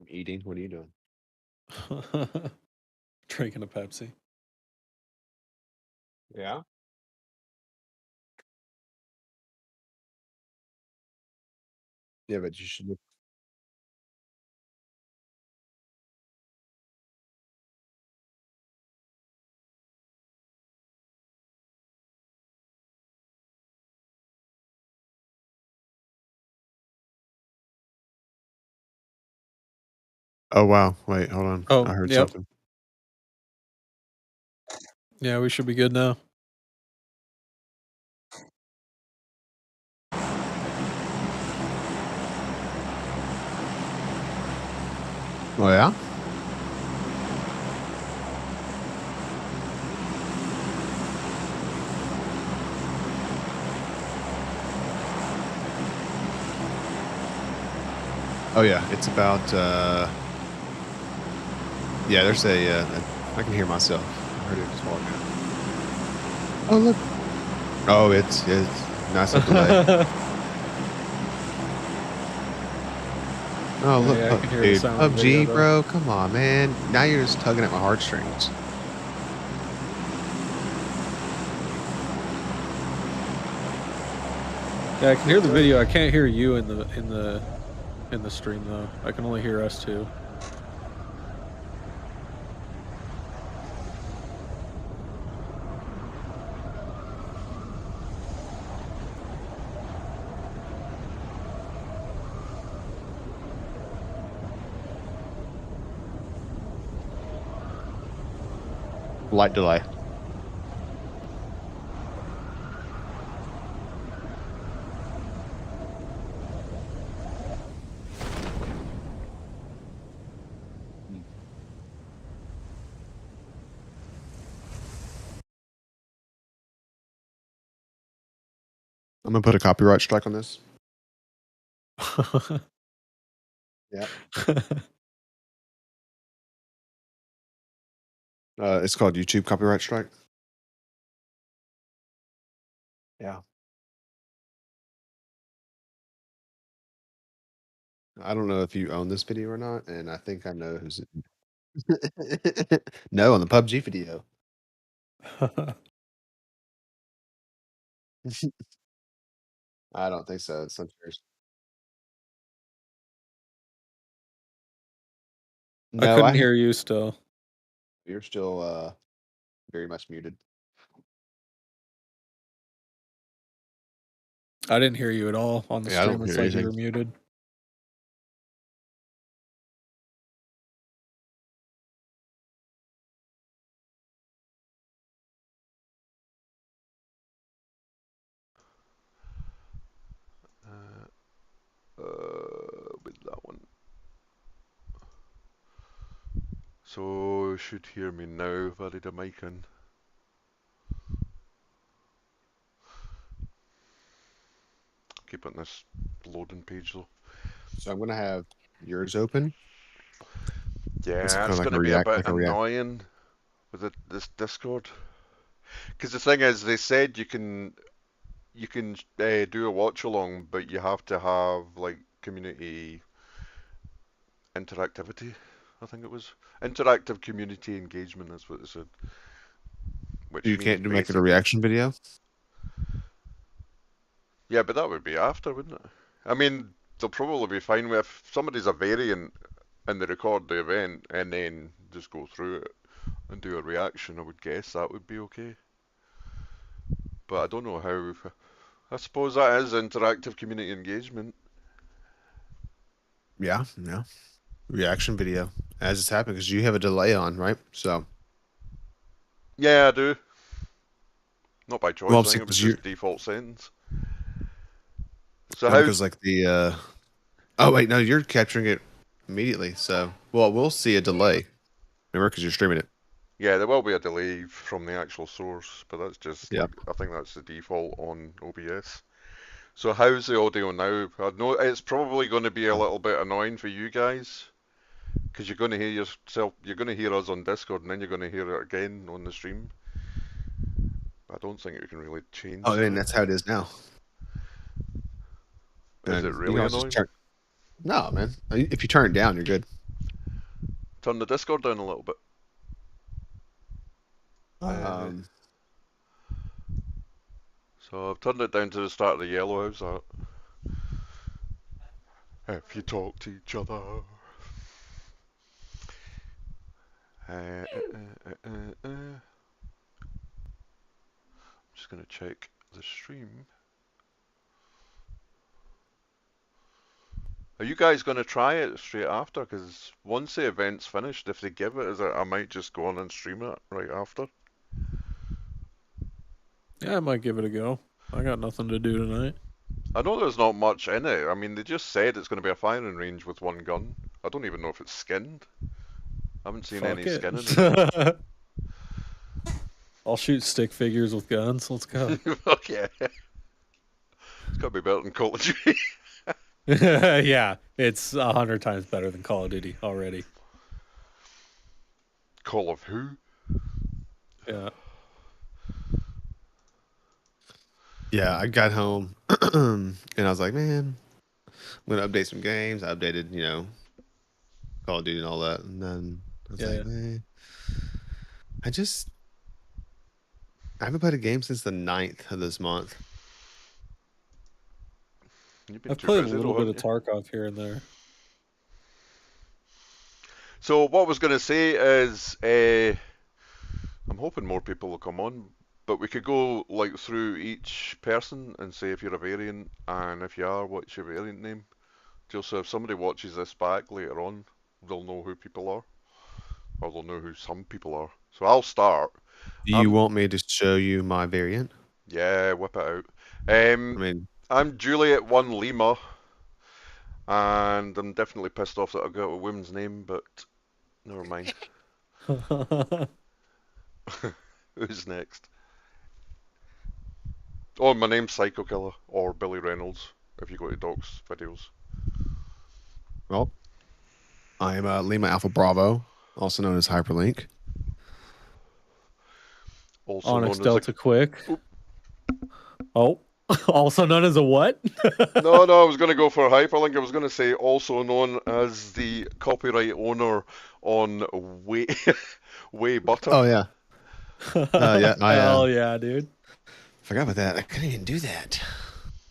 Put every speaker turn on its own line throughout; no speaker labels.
eating. What are you doing?
Drinking a Pepsi.
Yeah. Yeah, but you should look. Oh wow! Wait, hold on.
Oh,
I heard
yep.
something.
Yeah, we should be good now.
Oh yeah. Oh yeah, it's about. Yeah, there's a. I can hear myself. I heard it just while ago. Oh look. Oh, it's nice little delay. Oh look,
Yeah, I can hear the
dude,
sound in the video
PUBG,
though.
bro. Come on, man. Now you're just tugging at my heartstrings.
Yeah, I can hear the video. I can't hear you in the stream though. I can only hear us two.
Light delay. I'm gonna put a copyright strike on this. Yeah. It's called YouTube copyright strike. Yeah. I don't know if you own this video or not, and I think I know who's. No, on the PUBG video. I don't think so. It's yours.
I
No,
couldn't hear you still.
you're still very much muted.
I didn't hear you at all on the
Yeah, I
stream.
don't
It's
hear
like you
anything.
were muted.
With that one. So you should hear me now if I did a mic in. Keep it in this loading page though.
So I'm gonna have yours open. It's
Yeah,
kind
it's
of like
going
a
to be a
react,
bit
like a react.
annoying with this Discord. Because the thing is, they said you can do a watch along, but you have to have like community interactivity. I think it was interactive community engagement. Is what they said. Which
You
means
can't do make it a
basically,
reaction video.
yeah, but that would be after, wouldn't it? I mean, they'll probably be fine with if somebody's a variant and they record the event and then just go through it and do a reaction. I would guess that would be okay. But I don't know how. I suppose that is interactive community engagement.
Yeah, yeah. Reaction video as it's happening because you have a delay on, right? So,
Yeah, I do. Not by
well,
choice.
I'm
I think
saying
it was
because you,
just default settings. So
no,
how?
because like the. Oh wait, no, you're capturing it immediately. So, well, we'll see a delay. Remember, because you're streaming it.
Yeah, there will be a delay from the actual source, but that's just
Yeah.
like I think that's the default on OBS. So how's the audio now? I know it's probably going to be a little bit annoying for you guys because you're going to hear yourself, you're going to hear us on Discord, and then you're going to hear it again on the stream. I don't think you can really
Oh,
change
and
that.
that's how it is now.
Is it
And you can
really
also just
annoying?
turn. No, man. If you turn it down, you're good.
turn the Discord down a little bit. So I've turned it down to the start of the yellow. How's that? If you talk to each other. I'm just gonna check the stream. Are you guys gonna try it straight after? Because once the event's finished, if they give it, I might just go on and stream it right after.
Yeah, I might give it a go. I got nothing to do tonight.
I know there's not much in it. I mean, they just said it's going to be a firing range with one gun. I don't even know if it's skinned. I haven't seen any skin in it.
I'll shoot stick figures with guns. Let's go.
Okay. It's got to be better than Call of Duty.
Yeah, it's 100 times better than Call of Duty already.
Call of who?
Yeah.
Yeah, I got home and I was like, man, I'm gonna update some games. I updated, Call of Duty and all that, and then I was like, man, I haven't played a game since the 9th of this month.
I've played a little bit of Tarkov here and there.
So what I was going to say is, I'm hoping more people will come on, but we could go like through each person and say if you're a variant, and if you are, what's your variant name? Just so if somebody watches this back later on, they'll know who people are, or they'll know who some people are. So I'll start.
Do you want me to show you my variant?
Yeah, whip it out. I'm Juliet 1 Lima, and I'm definitely pissed off that I got a woman's name, but never mind. Who's next? Oh, my name's Psycho Killer, or Billy Reynolds, if you go to Doc's videos.
Well, I am Lima Alpha Bravo, also known as Hyperlink.
Also Onyx Delta Quick. Oop. Oh, also known as a what?
No, I was going to go for Hyperlink. I was going to say also known as the copyright owner on Way Butter.
Oh, yeah. Yeah.
Hell yeah, dude.
Forgot about that. I couldn't even do that.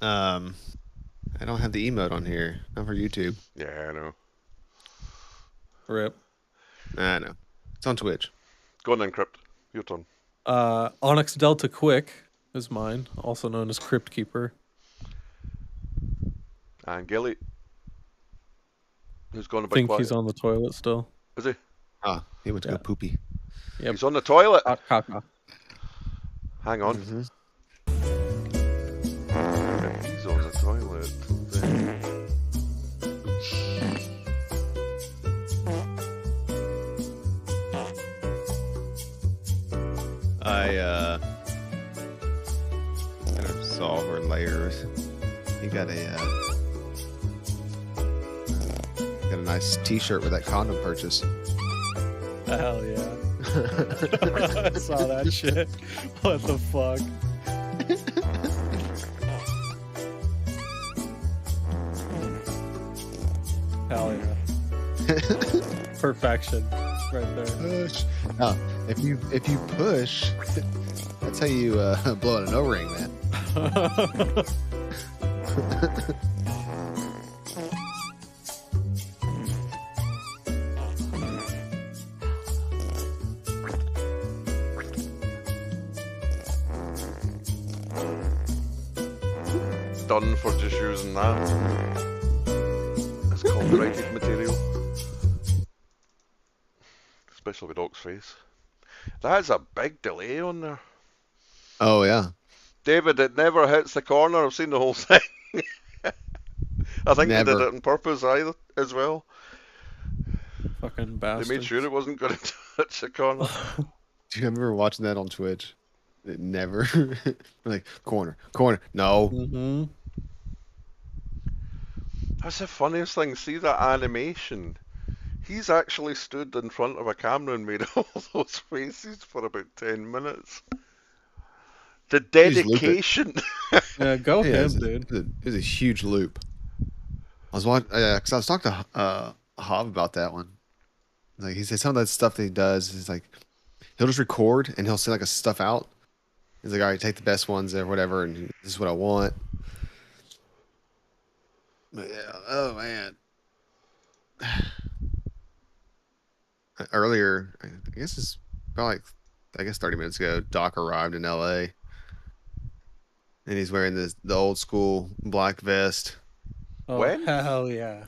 I don't have the emote on here. Not for YouTube.
Yeah, I know.
Rip.
I know. It's on Twitch.
Go on then, Crypt. Your turn.
Onyx Delta Quick is mine, also known as Crypt Keeper.
And Gilly. Who's going to
be quiet? He's on the toilet still.
Is he?
Ah, he went to go poopy.
Yep. He's on the toilet. Hang on.
Mm-hmm.
He's on the toilet.
I kind of saw her layers. You got a nice T-shirt with that condom purchase.
Hell yeah! I saw that shit. What the fuck? Hell yeah! Perfection, right there.
Push. Oh, if you push, that's how you blow out an O-ring, man.
Done for just using that. It's copyrighted material. Especially with Doc's face. That's a big delay on there.
Oh, yeah.
David, it never hits the corner. I've seen the whole thing. I think they did it on purpose either, as well.
Fucking bastards.
They made sure it wasn't going to touch the corner.
Do you remember watching that on Twitch? It never. Like, corner. No.
Mm-hmm.
That's the funniest thing. See that animation? He's actually stood in front of a camera and made all those faces for about 10 minutes. The dedication.
Yeah, go him, dude.
It was a huge loop. I was watching, because I was talking to Hav about that one. Like he said, some of that stuff that he does is like he'll just record and he'll send like a stuff out. He's like, all right, take the best ones or whatever, and this is what I want. But yeah, oh man. Earlier, I guess it's probably like, I guess 30 minutes ago, Doc arrived in LA and he's wearing the old school black vest.
Oh
When?
hell yeah!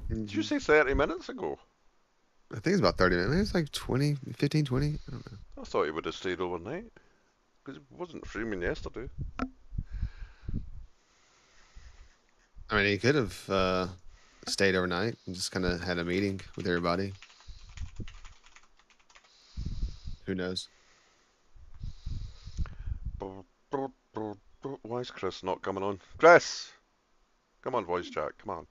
Did you
Mhm.
say 30 minutes ago?
I think it's about 30 minutes. Maybe it's like 20, 15, 20. I don't know.
I thought he would have stayed overnight. Because he wasn't streaming yesterday.
I mean, he could have stayed overnight and just kind of had a meeting with everybody. Who knows?
Why is Chris not coming on? Chris! Come on, voice chat, come on.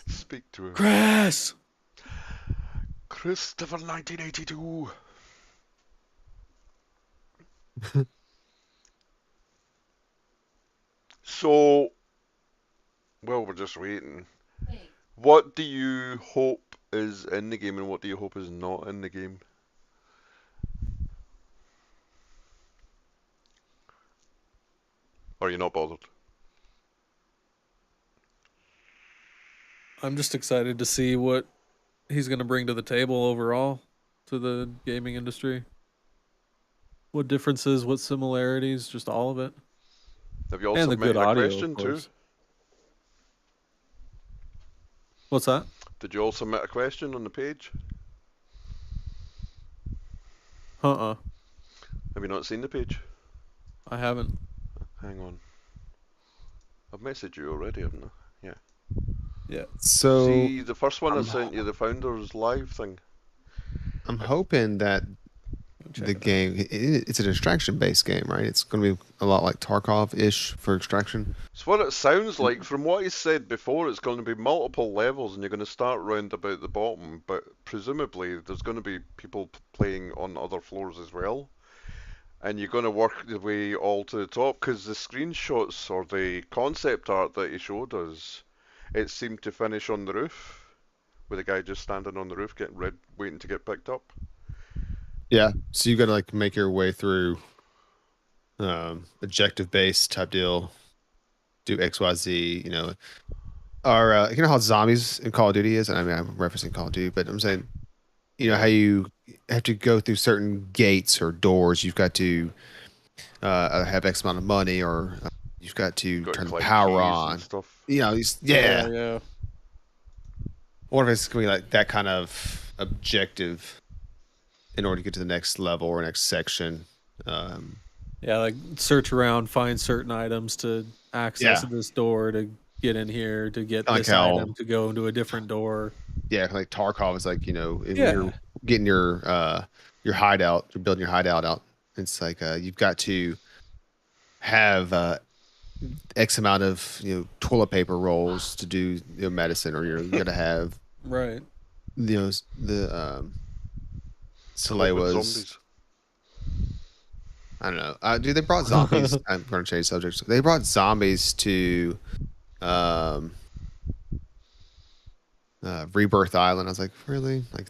Speak to him.
Chris.
Christopher 1982! So, well, we're just waiting. What do you hope is in the game and what do you hope is not in the game? Or are you not bothered?
I'm just excited to see what he's going to bring to the table overall to the gaming industry. What differences, what similarities, just all of it.
Have you all
And the good
submitted a
audio, of
question too?
course. What's that?
Did you all submit a question on the page?
Uh-uh.
Have you not seen the page?
I haven't.
Hang on. I've messaged you already, haven't I? Yeah.
Yeah.
So
See, the first one I
I'm,
sent you, the Founders Live thing.
I'm hoping that
Check
the
it out.
game it's an extraction based game, right? It's going to be a lot like Tarkov ish for extraction.
It's what it sounds like. From what he said before, it's going to be multiple levels and you're going to start round about the bottom, but presumably there's going to be people playing on other floors as well. And you're going to work your way all to the top because the screenshots or the concept art that he showed us, it seemed to finish on the roof with a guy just standing on the roof getting waiting to get picked up.
Yeah. So you got to like make your way through objective based type deal, do XYZ, or you know how zombies in Call of Duty is? I mean, I'm referencing Call of Duty, but I'm saying, how
Yeah.
you have to go through certain gates or doors. You've got to have X amount of money, or you've got to
Got to
turn the
collect
power
keys and
on.
stuff.
Yeah,
Yeah.
yeah.
Or if it's going to be like that kind of objective in order to get to the next level or next section. Um,
Yeah, like search around, find certain items to access
yeah.
this door to get in here, to get
Like
this
how,
item to go into a different door.
yeah, like Tarkov is like, when
Yeah.
you're getting your hideout, you're building your hideout out. It's like you've got to have X amount of toilet paper rolls to do medicine, or you got to have
Right.
the
Cope with
Salewa's.
zombies.
I don't know. Dude, they brought zombies. I'm going to change subjects. They brought zombies to um, Rebirth Island. I was like, really? Like,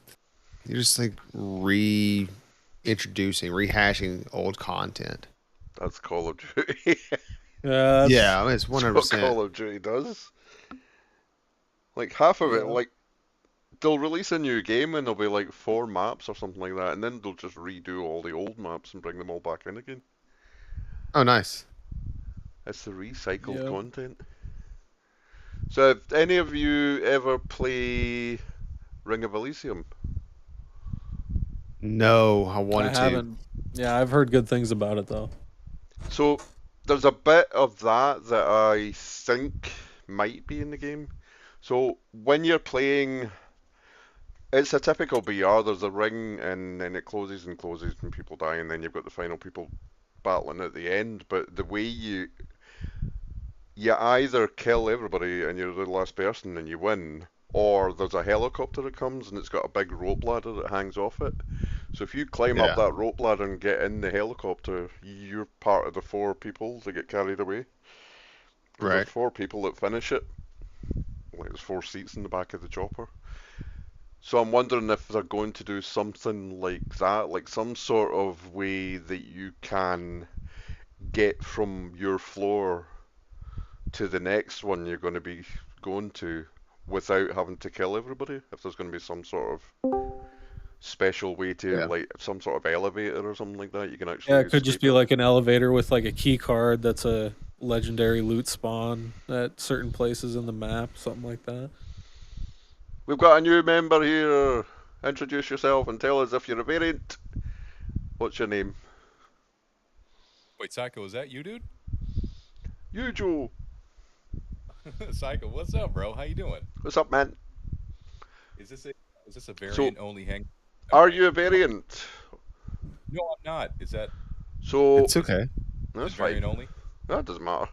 you're just like reintroducing, rehashing old content.
That's Call of Duty.
Yeah,
Yeah, I mean, it's
That's what
100%.
Call of Duty does. Like half of it,
yeah.
like they'll release a new game and there'll be like 4 maps or something like that, and then they'll just redo all the old maps and bring them all back in again.
Oh, nice.
It's the recycled
Yep.
content. So, have any of you ever play Ring of Elysium?
No, I
I
wanted to.
haven't. Yeah, I've heard good things about it though.
So, there's a bit of that I think might be in the game. So, when you're playing, it's a typical BR. There's a ring, and then it closes and closes, and people die, and then you've got the final people battling at the end. But the way you either kill everybody and you're the last person and you win, or there's a helicopter that comes and it's got a big rope ladder that hangs off it. So if you climb up
Yeah,
that rope ladder and get in the helicopter, you're part of the 4 people that get carried away. Because there's
right.
4 people that finish it. Like there's 4 seats in the back of the chopper. So I'm wondering if they're going to do something like that, like some sort of way that you can get from your floor to the next one you're going to be going to without having to kill everybody. If there's going to be some sort of special way to,
Yeah.
like, some sort of elevator or something like that, you can
Yeah,
actually
it could just
escape
be
it.
like an elevator with like a key card that's a legendary loot spawn at certain places in the map, something like that.
We've got a new member here. Introduce yourself and tell us if you're a variant. What's your name?
Wait, Psycho, is that you, dude?
You, Joe.
Psycho, what's up, bro? How you doing?
What's up, man?
Is this a is this a
So,
variant only hang?
are
Okay.
you a variant?
No, I'm not. Is
So,
It's okay.
that's
it
fine.
variant only?
That doesn't matter.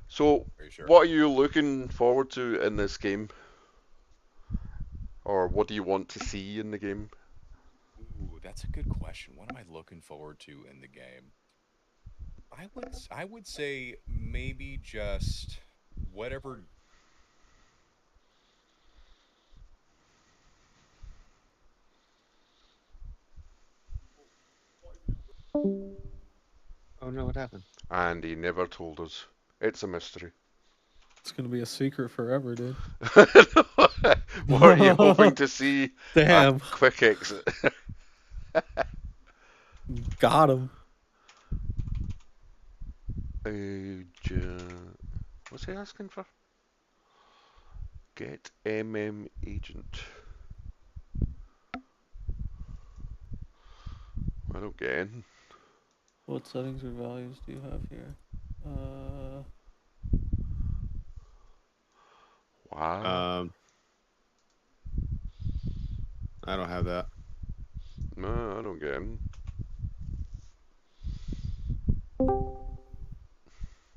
So,
Are you sure?
what are you looking forward to in this game? Or what do you want to see in the game?
Ooh, that's a good question. What am I looking forward to in the game? I would say maybe just whatever.
Oh no, what happened?
And he never told us. It's a mystery.
It's gonna be a secret forever, dude.
What are you hoping to see? A
Damn,
quick exit.
got him.
Agent. What's he asking for? Get agent. I don't get in.
What settings or values do you have here?
Wow.
I don't have that.
No, I don't get in.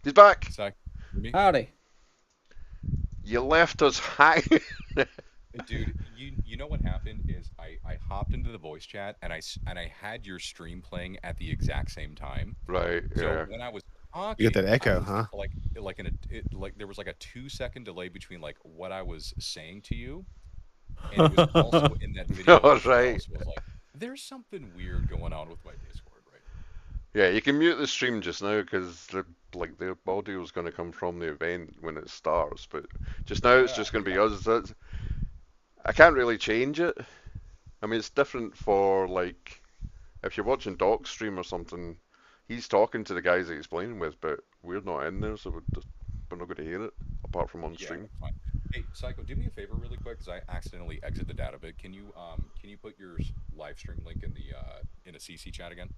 He's back.
Psycho, me?
Howdy.
You left us hanging.
Dude, you know what happened is I hopped into the voice chat and I had your stream playing at the exact same time.
Right,
So
yeah.
when I was
You get
talking,
that
I
echo,
was
huh?
like like there was like a 2 second delay between like what I was saying to you, and it was also in that video
All
as well.
right.
So I was like, there's something weird going on with my Discord right
Yeah, you can mute the stream just now because the audio is going to come from the event when it starts. But just now,
now.
it's just going to be us. I can't really change it. I mean, it's different for, like, if you're watching Doc's stream or something. He's talking to the guys that he's playing with, but we're not in there, so we're not going to hear it apart from on
Yeah,
stream.
that's fine. Hey, Psycho, do me a favor really quick because I accidentally exited out of it. Can you put your live stream link in a CC chat again?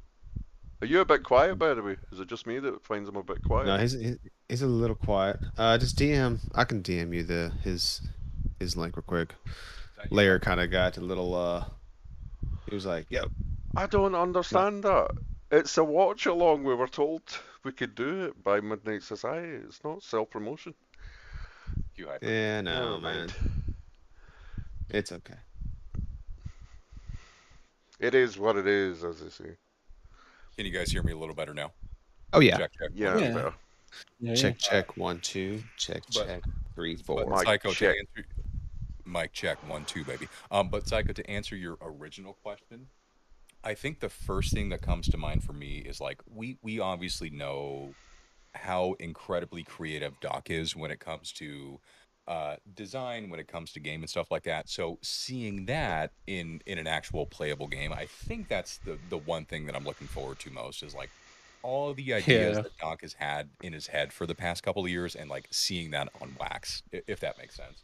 Are you a bit quiet, by the way? Is it just me that finds him a bit quiet?
No, he's a little quiet. Just DM. I can DM you his link real quick. Layer kind of got a little. He was like, "Yo,
I don't understand that. It's a watch along. We were told we could do it by Midnight Society. It's not self promotion.
yeah, no,
Never
man,
mind.
it's okay."
It is what it is, as they say.
Can you guys hear me a little better now?
Oh yeah.
Check, check.
Yeah,
one,
that's
two.
better.
Yeah,
Check, check, 1 2. Check,
But-
check, 3
But
4.
Mike,
Psycho,
check.
to answer, Mike, check 1 2, baby. But Psycho, to answer your original question, I think the first thing that comes to mind for me is like we obviously know how incredibly creative Doc is when it comes to design, when it comes to game and stuff like that. So seeing that in an actual playable game, I think that's the one thing that I'm looking forward to most is like all the ideas
Yeah.
that Doc has had in his head for the past couple of years and like seeing that on wax, if that makes sense.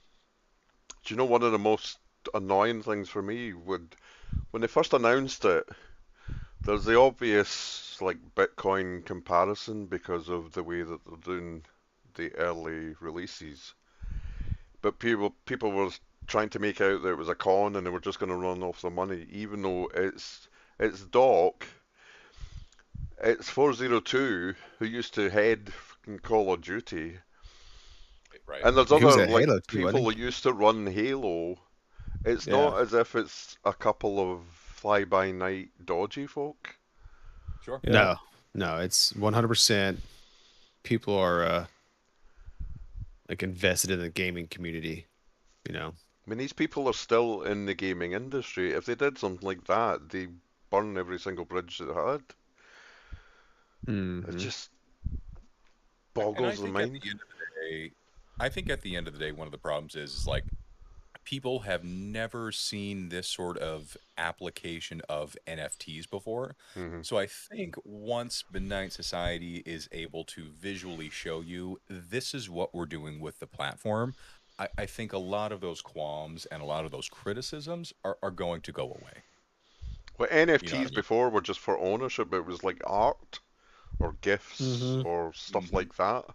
Do you know one of the most annoying things for me would when they first announced it? There's the obvious like Bitcoin comparison because of the way that they're doing the early releases. But people were trying to make out that it was a con and they were just going to run off the money, even though it's Doc, it's 402 who used to head Call of Duty,
Right.
and there's
He was
other
at
like
Halo too,
people
wasn't
that used to run Halo. It's
Yeah.
not as if it's a couple of fly-by-night dodgy folk.
Sure.
he? No, no, it's 100%. People are like invested in the gaming community. You know,
I mean, these people are still in the gaming industry. If they did something like that, they burn every single bridge that they had. It
Mm-hmm.
just
And I
boggles the
think at
mind.
the end of the day, one of the problems is like people have never seen this sort of application of NFTs before.
Hmm.
So I think once Benign Society is able to visually show you this is what we're doing with the platform, I think a lot of those qualms and a lot of those criticisms are going to go away.
Well,
You know what I
NFTs
mean?
before were just for ownership. It was like art or gifts
Mm-hmm.
or stuff
Hmm.
like that.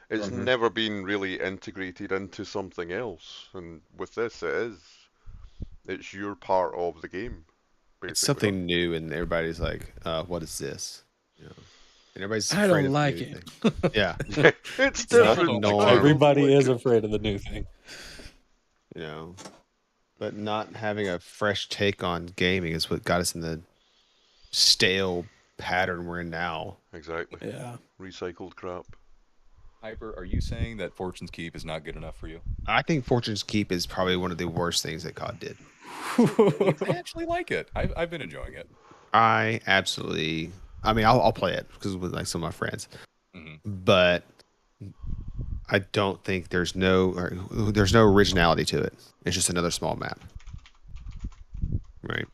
It's
Mm-hmm.
never been really integrated into something else. And with this, it is. It's your part of the game,
It's
basically.
something new, and everybody's like, "What is this?" You know, and everybody's
I
afraid
don't
of the
like
new
it.
thing. Yeah,
It's
it's not
different.
People don't like
I
norm.
don't
Everybody
like
is
it.
afraid of the new thing.
You know, but not having a fresh take on gaming is what got us in the stale pattern we're in now.
Exactly.
Yeah.
Recycled crap.
Hyper, are you saying that Fortune's Keep is not good enough for you?
I think Fortune's Keep is probably one of the worst things that COD did.
Really? I actually like it. I've been enjoying it.
I absolutely. I mean, I'll play it because with like some of my friends,
Hmm.
but I don't think there's no originality to it. It's just another small map, right?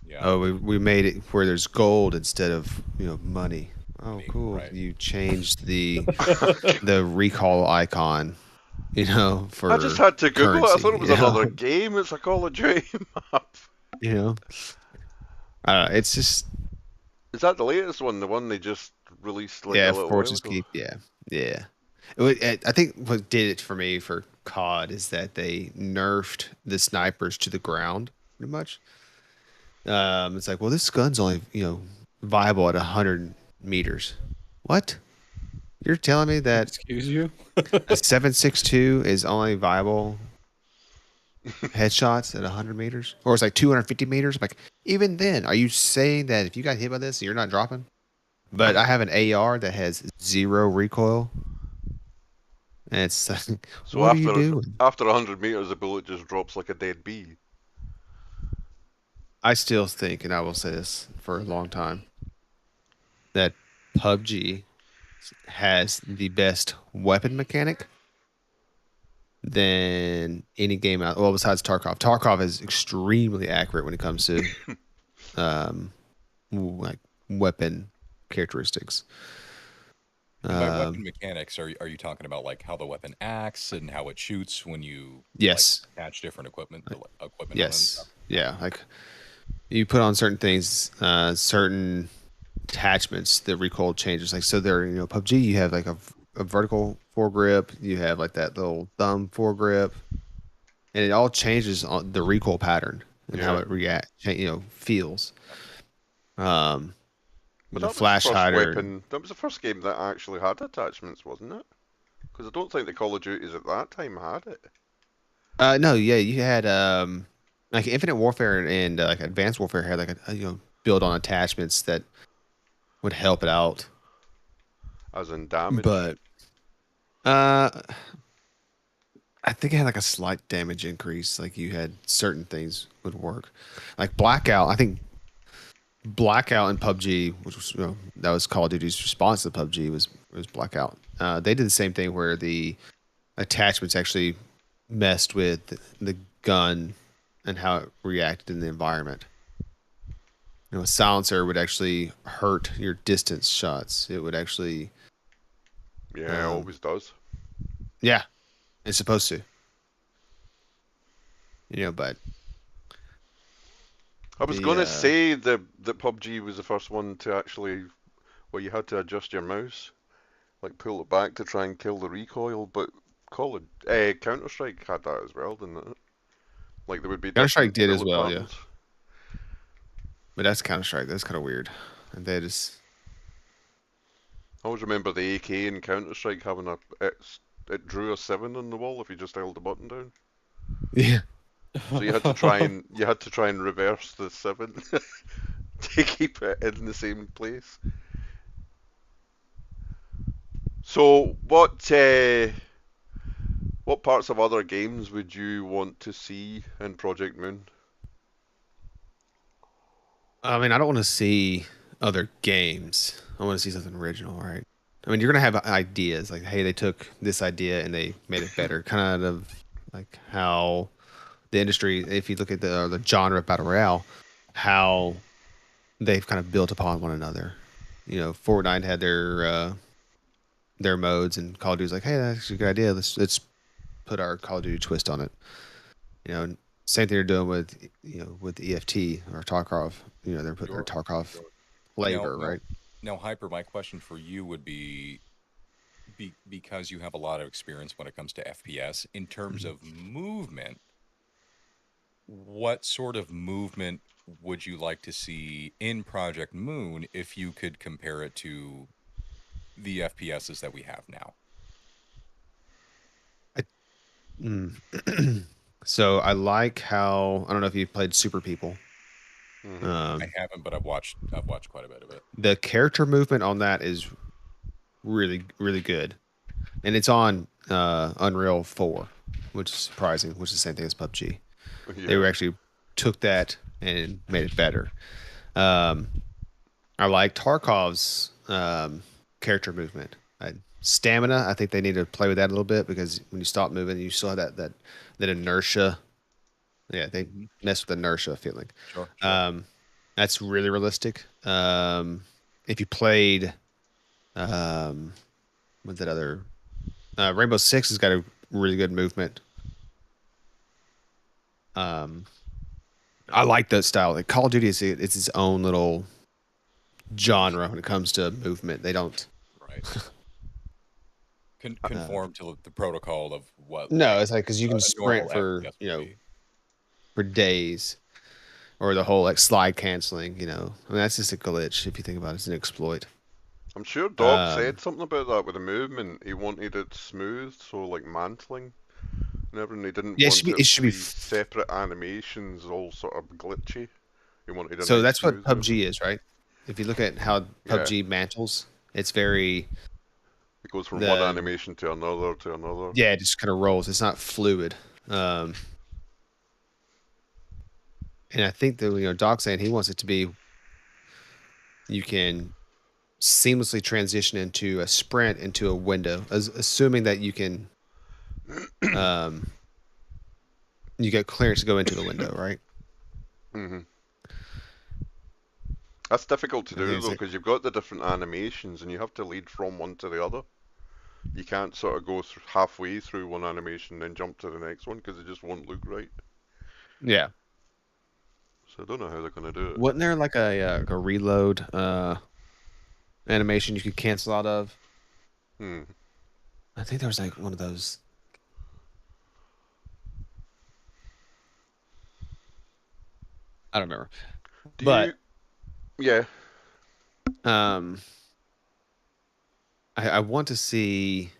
Yeah.
Oh, we made it where there's gold instead of money. Oh,
Money,
cool!
right.
You changed the recall icon,
I just
for
had to Google it. I thought it
currency.
was another game. It's a Call of Duty map.
You know. It's just
Is that the latest one? The one they just released like a
yeah,
little while
Fortune's
ago?
Keep. Yeah, yeah. I think what did it for me for COD is that they nerfed the snipers to the ground pretty much. It's like, well, this gun's only viable at 100 meters. What? You're telling me that
Excuse you?
a 7.62 is only viable headshots at 100 meters, or it's like 250 meters? Like, even then, are you saying that if you got hit by this, you're not dropping? But I have an AR that has zero recoil, and it's like,
So
what are you
after
doing?
100 meters, the bullet just drops like a dead bee.
I still think, and I will say this for a long time, that PUBG has the best weapon mechanic than any game out. Well, besides Tarkov. Tarkov is extremely accurate when it comes to um, like weapon characteristics.
And by weapon
Um,
mechanics, are you talking about like how the weapon acts and how it shoots when you like
yes,
attach different equipment on it and stuff?
yes, yeah. Like you put on certain things, certain attachments, the recoil changes. Like so, there, PUBG, you have like a vertical foregrip, you have like that little thumb foregrip, and it all changes on the recoil pattern and how
Yeah.
it feels. Um,
But
the
that was the
flash
first
hider.
weapon. That was the first game that actually had attachments, wasn't it? Because I don't think the Call of Duties at that time had it.
No, yeah, you had like Infinite Warfare and like Advanced Warfare had like build on attachments that would help it out,
As in damage.
but uh, I think it had like a slight damage increase. Like you had certain things would work, like Blackout. I think Blackout in PUBG, which was that was Call of Duty's response to PUBG was Blackout. They did the same thing where the attachments actually messed with the gun and how it reacted in the environment. A silencer would actually hurt your distance shots. It would actually,
Yeah, it always does.
yeah, it's supposed to. But
I was
the
gonna say that PUBG was the first one to actually where you had to adjust your mouse, like pull it back to try and kill the recoil. But Counter Strike had that as well, didn't it? Like there would be
Counter Strike
different
did as
bullet
well, yeah.
patterns.
But that's Counter Strike. That's kind of weird, and they just
I always remember the AK in Counter Strike having it drew a 7 on the wall if you just held the button down.
yeah.
So you had to try and reverse the 7 to keep it in the same place. So what What parts of other games would you want to see in Project Moon?
I mean, I don't want to see other games. I want to see something original, right? I mean, you're gonna have ideas like, hey, they took this idea and they made it better, kind of like how the industry. If you look at the genre of battle royale, how they've kind of built upon one another. You know, Fortnite had their modes, and Call of Duty's like, hey, that's a good idea. Let's put our Call of Duty twist on it. You know, and same thing they're doing with with EFT or Tarkov. You know, they're putting their
Sure.
Tarkov
Now,
flavor,
now,
right?
now, Hyper. My question for you would be because you have a lot of experience when it comes to FPS in terms
Mhm.
of movement. What sort of movement would you like to see in Project Moon if you could compare it to the FPSs that we have now?
I, mm. So I like how I don't know if you played Super People.
Hmm.
I haven't, but I've watched quite a bit of it.
The character movement on that is really good, and it's on Unreal 4, which is surprising. Which is the same thing as PUBG. They
Yeah.
were actually took that and made it better. Um, I like Tarkov's character movement. Stamina, I think they need to play with that a little bit because when you stop moving, you still have that inertia. Yeah, they
Hmm.
mess with inertia feeling.
Sure, sure.
Um, that's really realistic. If you played, what's that other? Rainbow Six has got a really good movement. Um, I like that style. Like Call of Duty it's its own little genre when it comes to movement. They don't.
Right.
Uh,
Conform to the protocol of what
no,
like
it's like because you can
a normal
sprint for
FPS would be.
for days, or the whole like slide canceling. I mean that's just a glitch if you think about it. It's an exploit.
I'm sure Dog
Um,
said something about that with the movement. He wanted it smooth, so like mantling and everything. He didn't
yeah,
want it
it should
to
be.
be separate animations, all sort of glitchy. He wanted a
So
nice
that's what
smooth movement.
PUBG is, right? If you look at how
Yeah,
PUBG mantles, it's very
it goes from one
the
animation to another to another.
yeah, it just kind of rolls. It's not fluid. Um, and I think that Doc saying he wants it to be you can seamlessly transition into a sprint into a window, assuming that um, you get clearance to go into the window, right?
Hmm. That's difficult to
I think
do
it's
though,
like,
because you've got the different animations and you have to lead from one to the other. You can't sort of go halfway through one animation and then jump to the next one because it just won't look right.
yeah.
So I don't know how they're gonna do it.
Wasn't there like a reload animation you could cancel out of?
Hmm.
I think there was like one of those. I don't remember,
Do
but
you? Yeah.
um, I want to see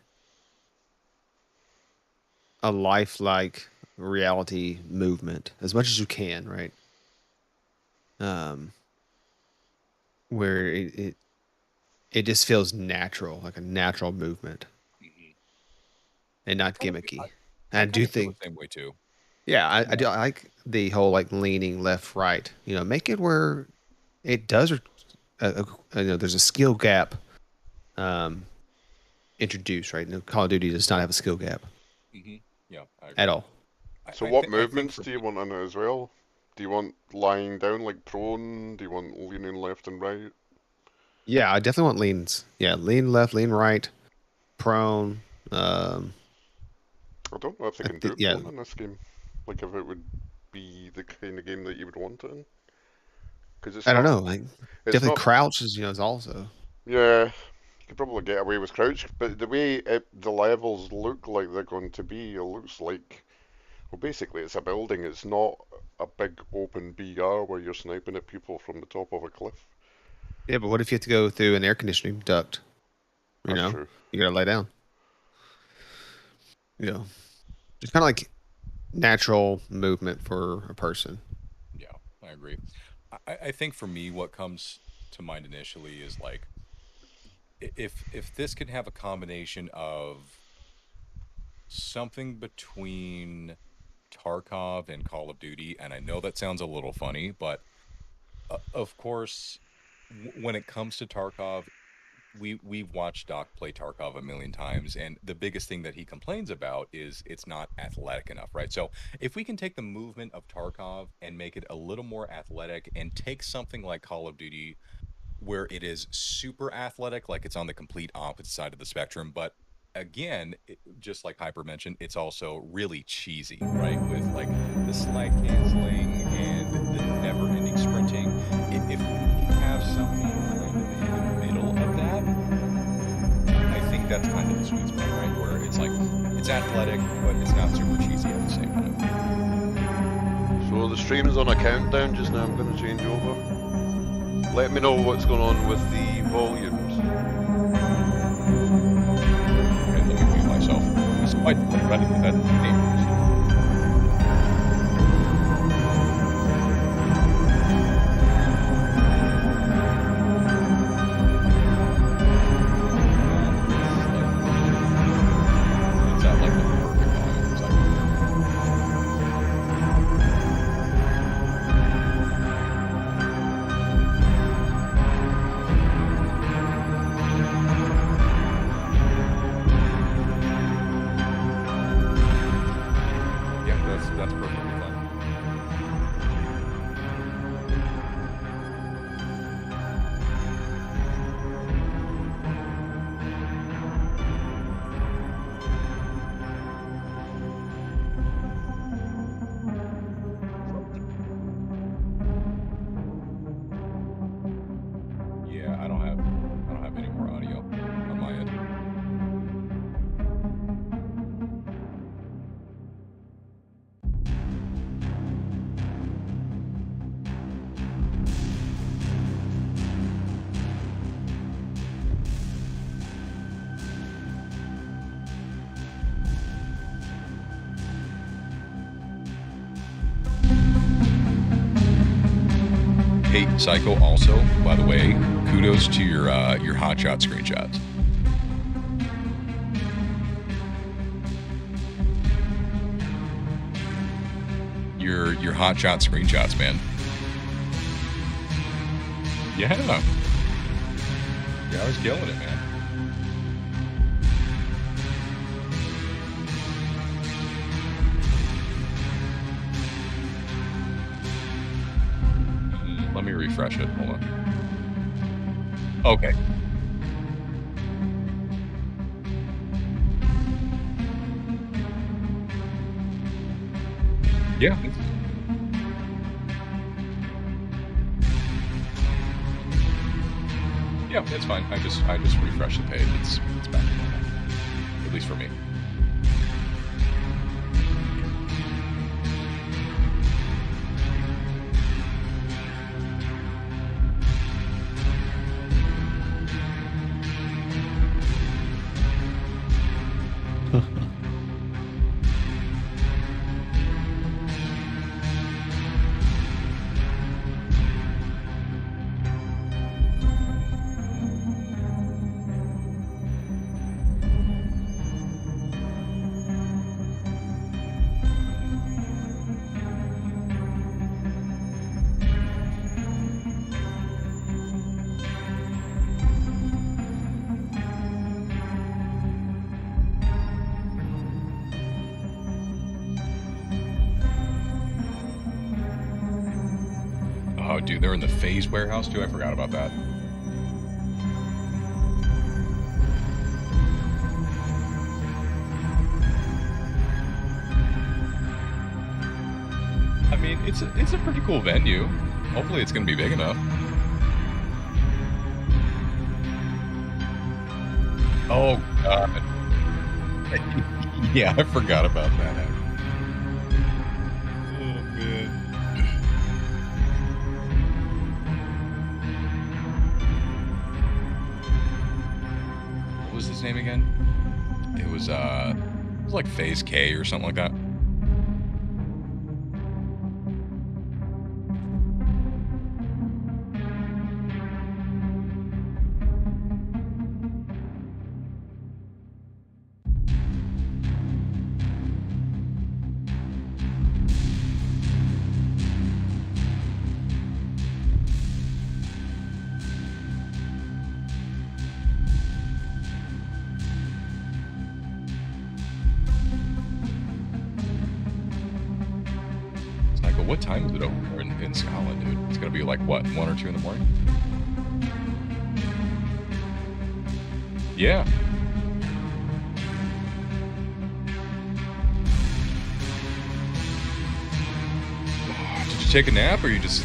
a lifelike reality movement as much as you can, right? Um, where it just feels natural, like a natural movement,
Mhm.
and not
Kind of feel,
gimmicky. And
I
I
kind
do
of feel
think,
the same way too.
yeah, I do.
Yeah.
I like the whole like leaning left, right. Make it where it does. There's a skill gap um, introduced, right? No, Call of Duty does not have a skill gap
Hmm. Yeah, I
at
agree.
all.
So what
I think
movements
for
do you
me,
want in it as well? Do you want lying down like prone? Do you want leaning left and right?
Yeah, I definitely want leans. Yeah, lean left, lean right, prone. Um,
I don't know if they
I
can
think
do
yeah,
prone in this game. Like if it would be the kind of game that you would want it in. Because it's
I don't
not.
know. Like
It's
definitely
not.
crouch is also.
Yeah, you could probably get away with crouch, but the way the levels look like they're going to be, it looks like. Well, basically, it's a building. It's not a big open BR where you're sniping at people from the top of a cliff.
Yeah, but what if you have to go through an air conditioning duct? You
That's
know,
true.
you gotta lay down. It's kind of like natural movement for a person.
yeah, I agree. I think for me, what comes to mind initially is if this can have a combination of something between Tarkov and Call of Duty, and I know that sounds a little funny, but of course, when it comes to Tarkov, we've watched Doc play Tarkov a million times, and the biggest thing that he complains about is it's not athletic enough, right? So if we can take the movement of Tarkov and make it a little more athletic, and take something like Call of Duty where it is super athletic, like it's on the complete opposite side of the spectrum, but again, just like Hyper mentioned, it's also really cheesy, right? With like the slide canceling and the never-ending sprinting. If we have something kind of in the middle of that, I think that's kind of the sweet spot, right? Where it's like it's athletic, but it's not super cheesy at the same time.
So the stream's on a countdown just now. I'm going to change over. Let me know what's going on with the volumes.
Okay, let me mute myself. It's quite ready for that name. That's perfectly fine. Yeah, I don't have any more audio on my end. Hey, Psycho, also, by the way, kudos to your hotshot screenshots. Your hotshot screenshots, man. Yeah. Yeah, I was killing it, man. Let me refresh it. Hold on. Okay. Yeah. Yeah, it's fine. I just refreshed the page. It's back to normal. At least for me. Oh, dude, they're in the phase warehouse too. I forgot about that. I mean, it's a pretty cool venue. Hopefully, it's gonna be big enough. Oh God. Yeah, I forgot about that. Oh man. What was his name again? It was like Phase K or something like that. what time is it over in Scotland, dude? It's gonna be like what, 1 or 2 in the morning? Yeah. Did you take a nap, or you just?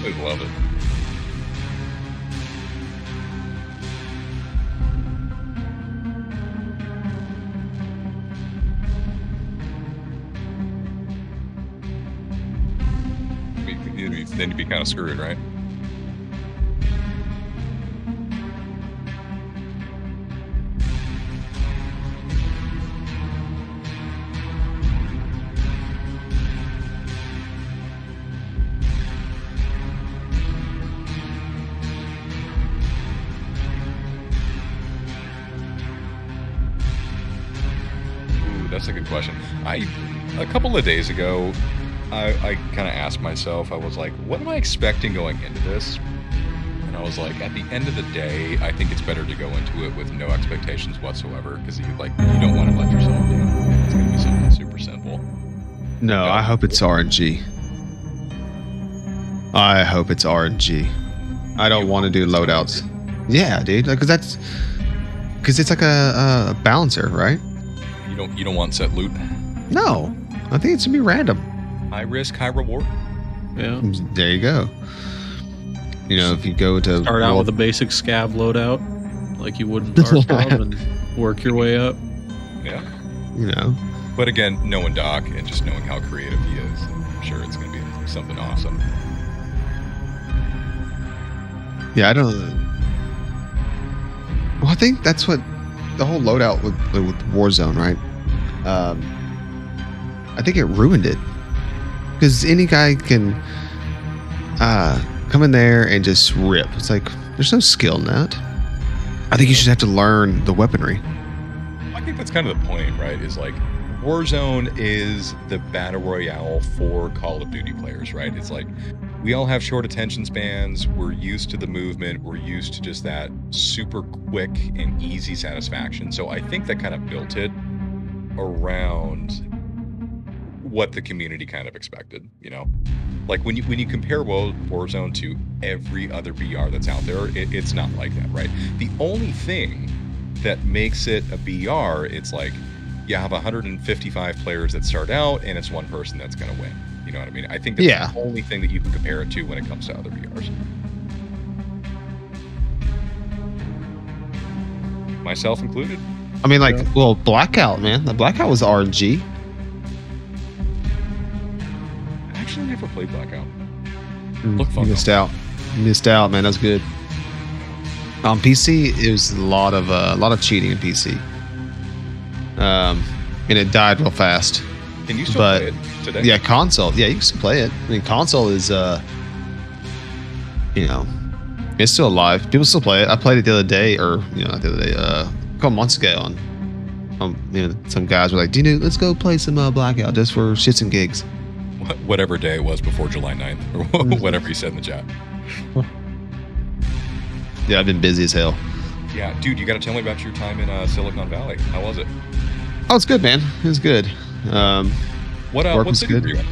I love it. Then you'd be kind of screwed, right? Ooh, that's a good question. A couple of days ago, I kind of asked myself, I was like, what am I expecting going into this? And I was like, at the end of the day, I think it's better to go into it with no expectations whatsoever, because you don't want to let yourself down. It's going to be something super simple.
No, I hope it's RNG. I hope it's RNG. I don't want to do loadouts. Yeah, dude, because it's like a balancer, right?
You don't want set loot?
No, I think it should be random.
High risk, high reward.
Yeah.
There you go. You know, if you go to
Start out with a basic scav loadout, like you would in Tarkov, and work your way up.
Yeah.
You know.
But again, knowing Doc and just knowing how creative he is, I'm sure it's going to be something awesome.
Yeah, I don't. Well, I think that's what the whole loadout with Warzone, right? I think it ruined it. Because any guy can come in there and just rip. It's like, there's no skill in that. I think you should have to learn the weaponry.
I think that's kind of the point, right? Is like, Warzone is the battle royale for Call of Duty players, right? It's like, we all have short attention spans. We're used to the movement. We're used to just that super quick and easy satisfaction. So I think that kind of built it around what the community kind of expected, you know? Like when you compare Warzone to every other BR that's out there, it's not like that, right? The only thing that makes it a BR, it's like you have 155 players that start out and it's one person that's going to win. You know what I mean? I think that's the only thing that you can compare it to when it comes to other BRs. Myself included.
I mean, like, well, Blackout, man. The Blackout was RNG.
I actually never played Blackout.
You missed out. You missed out, man. That's good. On PC, it was a lot of cheating in PC. And it died real fast.
Can you still play it today?
Yeah, console. Yeah, you can still play it. I mean, console is, you know, it's still alive. People still play it. I played it the other day, or not the other day, a couple months ago. On some guys were like, "Dude, let's go play some Blackout just for shits and gigs."
Whatever day it was before July 9th, or whatever you said in the chat.
Yeah, I've been busy as hell.
Yeah, dude, you got to tell me about your time in Silicon Valley. How was it?
Oh, it's good, man. It was good.
What city were you in?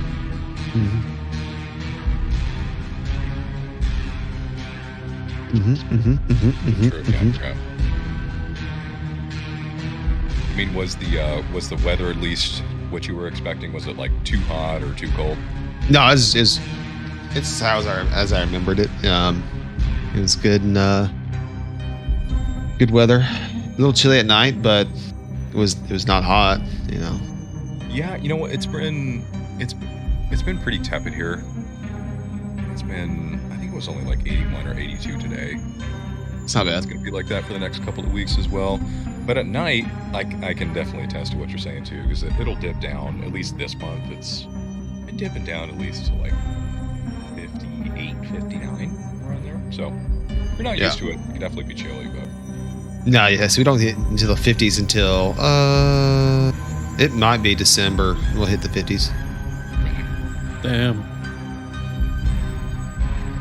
I mean, was the weather at least what you were expecting? Was it like too hot or too cold?
No, it's as I remembered it. It was good and good weather. A little chilly at night, but it was not hot. You know.
Yeah, you know what? It's been pretty tepid here. It's been, I think it was only like 81 or 82 today.
It's not bad.
It's gonna be like that for the next couple of weeks as well. But at night, I can definitely attest to what you're saying too, because it'll dip down. At least this month, it's been dipping down at least to like 58, 59 around there. So if you're not used to it, it can definitely be chilly. But
no, yes, we don't get into the 50s until it might be December. We'll hit the 50s.
Damn.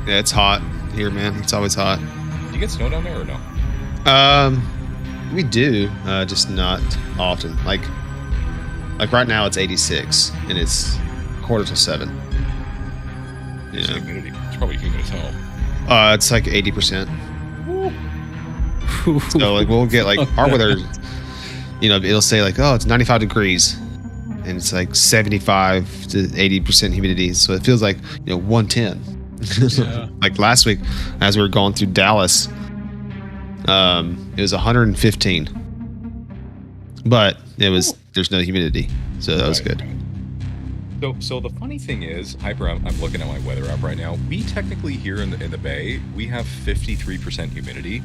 Yeah, it's hot here, man. It's always hot.
Do you get snow down there or no?
We do, just not often. Like right now it's 86 and it's 6:45.
It's humidity. It's probably humid as hell.
It's like 80%. So like we'll get like our weather, it'll say like, oh, it's 95 degrees and it's like 75 to 80% humidity. So it feels like, 110.
Yeah.
Like last week as we were going through Dallas, it was 115, but there's no humidity. So that was good.
So the funny thing is, Hyper, I'm looking at my weather app right now. We technically here in the Bay, we have 53% humidity.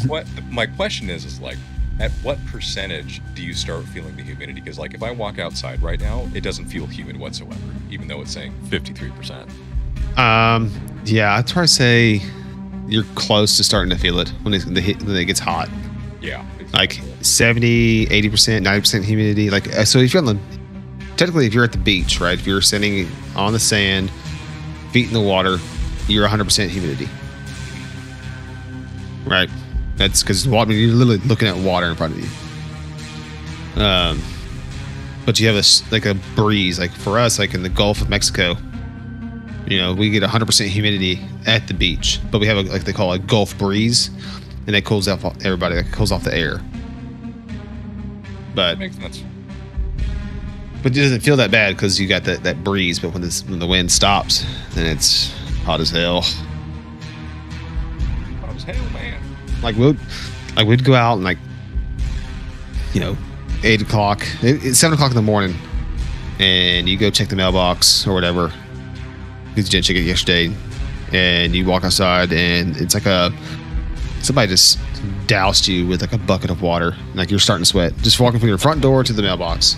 But my question is like, at what percentage do you start feeling the humidity? Because like if I walk outside right now, it doesn't feel humid whatsoever, even though it's saying 53%.
Yeah, I'd try to say you're close to starting to feel it when it gets hot.
Yeah.
Like 70, 80%, 90% humidity. Like, so if you're technically if you're at the beach, right? If you're sitting on the sand, feet in the water, you're 100% humidity. Right? That's because you're literally looking at water in front of you. But you have a breeze. Like for us, like in the Gulf of Mexico, we get 100% humidity at the beach, but we have they call it a Gulf breeze, and that cools off everybody. That cools off the air. But
that makes sense.
But it doesn't feel that bad because you got that breeze. But when the wind stops, then it's hot as hell.
Hot as hell, man.
Like we'd go out and 8 o'clock, it's 7 o'clock in the morning, and you go check the mailbox or whatever because you didn't check it yesterday, and you walk outside and it's like somebody just doused you with like a bucket of water, like you're starting to sweat just walking from your front door to the mailbox.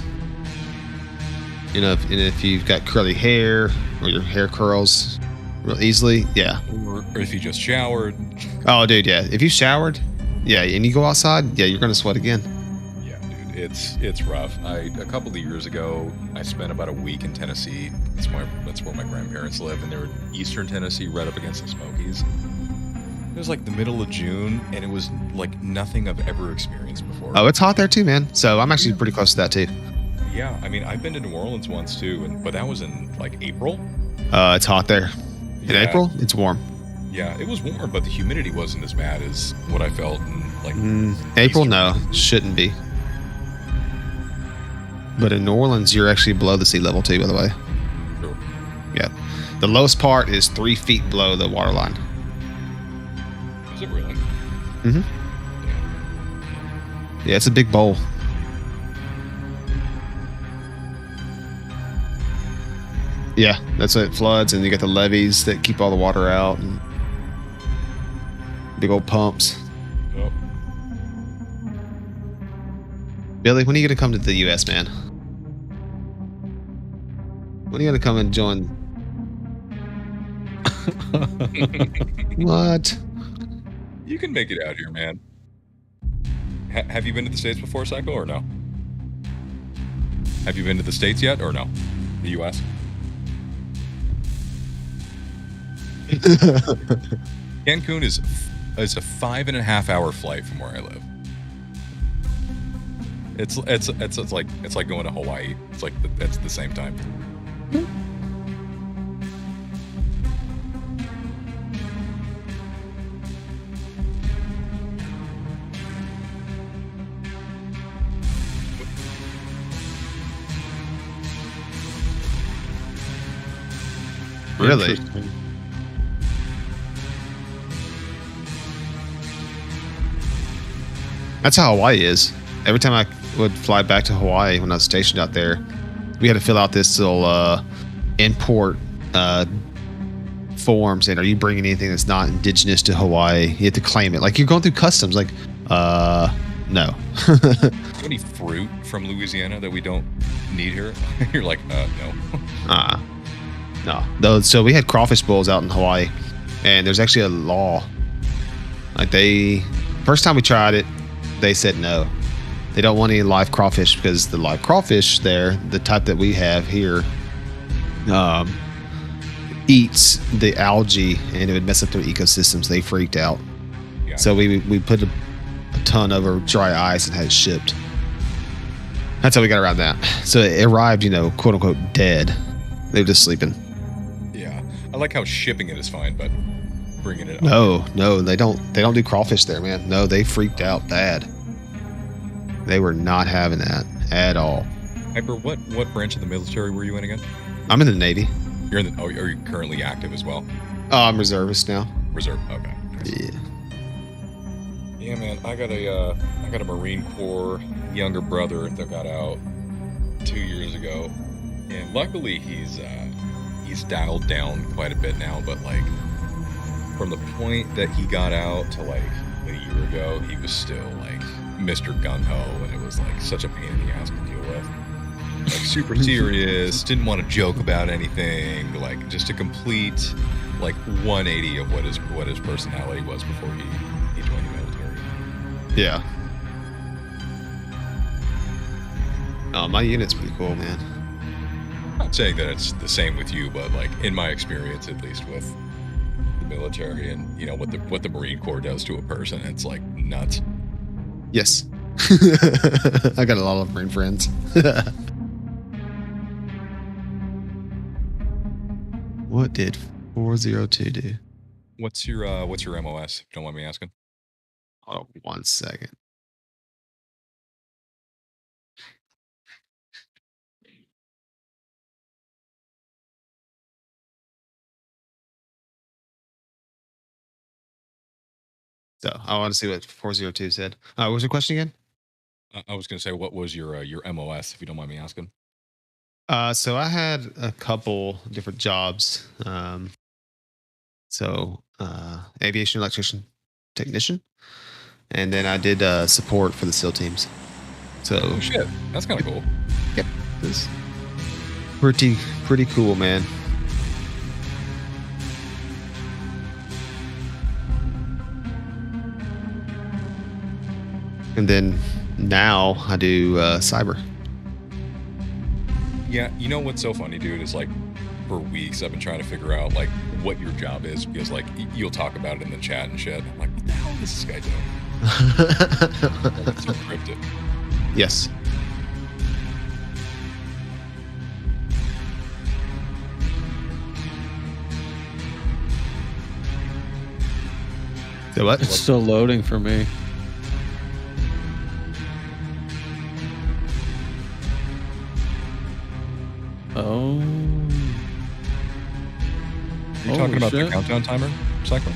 And if you've got curly hair or your hair curls real easily, yeah.
Or if you just showered.
Oh, dude, yeah. If you showered, yeah, and you go outside, yeah, you're gonna sweat again.
Yeah, dude, it's rough. A couple of years ago, I spent about a week in Tennessee. That's where my grandparents live, and they were in eastern Tennessee, right up against the Smokies. It was like the middle of June, and it was like nothing I've ever experienced before.
Oh, it's hot there too, man. So I'm actually pretty close to that too.
Yeah, I mean, I've been to New Orleans once too, but that was in like April.
It's hot there. In April, it's warm.
Yeah, it was warm, but the humidity wasn't as bad as what I felt in
April. No, shouldn't be. But in New Orleans, you're actually below the sea level too, by the way.
Sure.
Yeah, the lowest part is 3 feet below the water line.
Is it really?
Mm-hmm. Yeah, it's a big bowl. Yeah, that's when it floods, and you got the levees that keep all the water out, and big old pumps.
Yep.
Billy, when are you gonna come to the U.S., man? When are you gonna come and join? What?
You can make it out here, man. Have you been to the States before, Psycho, or no? Have you been to the States yet, or no? The U.S.? Cancun is a 5.5 hour flight from where I live. It's like going to Hawaii. It's like that's the same time.
Really? That's how Hawaii is. Every time I would fly back to Hawaii when I was stationed out there, we had to fill out this little import form saying, are you bringing anything that's not indigenous to Hawaii? You have to claim it. Like you're going through customs. Like, no.
Any fruit from Louisiana that we don't need here? You're like, no.
No. So we had crawfish bowls out in Hawaii, and there's actually a law. Like first time we tried it, they said no. They don't want any live crawfish because the live crawfish there, the type that we have here, eats the algae and it would mess up their ecosystems. They freaked out. Yeah. So we put a ton over dry ice and had it shipped. That's how we got around that. So it arrived, quote unquote dead. They were just sleeping.
Yeah, I like how shipping it is fine, but bringing it up.
No, they don't do crawfish there, man. No, they freaked out bad. They were not having that at all.
Hyper, what branch of the military were you in again?
I'm in the Navy.
You're in the. Oh, are you currently active as well?
Oh, I'm reservist now.
Reserve. Okay.
Yeah.
Yeah, man. I got a Marine Corps younger brother that got out 2 years ago, and luckily he's dialed down quite a bit now. But like, from the point that he got out to like a year ago, he was still like Mr. Gung Ho, and it was like such a pain in the ass to deal with. Like super serious, didn't want to joke about anything, like just a complete like 180 of what his personality was before he joined the military.
Yeah. Oh, my unit's pretty cool, man.
I'm not saying that it's the same with you, but like in my experience, at least with the military and what the Marine Corps does to a person, it's like nuts.
Yes. I got a lot of Marine friends. What did 402 do?
What's your MOS, if you don't mind me asking?
Hold on 1 second. So I want to see what 402 said. What was your question again?
I was going to say, what was your MOS, if you don't mind me asking?
So I had a couple different jobs. Aviation electrician technician, and then I did support for the SEAL teams. So
oh shit, that's kind of cool.
Yep, it's pretty cool, man. And then now I do cyber.
Yeah, you know what's so funny, dude, is like for weeks I've been trying to figure out like what your job is, because like you'll talk about it in the chat and shit. I'm like, what the hell is this guy doing? It's so cryptic.
Yes. So what?
It's still loading for me. Oh.
Are you talking about the countdown timer, Psycho?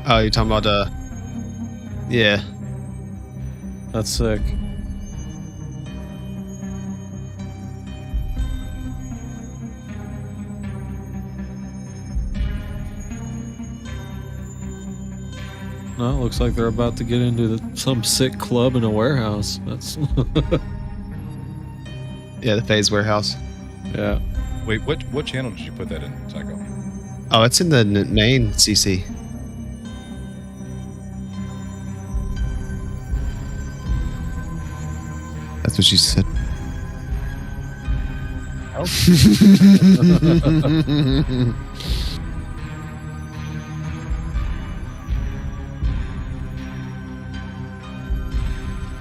Oh, you're talking about yeah.
That's sick. No, it looks like they're about to get into some sick club in a warehouse. That's
yeah, the Phase warehouse.
Yeah.
Wait, what channel did you put that in, Psycho?
Oh, it's in the main CC. That's what she said.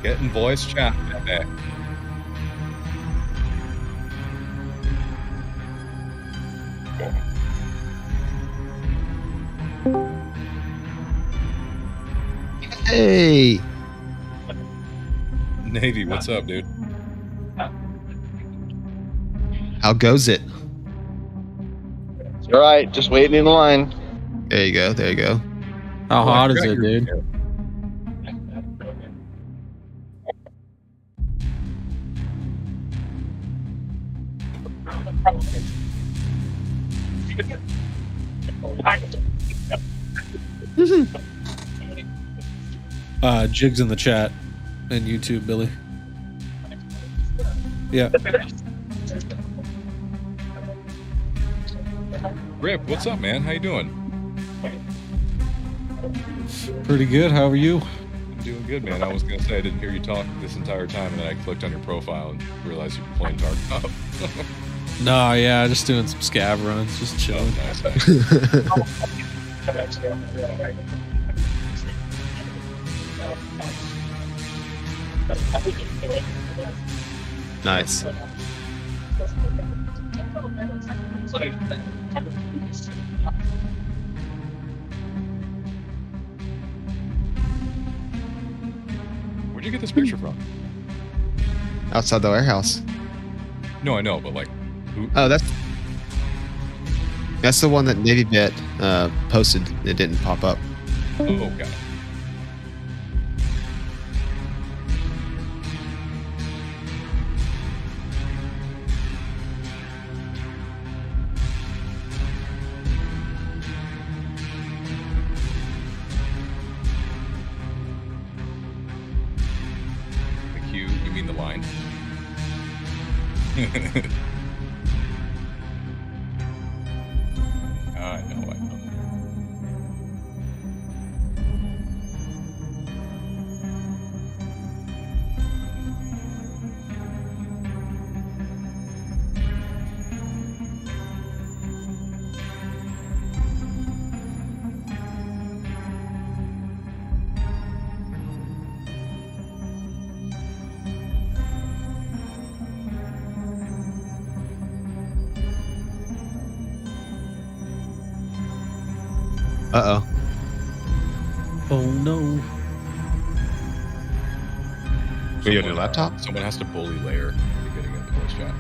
Getting voice chat back.
Hey,
Navy, what's up, dude?
how goes it?
All right, just waiting in line.
There you go. There you go.
How hot is it, dude? Jig's in the chat and YouTube, Billy. Yeah.
Rip, what's up, man? How you doing?
Pretty good. How are you?
I'm doing good, man. I was gonna say I didn't hear you talk this entire time, and then I clicked on your profile and realized you were playing Tarkov.
No, yeah, just doing some scav runs, just chilling.
Nice.
Nice.
Where'd you get this picture from?
Outside the warehouse.
No, I know, but like, who?
Oh, that's the one that Navy Vet posted. It didn't pop up.
Oh, got it. The queue, you mean the line? I know.
Uh-oh.
Oh no.
Are you on your laptop?
Someone has to bully Lair into getting in the voice chat.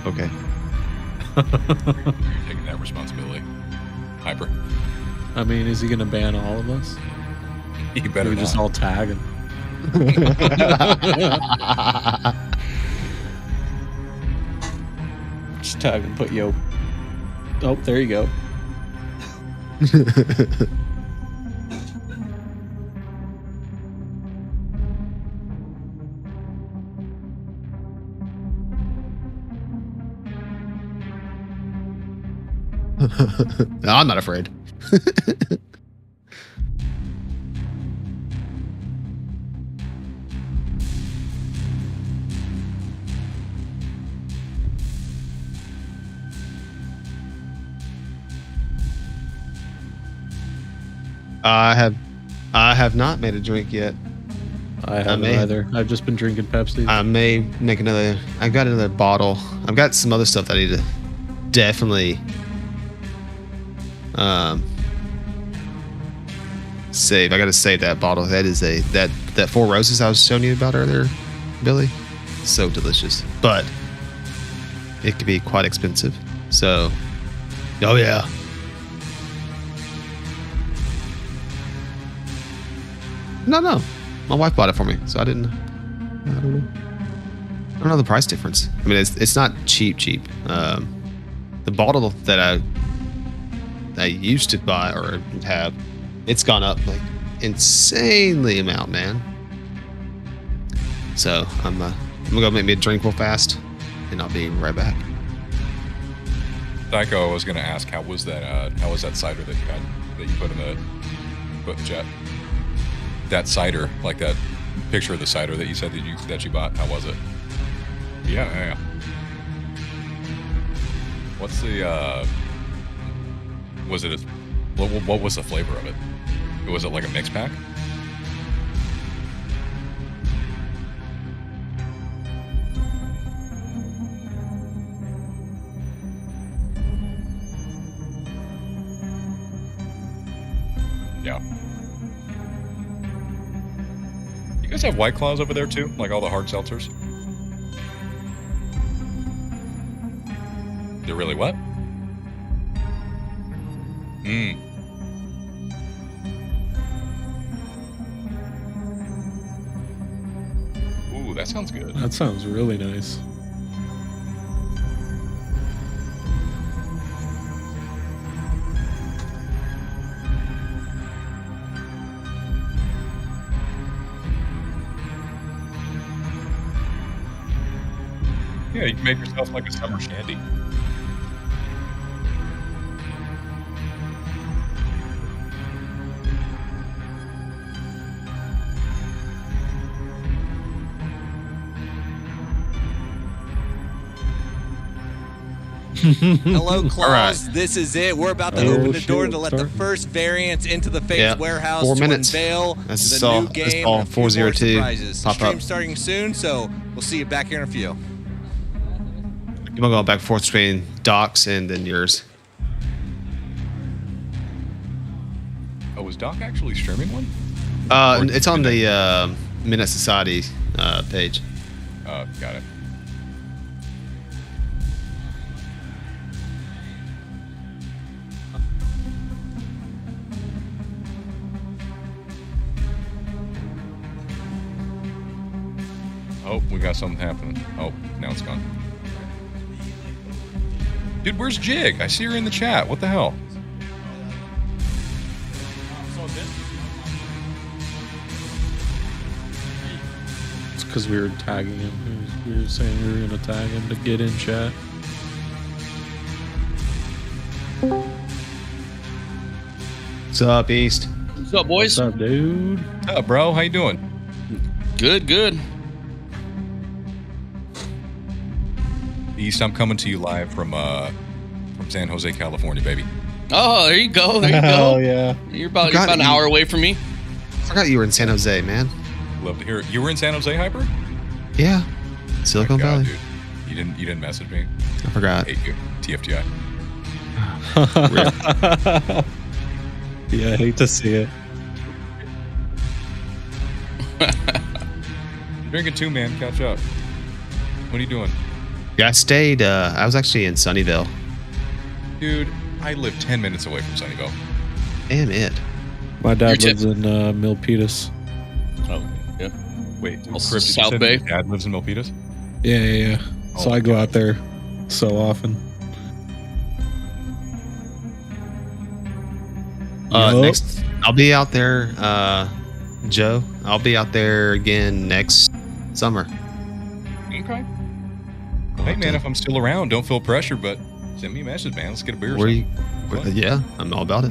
Okay.
You're taking that responsibility. Hyper.
I mean, is he gonna ban all of us?
You better
we
not.
just all tag him. Just tag and put yo. Oh, there you go.
No, I'm not afraid. I have not made a drink yet.
I haven't either. I've just been drinking Pepsi.
I may make another. I've got another bottle. I've got some other stuff that I need to definitely save. I got to save that bottle. That is that Four Roses I was showing you about earlier, Billy. So delicious, but it could be quite expensive. So, oh yeah. No. My wife bought it for me, so I don't know the price difference. I mean, it's not cheap. The bottle that I used to buy or have, it's gone up like insanely amount, man. So I'm gonna go make me a drink real fast, and I'll be right back.
Psycho, I was gonna ask, how was that cider that you put in the chat? That cider, like that picture of the cider that you said that you bought, how was it? Yeah. What's the was it what was the flavor of it? Was it like a mix pack? Yeah. You guys have White Claws over there too? Like all the hard seltzers? They're really what? Ooh, that sounds good.
That sounds really nice.
Yeah, you can make yourself like a summer shandy.
Hello, Claus.
All right.
This is it. We're about to
Oh,
open the door
shit,
to let the
start.
first variants into the FaZe
Yep.
warehouse
4
to
minutes.
unveil
That's
the
all.
new
That's
game
all.
and a few more
402.
surprises.
Pop
Stream
up.
starting soon, so we'll see you back here in a few.
I'm gonna go back and forth between Doc's and then yours.
Oh, was Doc actually streaming one?
It's on the Midnight Society page.
Got it. Oh, we got something happening. Oh, now it's gone. Dude, where's Jig? I see her in the chat. What the hell?
It's because we were tagging him. We were saying we were going to tag him to get in chat.
What's up, East?
What's up, boys?
What's up, dude?
What's up, bro? How you doing?
Good, good.
East, I'm coming to you live from San Jose, California, baby.
Oh, there you go. There you
Hell
go.
yeah.
You're about
Got
an
you.
hour away from me.
I forgot you were in San Jose, man.
Love to hear it. You were in San Jose, Hyper?
Yeah, Silicon
My God,
Valley.
dude. You didn't message me.
I forgot.
Hate you. TFTI.
Yeah, I hate to see it.
Drinking too, man. Catch up. What are you doing?
Yeah, I stayed. I was actually in Sunnyvale.
Dude, I live 10 minutes away from Sunnyvale.
Damn it.
My dad
Your
lives in Milpitas.
Oh, yeah.
Wait,
Also
Crypt, you
South
said
Bay?
your dad lives in Milpitas?
Yeah. So
Oh,
I go
God.
out there so often. Yup.
Next, I'll be out there, Joe. I'll be out there again next summer.
Okay. Hey, man, if I'm still around, don't feel pressure, but send me a message, man. Let's get a beer or
Where
something.
you? Yeah, I'm all about it.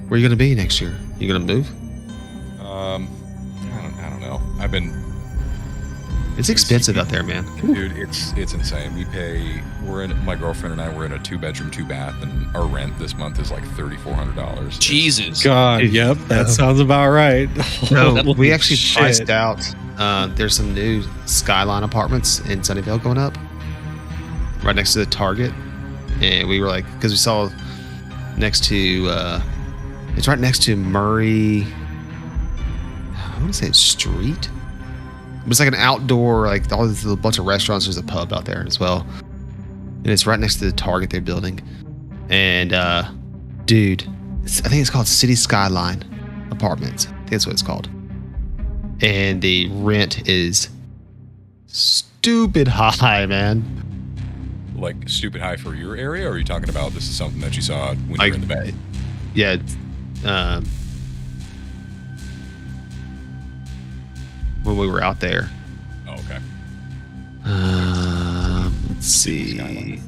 Where you gonna be next year? You gonna move?
I don't know. I've been,
It's expensive out there, man.
dude, it's insane. My girlfriend and I were in a 2-bedroom, 2-bath, and our rent this month is like $3,400.
Jesus.
God, yep, that sounds about right.
No,
Holy
we actually
shit.
priced out. There's some new Skyline apartments in Sunnyvale going up, right next to the Target, and we were like, because we saw next to, it's right next to Murray. I want to say it's Street. But it's like an outdoor, like all this little bunch of restaurants. There's a pub out there as well, and it's right next to the Target they're building. And dude, I think it's called City Skyline Apartments. I think that's what it's called. And the rent is stupid high, man.
Like, stupid high for your area, or are you talking about this is something that you saw when you were in the Bay?
Yeah. It's, when we were out there.
Oh, okay.
Let's see.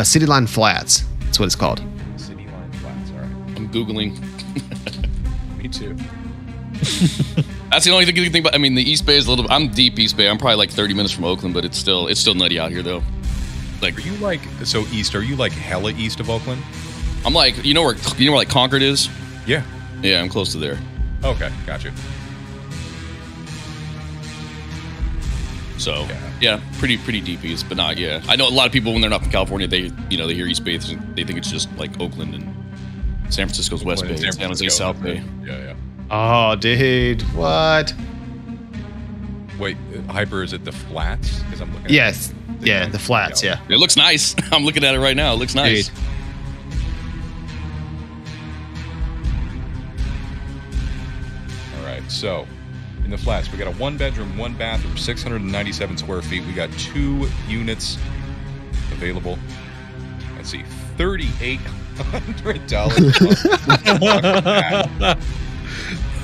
City Line Flats. That's what it's called.
City Line Flats, all right.
I'm Googling.
Me too.
That's the only thing you can think about. I mean, the East Bay is a little, I'm deep East Bay. I'm probably like 30 minutes from Oakland, but it's still nutty out here though. Like,
Are you like, so east, are you like hella east of Oakland?
I'm like, you know where like Concord is?
Yeah.
Yeah, I'm close to there.
Okay, got you.
So yeah, pretty deep east, but not. Yeah, I know a lot of people when they're not from California, they hear East Bay, they think it's just like Oakland and San Francisco's West Bay,
San
San Jose
Francisco.
South Bay.
Yeah.
Oh, dude. What?
Wait, Hyper, is it the flats? Because I'm looking at
Yes. Yeah, the flats. Yeah.
It looks nice. I'm looking at it right now. It looks nice.
Dude.
All right, so in the flats, we got a 1-bedroom, 1-bathroom, 697 square feet. We got 2 units available. Let's see, $3,800.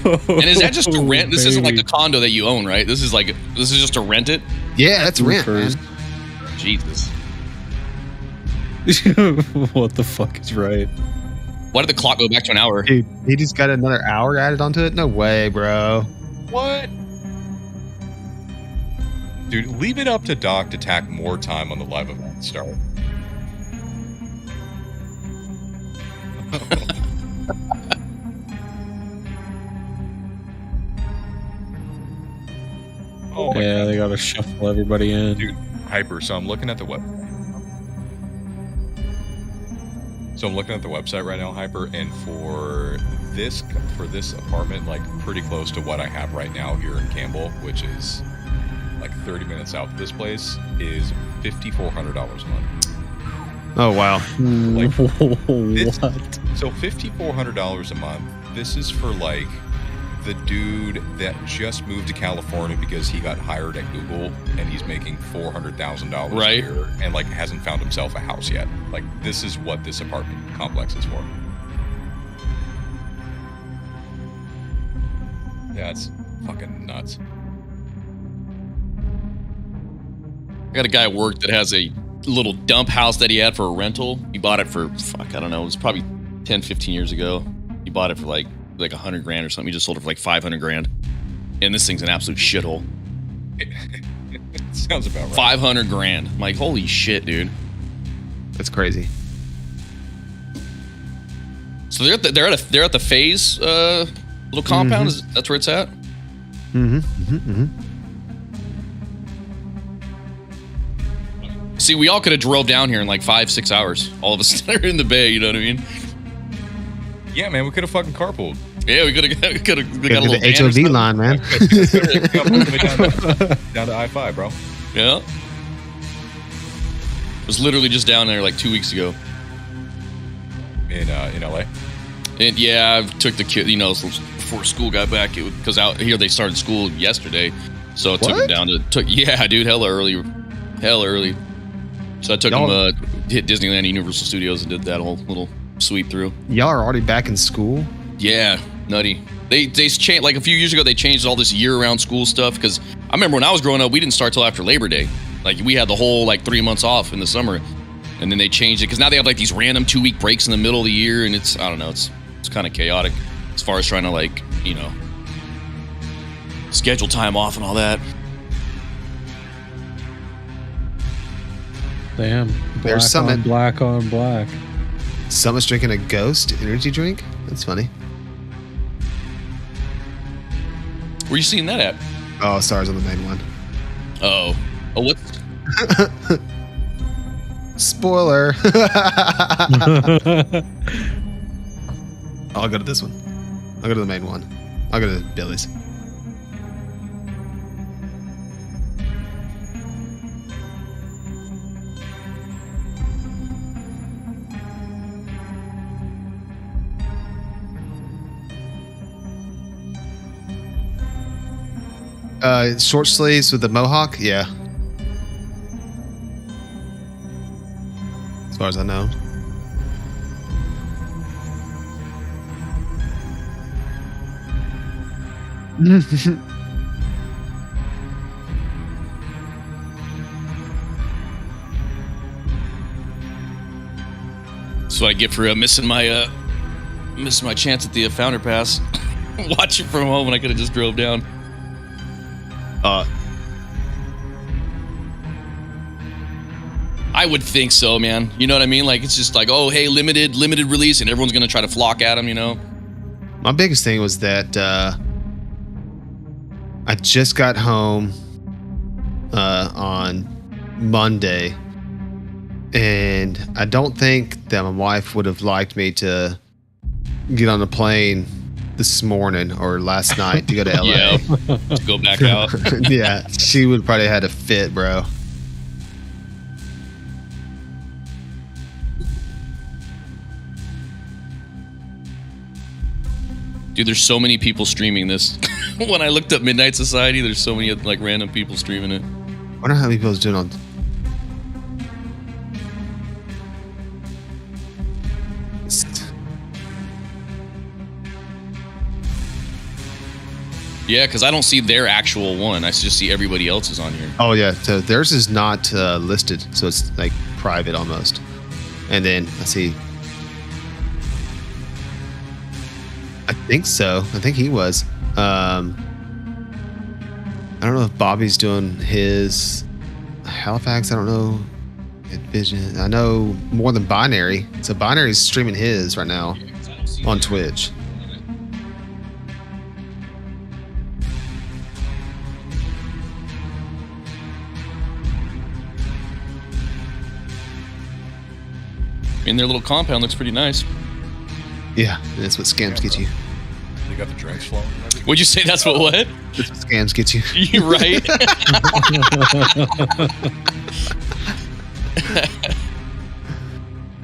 And is that just to rent? This isn't like
baby.
a condo that you own, right? This is just to rent it.
Yeah, that's rent, man.
First.
Jesus.
What the fuck is right?
Why did the clock go back to an hour?
Dude, he just got another hour added onto it? No way, bro.
What? Dude, leave it up to Doc to tack more time on the live event start. Oh my
Yeah,
God.
they gotta shuffle everybody in.
Dude, Hyper, so I'm looking at the website right now, Hyper, and for this apartment, like pretty close to what I have right now here in Campbell, which is like 30 minutes south of this place, is $5,400 a month.
Oh wow.
Like,
What?
So $5,400 a month. This is for like the dude that just moved to California because he got hired at Google and he's making $400,000 a
Right.
year and like hasn't found himself a house yet. Like this is what this apartment complex is for. Yeah, it's fucking nuts.
I got a guy at work that has a little dump house that he had for a rental. He bought it for, I don't know, it was probably 10, 15 years ago. He bought it for like $100,000 or something. He just sold it for like $500,000. And this thing's an absolute shithole.
It sounds about right.
$500,000. I'm like, holy shit, dude.
That's crazy.
So they're at the Phase little compound. That's where it's at. See, we all could have drove down here in like 5-6 hours. All of us that are in the Bay, you know what I mean?
Yeah, man, we could have fucking carpooled.
Yeah, we could have got a little
the
van or
HOV
something.
line, man.
down to I-5, bro.
Yeah. Was literally just down there like 2 weeks ago.
In LA.
And yeah, I took the kid, before school got back, because out here they started school yesterday. So I took him down yeah, dude, hella early. So I took him, hit Disneyland and Universal Studios and did that whole little sweep through.
Y'all are already back in school?
Yeah, nutty. They changed, like a few years ago, they changed all this year-round school stuff, because I remember when I was growing up, we didn't start till after Labor Day. Like, we had the whole, 3 months off in the summer, and then they changed it, because now they have, these random 2-week breaks in the middle of the year, and it's, I don't know, it's kind of chaotic as far as trying to, schedule time off and all that.
Damn.
There's
Black on black.
Summit's drinking a Ghost energy drink? That's funny.
Where you seeing that at?
Oh, Stars on the main one.
Oh, what?
Spoiler. I'll go to this one. I'll go to the main one. I'll go to Billy's. Short sleeves with the mohawk? Yeah. As far as I know.
That's what I get for missing my chance at the Founder Pass. Watch it from home when I could have just drove down. I would think so, man. You know what I mean? It's just oh, hey, limited release, and everyone's gonna try to flock at them,
My biggest thing was that I just got home on Monday, and I don't think that my wife would have liked me to get on a plane this morning or last night to go to LA.
Yeah, to go back out.
Yeah, she would probably had a fit, bro.
Dude, there's so many people streaming this. When I looked up Midnight Society, there's so many random people streaming it.
I wonder how many people is doing on.
Yeah, because I don't see their actual one. I just see everybody else's on here.
Oh yeah, so theirs is not listed, so it's private almost. And then let's see. I think so. I think he was. I I don't know if Bobby's doing his Halifax. I don't know. Vision. I know more than Binary. So Binary's streaming his right now on Twitch.
And their little compound looks pretty nice.
Yeah, that's what scams get you.
They got the drinks flowing and everything.
Would you say that's what?
That's what scams get you.
You're right.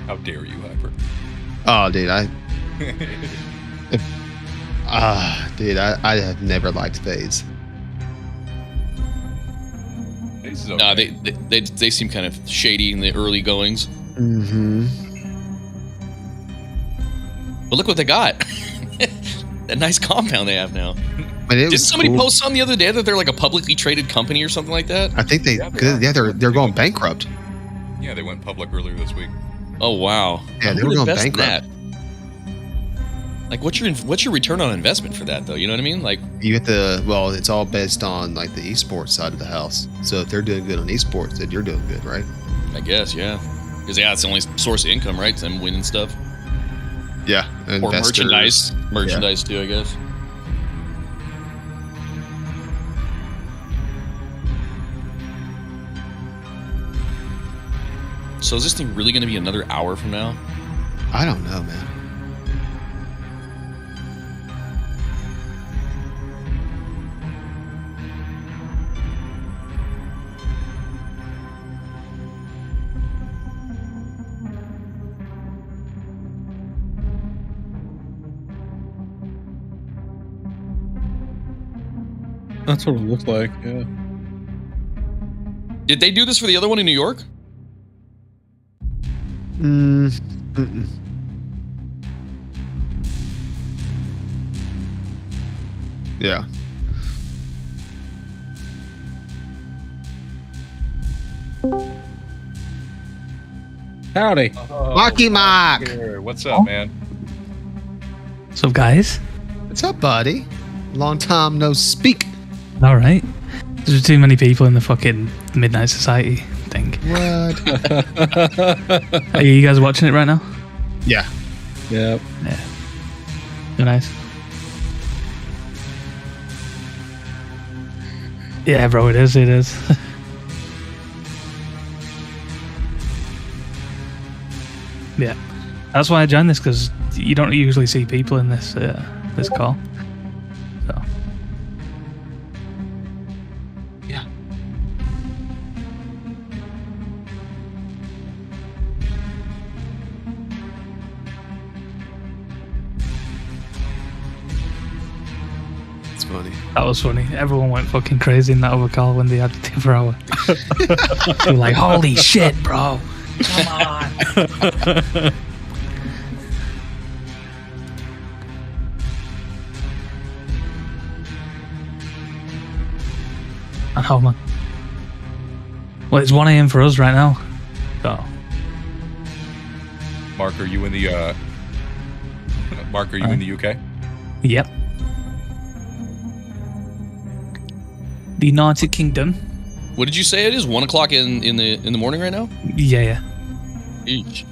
How dare you, Hyper?
Oh, dude, I have never liked FaZe.
This is okay.
Nah, they seem kind of shady in the early goings.
Mm-hmm.
But look what they got. That nice compound they have now.
But it
Did
was
somebody
cool.
post something the other day that they're like a publicly traded company or something like that?
I think they're going bankrupt.
Yeah, they went public earlier this week.
Oh wow.
Yeah, they
Who
were
would
going
invest in
bankrupt.
that? Like, what's your return on investment for that though? You know what I mean? Like,
You get it's all based on like the esports side of the house. So if they're doing good on esports, then you're doing good, right?
I guess, yeah. Because it's the only source of income, right? Them winning stuff
Yeah.
or merchandise too, I guess. So is this thing really going to be another hour from now?
I don't know, man.
That's what it looked like. Yeah.
Did they do this for the other one in New York?
Mm-mm. Yeah.
Howdy.
Marky Mark.
Here. What's up, man?
What's up, guys?
What's up, buddy? Long time no speak.
All right. There's too many people in the fucking Midnight Society thing.
What?
Are you guys watching it right now?
Yeah.
Yep.
Yeah. They're nice. Yeah, bro, it is. It is. Yeah. That's why I joined this, because you don't usually see people in this this call. So.
Yeah. It's funny.
That was funny. Everyone went fucking crazy in that other call when they had the 2 hour. They were like, holy shit, bro. Come on. And how man? Well, it's 1 a.m. for us right now. So.
Mark, are you in the Mark, are you in the UK?
Yep. The United Kingdom.
What did you say it is? 1 o'clock in the morning right now?
Yeah, yeah.
Each.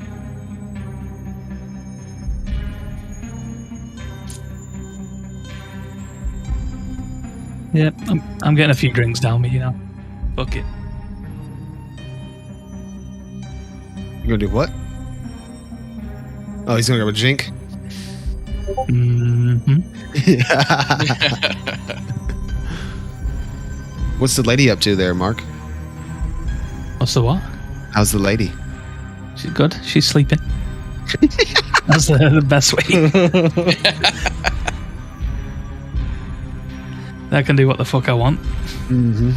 Yep. I'm getting a few drinks down me, you know. Fuck it.
You gonna do what? Oh, he's gonna go with Jink.
Mm-hmm.
What's the lady up to there, Mark?
What's the what?
How's the lady?
She's good. She's sleeping. That's the best way. I can do what the fuck I want.
Mm-hmm.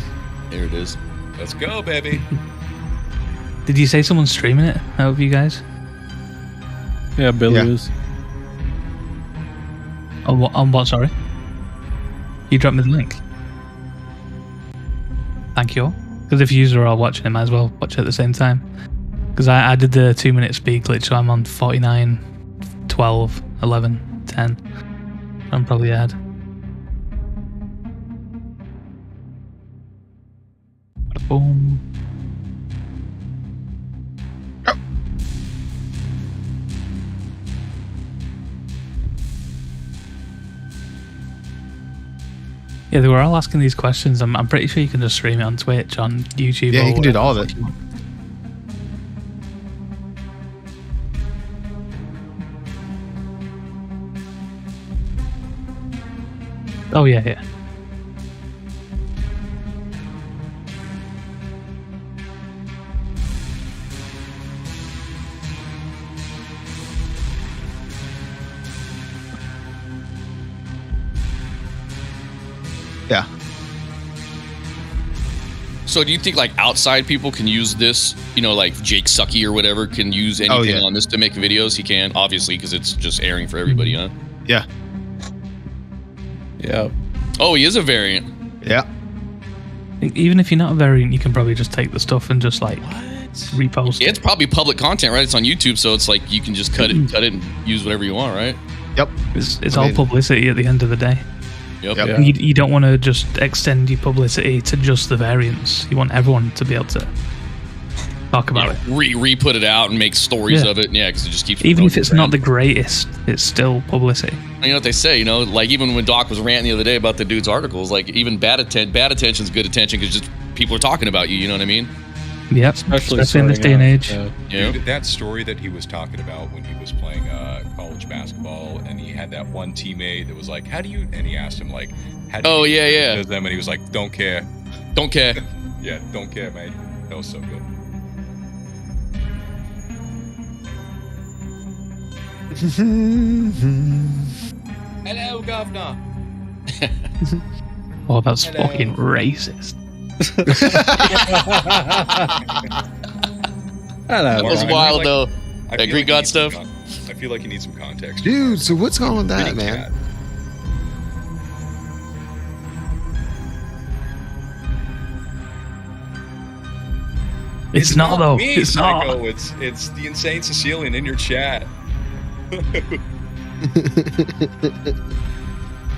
There it is.
Let's go, baby.
Did you say someone's streaming it out of you guys?
Yeah, Billy
Yeah.
is.
On what, sorry? You dropped me the link. Thank you all. Because if you are all watching it, might as well watch it at the same time. Because I did the 2-minute speed glitch, so I'm on 49, 12, 11, 10. I'm probably ahead. Boom. Yeah, they were all asking these questions. I'm pretty sure you can just stream it on Twitch, on YouTube.
Yeah,
or
you can do
whatever
all of
the
it.
fuck you want. Oh yeah, yeah.
Yeah.
So do you think like outside people can use this? You know, like Jake Sucky or whatever can use anything
yeah.
on this to make videos? He can, obviously, because it's just airing for everybody, huh?
Yeah.
Yeah.
Oh, he is a variant.
Yeah.
Even if you're not a variant, you can probably just take the stuff and just like repost
It's probably public content, right? It's on YouTube, so it's like you can just cut it and use whatever you want, right?
Yep.
It's all publicity at the end of the day.
Yep.
Yep.
Yeah.
You don't want to just extend your publicity to just the variants. You want everyone to be able to talk about it.
Re-put it out and make stories
Yeah.
of it. Yeah, because it just keeps.
Even if
promoting
it's
the
not the
brand.
greatest, it's still publicity.
You know what they say, you know, like even when Doc was ranting the other day about the dude's articles, like even bad attention's good attention because just people are talking about you. You know what I mean?
Yep,
Especially
especially in this day
starting
and
out,
age.
yeah.
Yeah.
Dude, that story that he was talking about when he was playing college basketball, and he had that one teammate that was like, "How do you?" And he asked him like, "How do you?"
Oh, yeah, yeah.
to them, and he was like, "Don't care."
Don't care.
Yeah, don't care, mate. That was so good. Hello, governor.
Oh, that's
Hello.
fucking racist.
That was
Alright,
wild
like-
though.
I
That
feel
Greek
like
god
you need some
stuff.
I feel like you need some context.
Dude, so what's going on with that,
Pretty
man?
cat.
It's not though.
Me,
It's
Psycho.
not.
It's the insane Sicilian in your chat.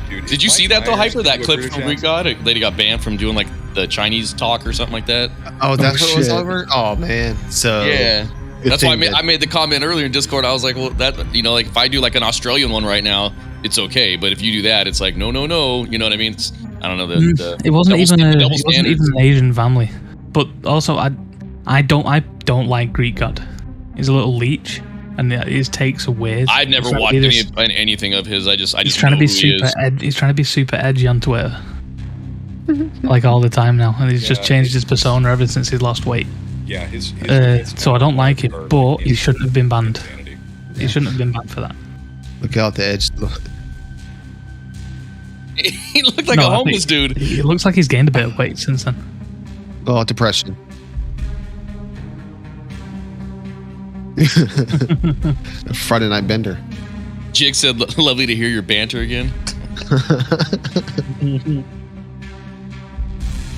Dude,
Did you see that though, Hyper? That clip from Greek God? A lady got banned from doing like the Chinese talk or something like that.
Oh, that's what it was
shit.
over? Oh, man. So.
Yeah.
good
That's why
thing that-
I made the comment earlier in Discord. I was like, well, that, you know, like if I do like an Australian one right now, it's okay. But if you do that, it's like, no. You know what I mean? It's, I don't know.
It wasn't even
double
it wasn't
standards.
even an Asian family. But also, I don't like Greek God. He's a little leech, and his takes are weird.
I've never
He's trying to
watched
be this-
anything of his. I
He's
just
trying to
know
be
who he
super.
is.
He's trying to be super edgy on Twitter, like all the time now, and he's just
Yeah,
changed his persona ever since he's lost weight.
Yeah, his
So I don't like him, but he shouldn't have been banned.
insanity.
He shouldn't have been banned for that.
Look out the edge. Look.
He looked like
No,
a
I
homeless
think-
dude.
He looks like he's gained a bit of weight since then.
Oh, depression. Friday night bender.
Jig said, "Lovely to hear your banter again."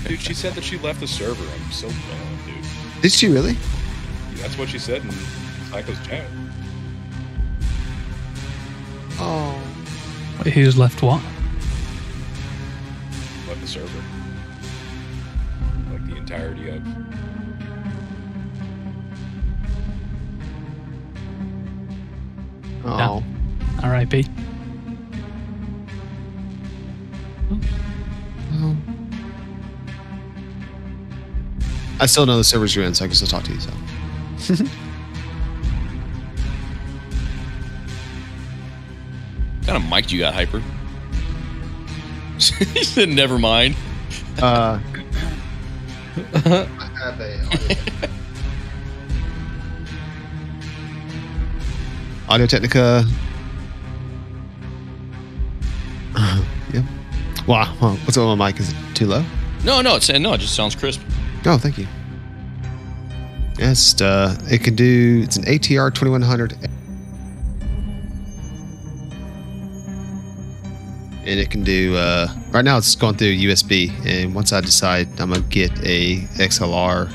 Dude, she said that she left the server. I'm so bummed, dude.
Did she really?
That's what she said in Psycho's chat.
Oh.
Who's left what?
Left the server. Like the entirety of.
Oh.
R.I.P.
Well, I still know the servers you're in, so I can still talk to you. So.
What kind of mic do you got, Hyper? He said, "Never mind."
I have a Audio Technica. Yep. Wow. What's on my mic? Is it too low?
No, it just sounds crisp.
Oh, thank you. Yes, it can do. It's an ATR 2100, and it can do. Right now, it's going through USB, and once I decide I'm gonna get a XLR,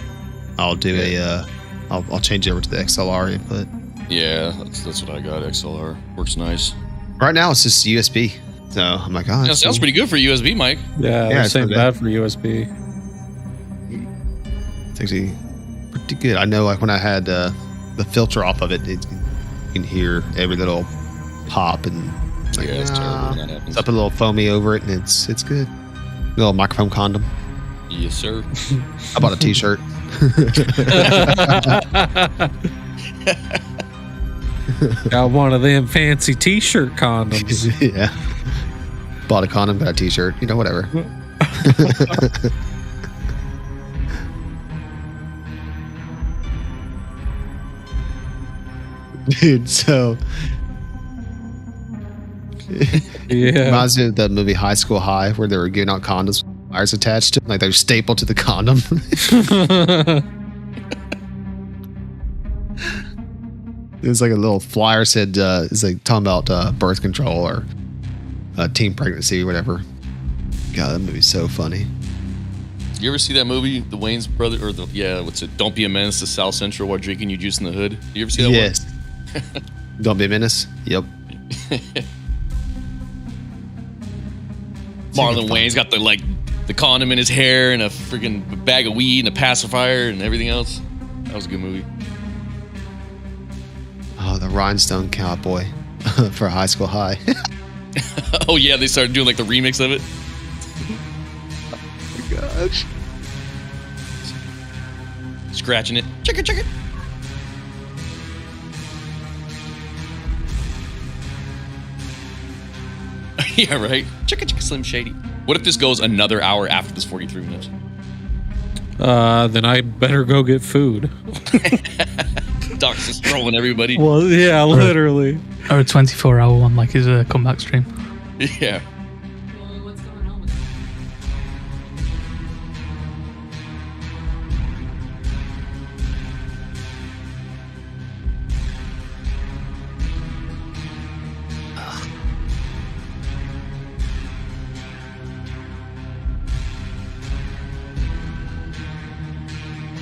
I'll do I'll change it over to the XLR input.
Yeah, that's what I got. XLR works nice.
Right now, it's just USB, so I'm like, oh,
That
that's
sounds
cool.
pretty good for USB mic.
Yeah,
Yeah,
this
it's
ain't
for
bad for USB.
It's actually pretty good. I know, like when I had the filter off of it, you can hear every little pop and like,
Yeah, it's terrible when that happens.
it's up a little foamy over it, and it's good. Little microphone condom.
Yes, sir.
I bought a T-shirt.
Got one of them fancy T-shirt condoms.
Yeah. Bought a condom, got a T-shirt. You know, whatever. Dude, so
Yeah.
reminds me of the movie High School High, where they were giving out condoms with wires attached to them, like they're stapled to the condom. It was like a little flyer said, it's like talking about birth control or teen pregnancy, whatever. God, that movie's so funny.
You ever see that movie, the Wayne's brother, or what's it? Don't be a menace to South Central while drinking your juice in the hood. You ever see that
Yes. Don't be a menace. Yep.
one? Marlon Wayne's got the condom in his hair and a freaking bag of weed and a pacifier and everything else. That was a good movie.
Oh, the Rhinestone Cowboy for High School High.
Oh yeah, they started doing like the remix of it.
Oh my gosh.
Scratching it. Chicka chicka. Yeah, right. Chicka chicka Slim Shady. What if this goes another hour after this 43 minutes?
Then I better go get food.
Doc's just trolling everybody.
Well, yeah, literally.
Or a 24-hour one, like his comeback stream.
Yeah.
What's going on with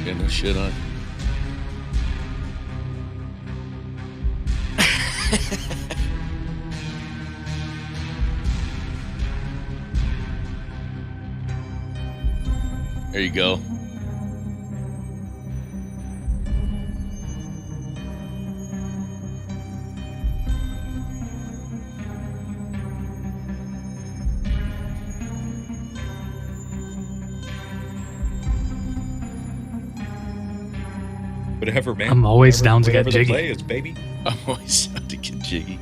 Yeah, no shit on. There you go.
Whatever, man.
I'm always down to get
Whatever the
jiggy.
play is, baby.
I'm always down to get jiggy.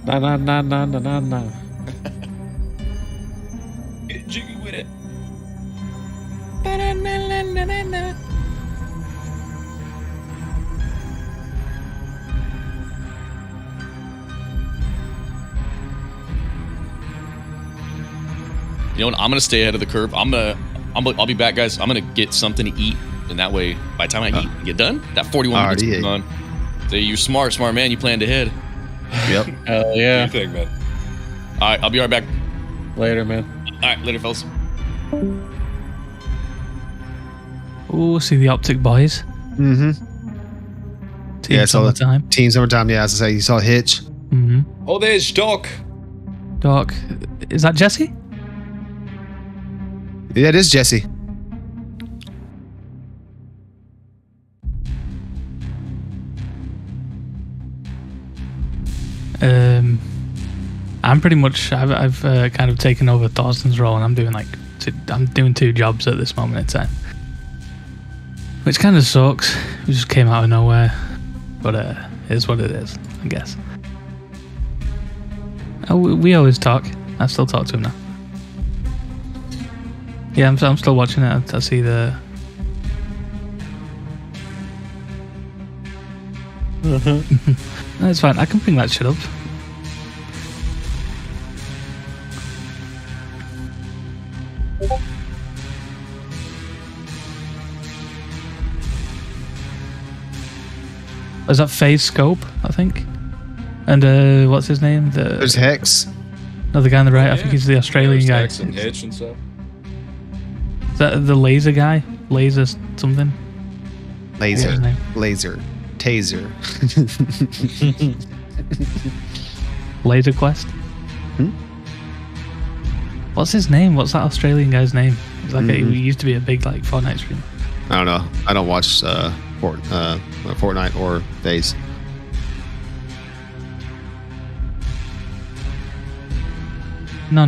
Nah, nah, nah, nah, nah, nah, nah.
Get jiggy with it.
You know what? I'm gonna stay ahead of the curve. I'll be back, guys. I'm gonna get something to eat, and that way, by the time I eat and get done, that 41 minutes is gone. So you're smart man. You planned ahead.
Yep.
Hell yeah.
Do your thing, man.
All right, I'll be right back.
Later, man.
All right, later, fellas.
Oh, see the Optic Boys.
Mm-hmm.
Team
Yeah, so
Summertime.
Team Summertime, yeah, as I say, you saw Hitch.
Mm-hmm.
Oh, there's Doc.
Doc, is that Jesse?
Yeah, it is Jesse.
I'm pretty much. I've kind of taken over Thorsten's role, and I'm doing I'm doing 2 jobs at this moment in time, which kind of sucks. It just came out of nowhere, but it is what it is, I guess. We always talk. I still talk to him now. Yeah, I'm still watching it. I see the. No, it's fine. I can bring that shit up. Is that Phase Scope, I think? And what's his name?
There's Hex.
No, the guy on the right. I think he's the Australian guy.
Hex and Hitch and stuff.
Is that the laser guy? Laser something?
Laser.
What's his name?
Laser. Taser.
Laser Quest?
Hmm?
What's his name? What's that Australian guy's name? He's like he used to be a big like Fortnite streamer.
I don't know. I don't watch Fortnite or FaZe.
No.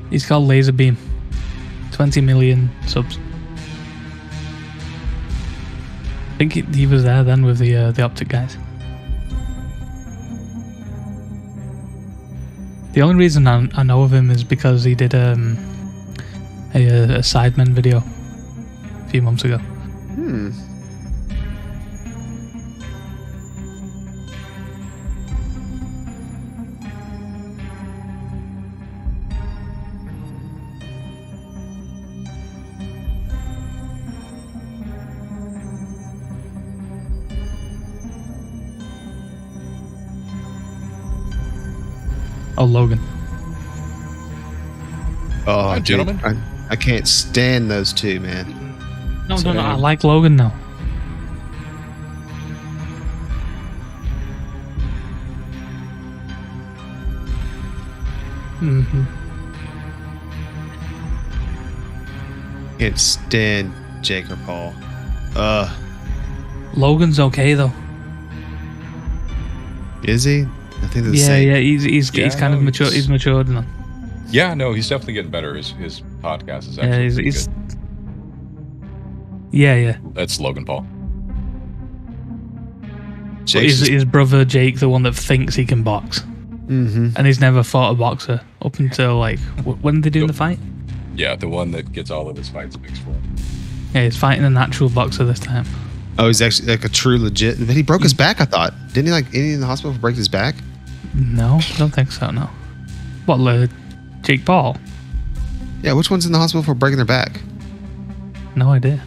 He's called Laser Beam. 20 million subs. I think he was there then with the Optic guys. The only reason I know of him is because he did a Sidemen video a few months ago. Oh, Logan.
Oh,
Hi, gentlemen.
I can't stand those two, man.
No, I like Logan now.
Can't stand Jake or Paul.
Logan's okay though.
Is he? I think they're the same.
Yeah. He's kind of mature. He's matured now.
Yeah, no, he's definitely getting better. His podcast is actually pretty
he's
good.
Yeah.
That's Logan Paul.
His brother Jake, the one that thinks he can box, and he's never fought a boxer up until like when did they do the fight?
Yeah, the one that gets all of his fights mixed for him.
Yeah, he's fighting a natural boxer this time.
Oh, he's actually like a true legit. But he broke his back, I thought. Didn't he like in the hospital for breaking his back?
No, I don't think so. No. What, Jake Paul?
Yeah, which one's in the hospital for breaking their back?
No idea.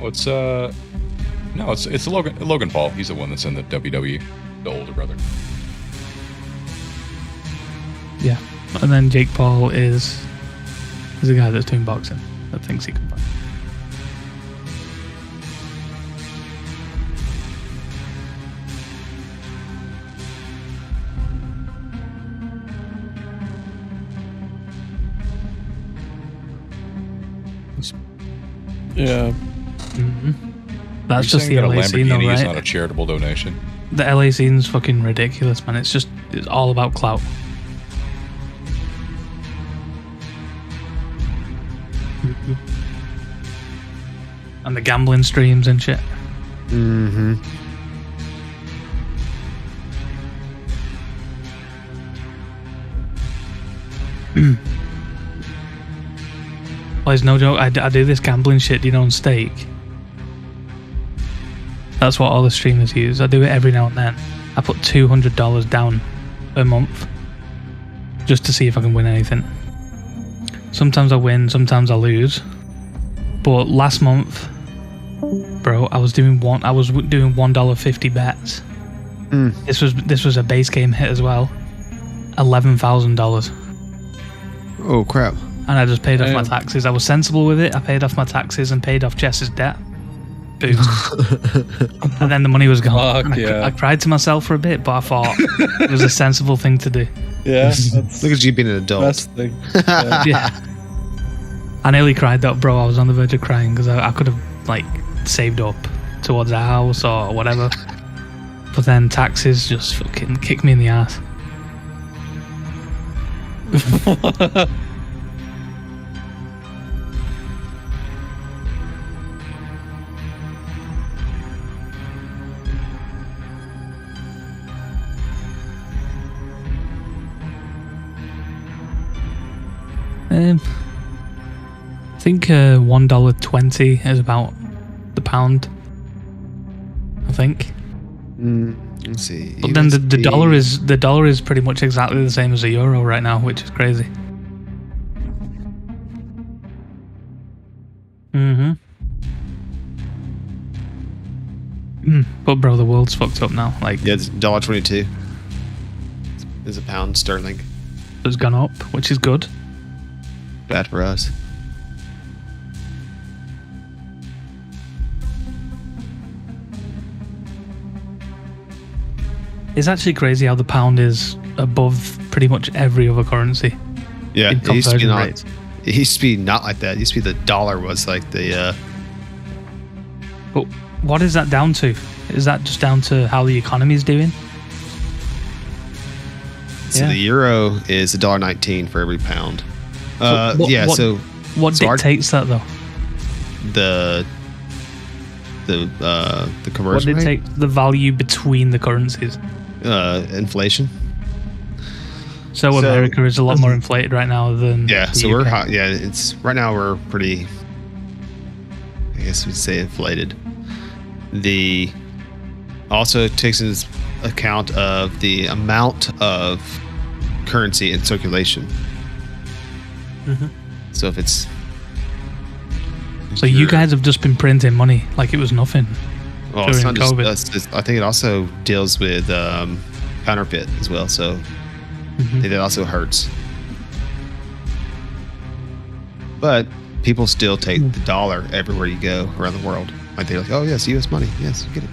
It's Logan Paul. He's the one that's in the WWE, the older brother.
Yeah, and then Jake Paul is the guy that's doing boxing that thinks he can fight.
Yeah.
That's
You're
just
saying
the
that
LA
a
scene, though,
Lamborghini is
right?
not a charitable donation.
The LA scene's fucking ridiculous, man. It's all about clout. And the gambling streams and shit. Well, it's no joke. I do this gambling shit, on Stake. That's what all the streamers use. I do it every now and then. I put $200 down a month just to see if I can win anything. Sometimes I win, sometimes I lose. But last month, bro, I was doing $1.50 bets. This was a base game hit as well. $11,000.
Oh crap!
And I just paid off my taxes. I was sensible with it. I paid off my taxes and paid off Jess's debt. Boom. And then the money was gone.
Fuck, yeah.
I cried to myself for a bit, but I thought it was a sensible thing to do.
Yeah.
Look at you being an adult.
Best thing.
Yeah. I nearly cried though, bro. I was on the verge of crying because I could have like saved up towards a house or whatever. But then taxes just fucking kicked me in the ass. I think $1.20 is about the pound. I think.
Let's see.
But then the dollar is pretty much exactly the same as the euro right now, which is crazy. But bro, the world's fucked up now. Like,
yeah, it's $1.22. Is a pound sterling.
It's gone up, which is good.
Bad for us.
It's actually crazy how the pound is above pretty much every other currency.
Yeah,
in
it used to be
conversion
not.
rates.
It used to be not like that. It used to be the dollar was like the.
But what is that down to? Is that just down to how the economy is doing?
So
Yeah.
the euro is $1.19 for every pound.
What
so our-
dictates that though?
the
What
conversion rate,
dictates the value between the currencies?
inflation.
So America is a lot more inflated right now than
Yeah,
the
so we're
UK.
hot. Yeah, it's right now we're pretty. I guess we'd say inflated. The also takes into account of the amount of currency in circulation.
Mhm.
So if it's
So you guys have just been printing money like it was nothing.
well, it's
during
not just
COVID.
us. I think it also deals with counterfeit as well. So I think that also hurts. But people still take the dollar everywhere you go around the world. Like they're like, oh yes, U.S. money. Yes, get it.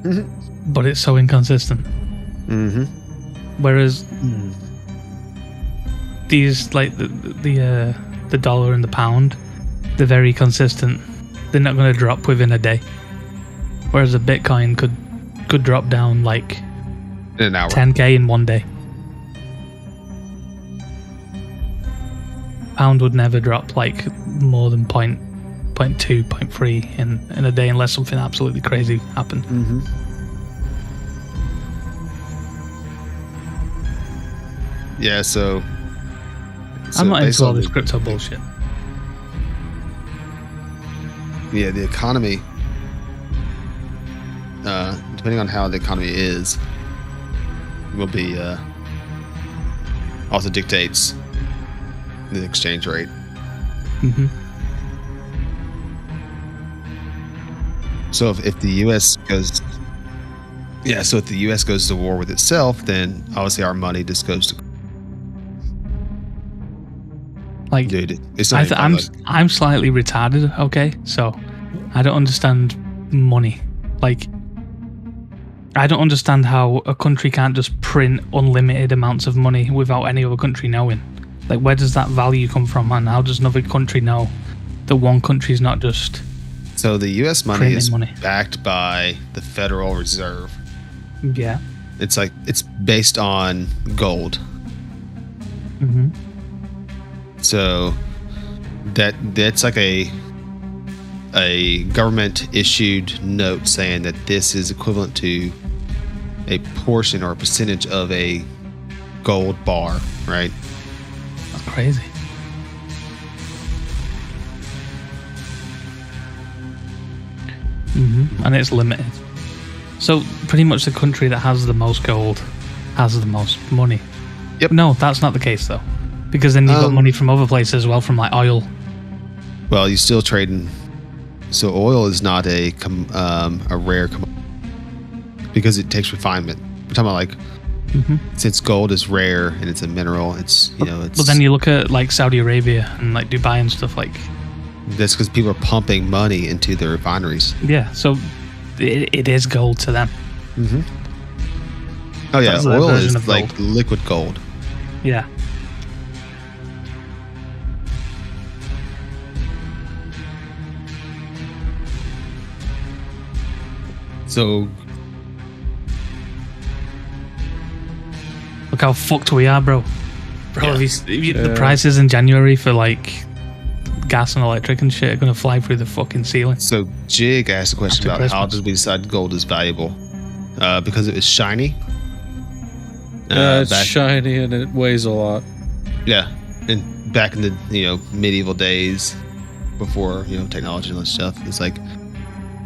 But it's so inconsistent.
Mm-hmm.
Whereas these, like the dollar and the pound, they're very consistent. They're not going to drop within a day. Whereas a Bitcoin could drop down like
In an hour.
10k in one day. Pound would never drop like more than 0.2, 0.3 in a day unless something absolutely crazy happened.
Mm-hmm. Yeah, so
I'm not
based
into all
on
this
the-
crypto bullshit.
Yeah, the economy, depending on how the economy is, will be also dictates the exchange rate.
hmm
So if the U.S. goes, so if the U.S. goes to war with itself, then obviously our money just goes to.
Like,
Dude, it's not.
I'm slightly retarded. Okay, so I don't understand money. Like, I don't understand how a country can't just print unlimited amounts of money without any other country knowing. Like, where does that value come from, and how does another country know that one country's not just?
So the U.S. money
printing
is
money.
backed by the Federal Reserve.
Yeah.
It's like it's based on gold.
hmm
So that's like a government issued note saying that this is equivalent to a portion or a percentage of a gold bar, right?
That's crazy. And it's limited. So pretty much the country that has the most gold has the most money.
Yep.
No, that's not the case though, because then you've got money from other places as well, from like oil.
Well, you still trading. So oil is not a rare commodity because it takes refinement. We're talking about like since gold is rare and it's a mineral, it's it's.
But then you look at like Saudi Arabia and like Dubai and stuff like.
That's because people are pumping money into their refineries.
Yeah, so it is gold to them.
Mm-hmm. Oh yeah,
That's their
oil
version
is
of
like
gold.
liquid gold.
Yeah.
So
Look how fucked we are, bro. Bro,
Yeah.
if the prices in January for like gas and electric and shit are gonna fly through the fucking ceiling.
So Jig asked a question
After
about how
Christmas.
did we decide gold is valuable? Because it was shiny.
It's
back-
shiny and it weighs a lot.
Yeah, and back in the medieval days, before technology and all that stuff, it's like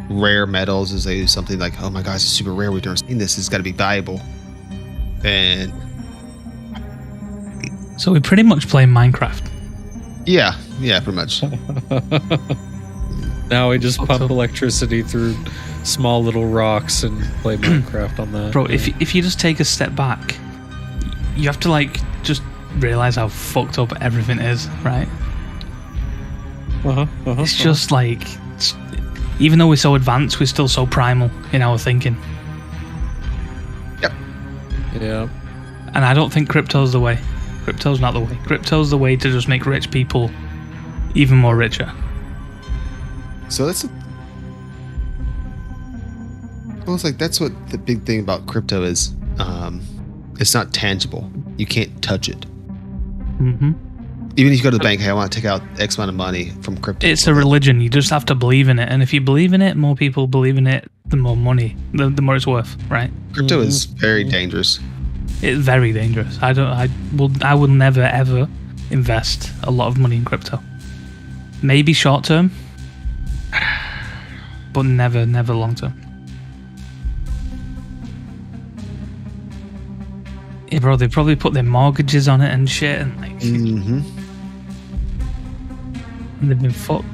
rare metals is like something like, oh my gosh, it's super rare. We've never seen this. It's got to be valuable. And
So we pretty much play Minecraft.
yeah, pretty much.
Now we just
Fuck
pump
up.
electricity through small little rocks and play Minecraft on that.
Bro, if you just take a step back, you have to like just realize how fucked up everything is, right? It's just like even though we're so advanced, we're still so primal in our thinking.
Yep.
Yeah.
And I don't think crypto's the way. Crypto's not the way. Crypto's the way to just make rich people even more richer.
So that's almost like that's what the big thing about crypto is. It's not tangible. You can't touch it.
Mm-hmm.
Even if you go to the bank, hey, I want to take out X amount of money from crypto.
It's a religion. You just have to believe in it. And if you believe in it, more people believe in it, the more money, the more it's worth, right?
Crypto is very dangerous.
It's very dangerous. I will never ever invest a lot of money in crypto. Maybe short term, but never long term. Yeah, bro, they probably put their mortgages on it and shit, and like,
Mm-hmm.
and they've been fucked.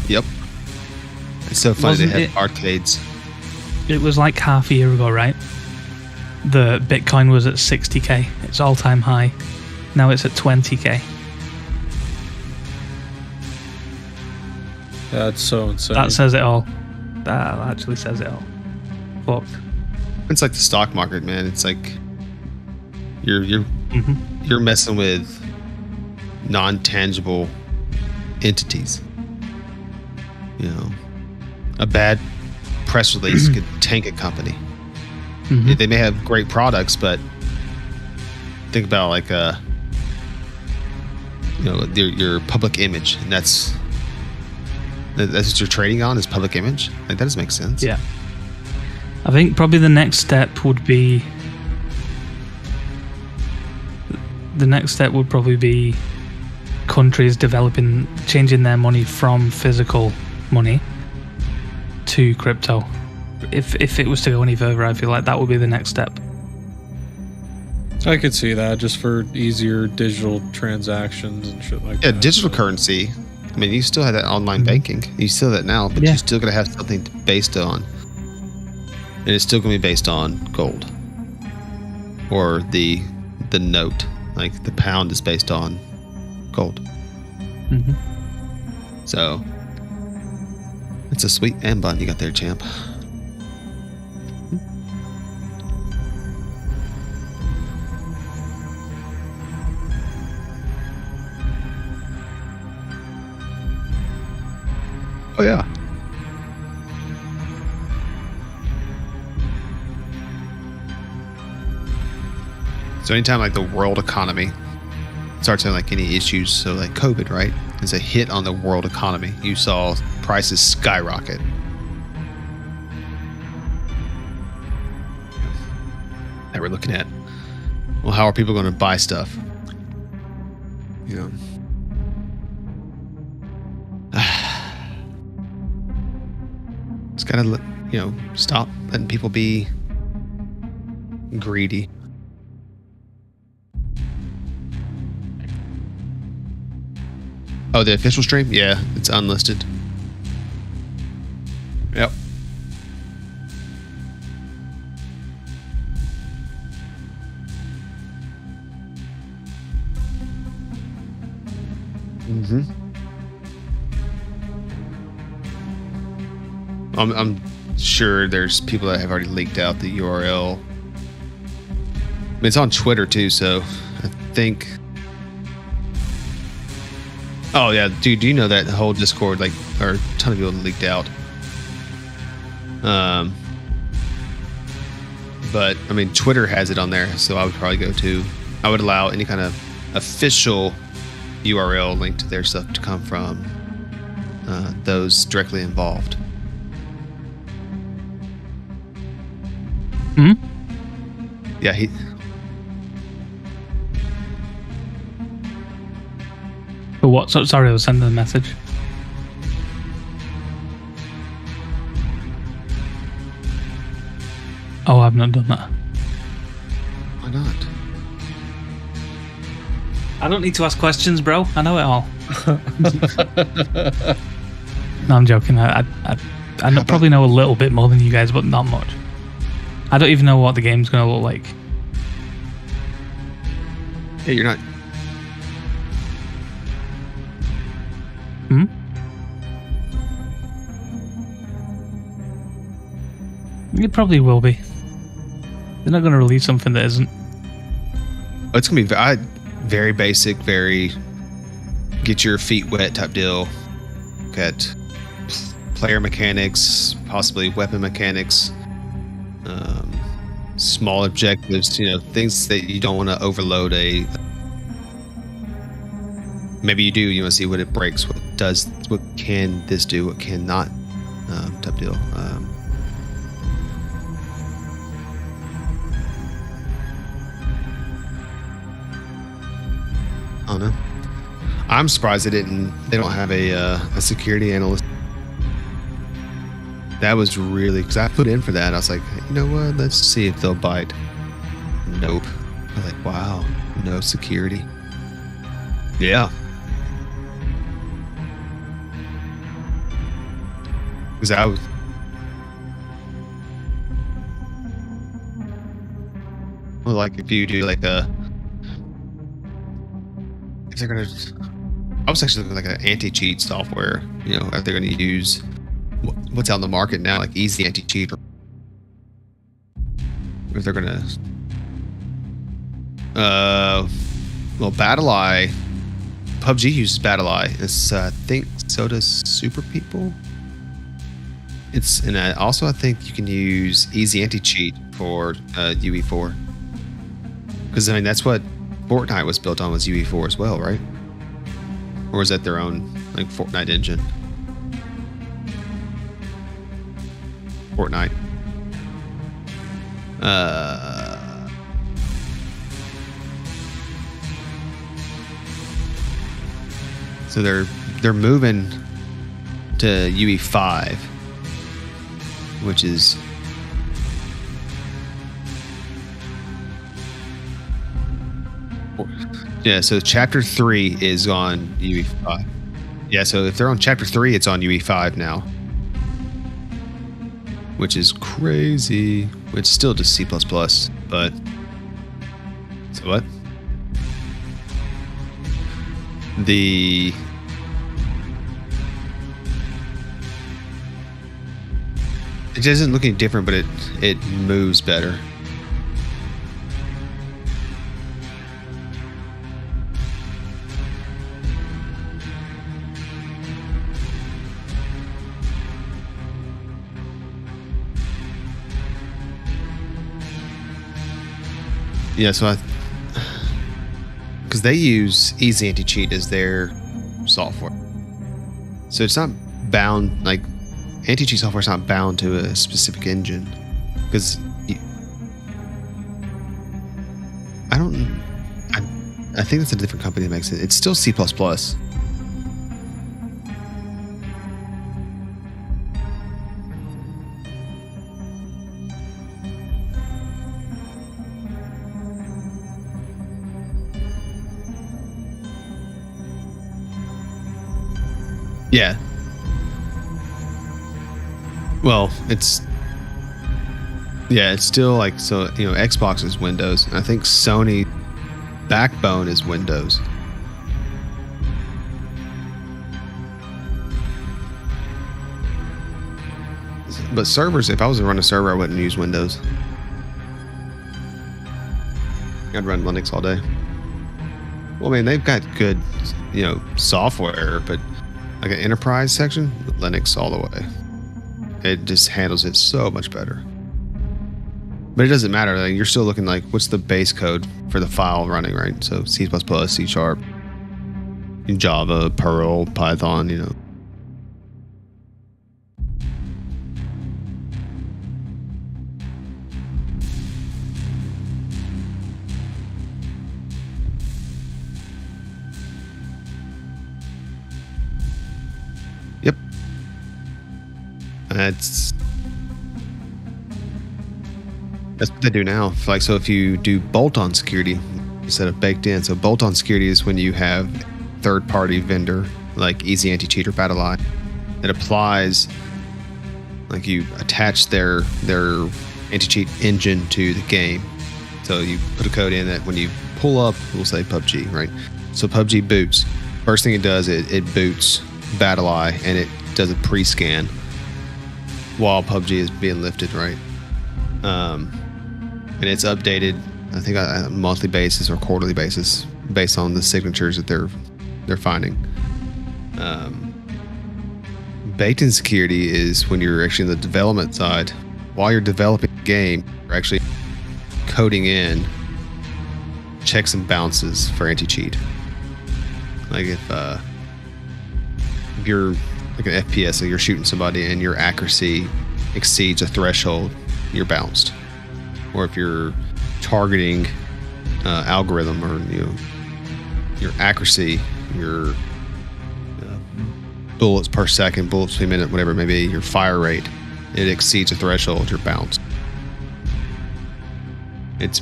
Yep. It's so funny
Wasn't
they have
it-
arcades.
It was like half a year ago, right? The Bitcoin was at 60k, its all-time high. Now it's at 20k.
That's so insane.
That says it all. That actually says it all. Fucked.
It's like the stock market, man. It's like you're
Mm-hmm.
you're messing with non-tangible entities. You know, a bad press release could tank a company.
Mm-hmm.
They may have great products, but think about like your public image, and that's what you're trading on is public image. Like that doesn't make sense.
Yeah. I think probably the next step would be countries changing their money from physical money to crypto. If it was to go any further, I feel like that would be the next step.
I could see that just for easier digital transactions and shit like
Yeah,
that.
digital currency. I mean, you still have that online banking. You still have that now, but
Yeah.
you're still going to have something based on, and it's still going to be based on gold or the note. Like the pound is based on gold.
Mm-hmm.
So it's a sweet M button you got there, champ. Oh yeah. So anytime like the world economy starts having like any issues, so like COVID, right, is a hit on the world economy. You saw prices skyrocket. That we're looking at. Well, how are people going to buy stuff? You know. It's gotta, stop letting people be greedy. Oh, the official stream? Yeah, it's unlisted. Yep. Mm-hmm. I'm sure there's people that have already leaked out the URL. I mean, it's on Twitter too, so I think. Oh yeah, dude, do you know that whole Discord, like, or a ton of people leaked out? But I mean, Twitter has it on there, so I would probably go to. I would allow any kind of official URL link to their stuff to come from those directly involved.
Hmm?
Yeah, he.
For what? So, sorry, I was sending a message. Oh, I've not done that.
Why not?
I don't need to ask questions, bro. I know it all. No, I'm joking. I probably know a little bit more than you guys, but not much. I don't even know what the game's going to look like.
Yeah, you're not.
It probably will be. They're not going to release something that isn't.
It's gonna be very basic, very get your feet wet type deal. At player mechanics, possibly weapon mechanics, small objectives. Things that you don't want to overload a. Maybe you do. You want to see what it breaks, what can this do, what cannot, type deal. I don't know. I'm surprised they don't have a security analyst. That was really, because I put in for that. I was like, you know what? Let's see if they'll bite. Nope. I was like, wow, no security. Yeah. Because I was. Well, like if you do like a. If they're gonna. I was actually looking at like an anti-cheat software. If they're gonna use what's out in the market now, like easy anti-cheat. If they're gonna. Well, BattlEye. PUBG uses BattlEye. It's I think so does Super People. And also I think you can use easy anti-cheat for UE4. Because that's what Fortnite was built on, was UE4 as well, right? Or is that their own like Fortnite engine? Fortnite. So they're moving to UE5, which is so chapter 3 is on UE5. Yeah, so if they're on chapter 3, it's on UE5 now, which is crazy. It's still just C++, but so what? It doesn't look any different, but it moves better. Yeah, so because they use Easy Anti-Cheat as their software, so it's not bound, like anti-cheat software is not bound to a specific engine. Because I think that's a different company that makes it. It's still C++. Yeah. Well, it's still like, so, Xbox is Windows. And I think Sony backbone is Windows. But servers, if I was to run a server, I wouldn't use Windows. I'd run Linux all day. Well, man, they've got good, software, but like an enterprise section, Linux all the way. It just handles it so much better. But it doesn't matter. Like, you're still looking like, what's the base code for the file running, right? So C++, C#, Java, Perl, Python, Yep. That's what they do now. Like, so if you do bolt-on security instead of baked in, so bolt-on security is when you have third-party vendor like Easy Anti-Cheat or BattlEye that applies, like you attach their anti-cheat engine to the game. So you put a code in that when you pull up, we'll say PUBG, right? So PUBG boots. First thing it does, it boots BattlEye, and it does a pre-scan while PUBG is being lifted, right? And it's updated, I think, on a monthly basis or quarterly basis based on the signatures that they're finding. Baked-in security is when you're actually in the development side. While you're developing the game, you're actually coding in checks and bounces for anti-cheat. Like if you're like an FPS, so you're shooting somebody and your accuracy exceeds a threshold, you're bounced. Or if you're targeting algorithm, or your accuracy, your bullets per second, bullets per minute, whatever it may be, your fire rate, it exceeds a threshold, you're bounced. It's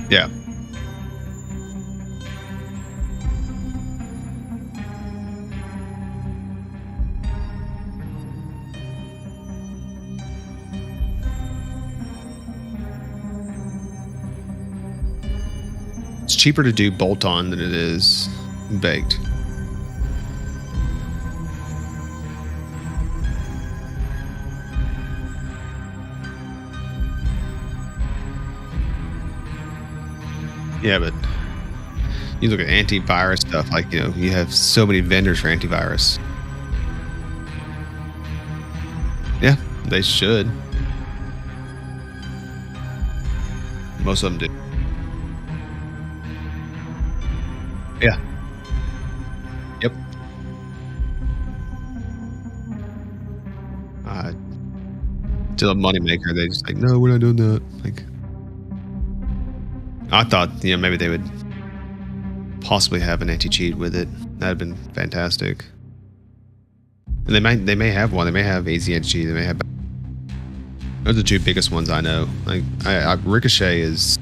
yeah. It's cheaper to do bolt-on than it is baked. Yeah, but you look at antivirus stuff, like, you have so many vendors for antivirus. Yeah, they should. Most of them do. Yeah. Yep. Still a moneymaker. They just like, no, we're not doing that. Like, I thought, maybe they would possibly have an anti-cheat with it. That'd been fantastic. And they may have one. They may have easy anti-cheat. They may have. Those are the two biggest ones I know. Like, Ricochet is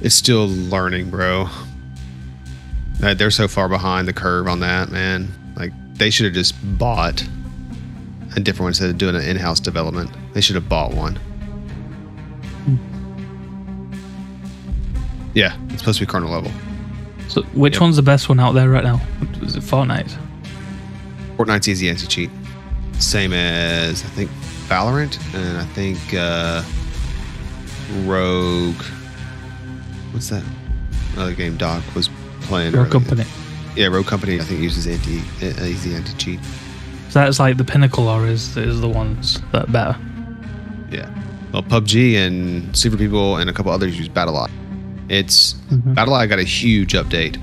still learning, bro. They're so far behind the curve on that, man. Like, they should have just bought a different one instead of doing an in-house development. They should have bought one. Yeah, it's supposed to be kernel level.
So, which one's the best one out there right now? Is it Fortnite?
Fortnite's easy anti-cheat. Same as, I think, Valorant, and I think Rogue. What's that other game Doc was playing?
Rogue Company.
Yeah, Rogue Company, I think, uses easy anti-cheat.
So that's like the pinnacle, or is the ones that are better?
Yeah. Well, PUBG and Super People and a couple others use BattlEye. BattlEye got a huge update,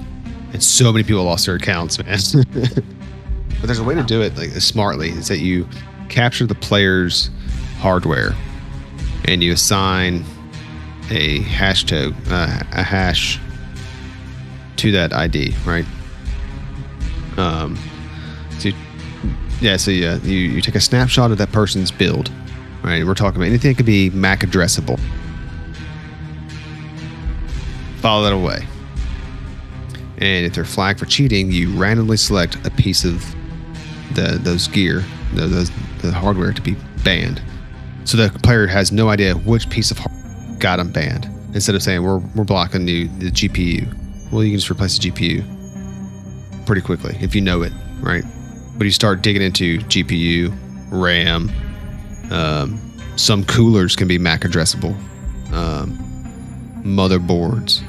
and so many people lost their accounts, man. But there's a way to do it like smartly. Is that you capture the player's hardware, and you assign a hash to that ID, right? So you take a snapshot of that person's build, right? We're talking about anything that could be MAC addressable. File that away. And if they're flagged for cheating, you randomly select a piece of those gear, the hardware to be banned. So the player has no idea which piece of hardware got them banned. Instead of saying, we're blocking the GPU. Well, you can just replace the GPU pretty quickly if you know it, right? But you start digging into GPU, RAM, some coolers can be MAC addressable, motherboards.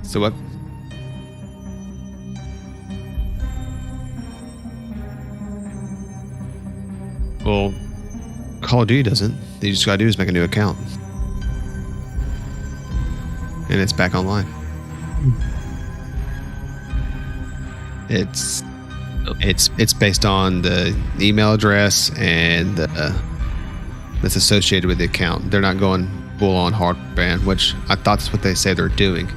So what? Well, Call of Duty doesn't. You just gotta do is make a new account, and it's back online. It's based on the email address and that's associated with the account. They're not going full on hard ban, which I thought that's what they say they're doing.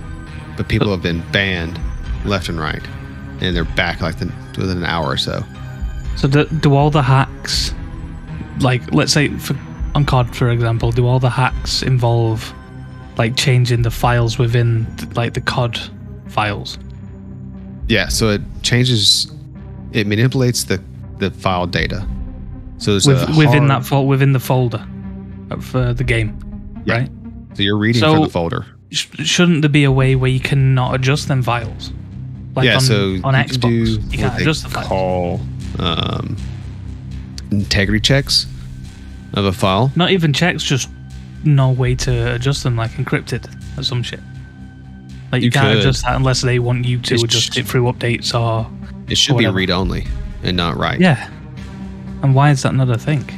But people have been banned left and right, and they're back like within an hour or so.
So do all the hacks, like let's say on COD for example, do all the hacks involve like changing the files within like the COD files?
Yeah, so it changes it manipulates the file data. So there's
within the folder of the game,
Yeah.
right?
So you're reading from the folder.
Shouldn't there be a way where you cannot adjust them files? Like on Xbox, you can't adjust the files.
Call integrity checks of a file.
Not even checks, just no way to adjust them, like encrypted or some shit. Like you can't adjust that unless they want you to adjust it through updates or.
It should be read only and not write.
Yeah. And why is that not a thing?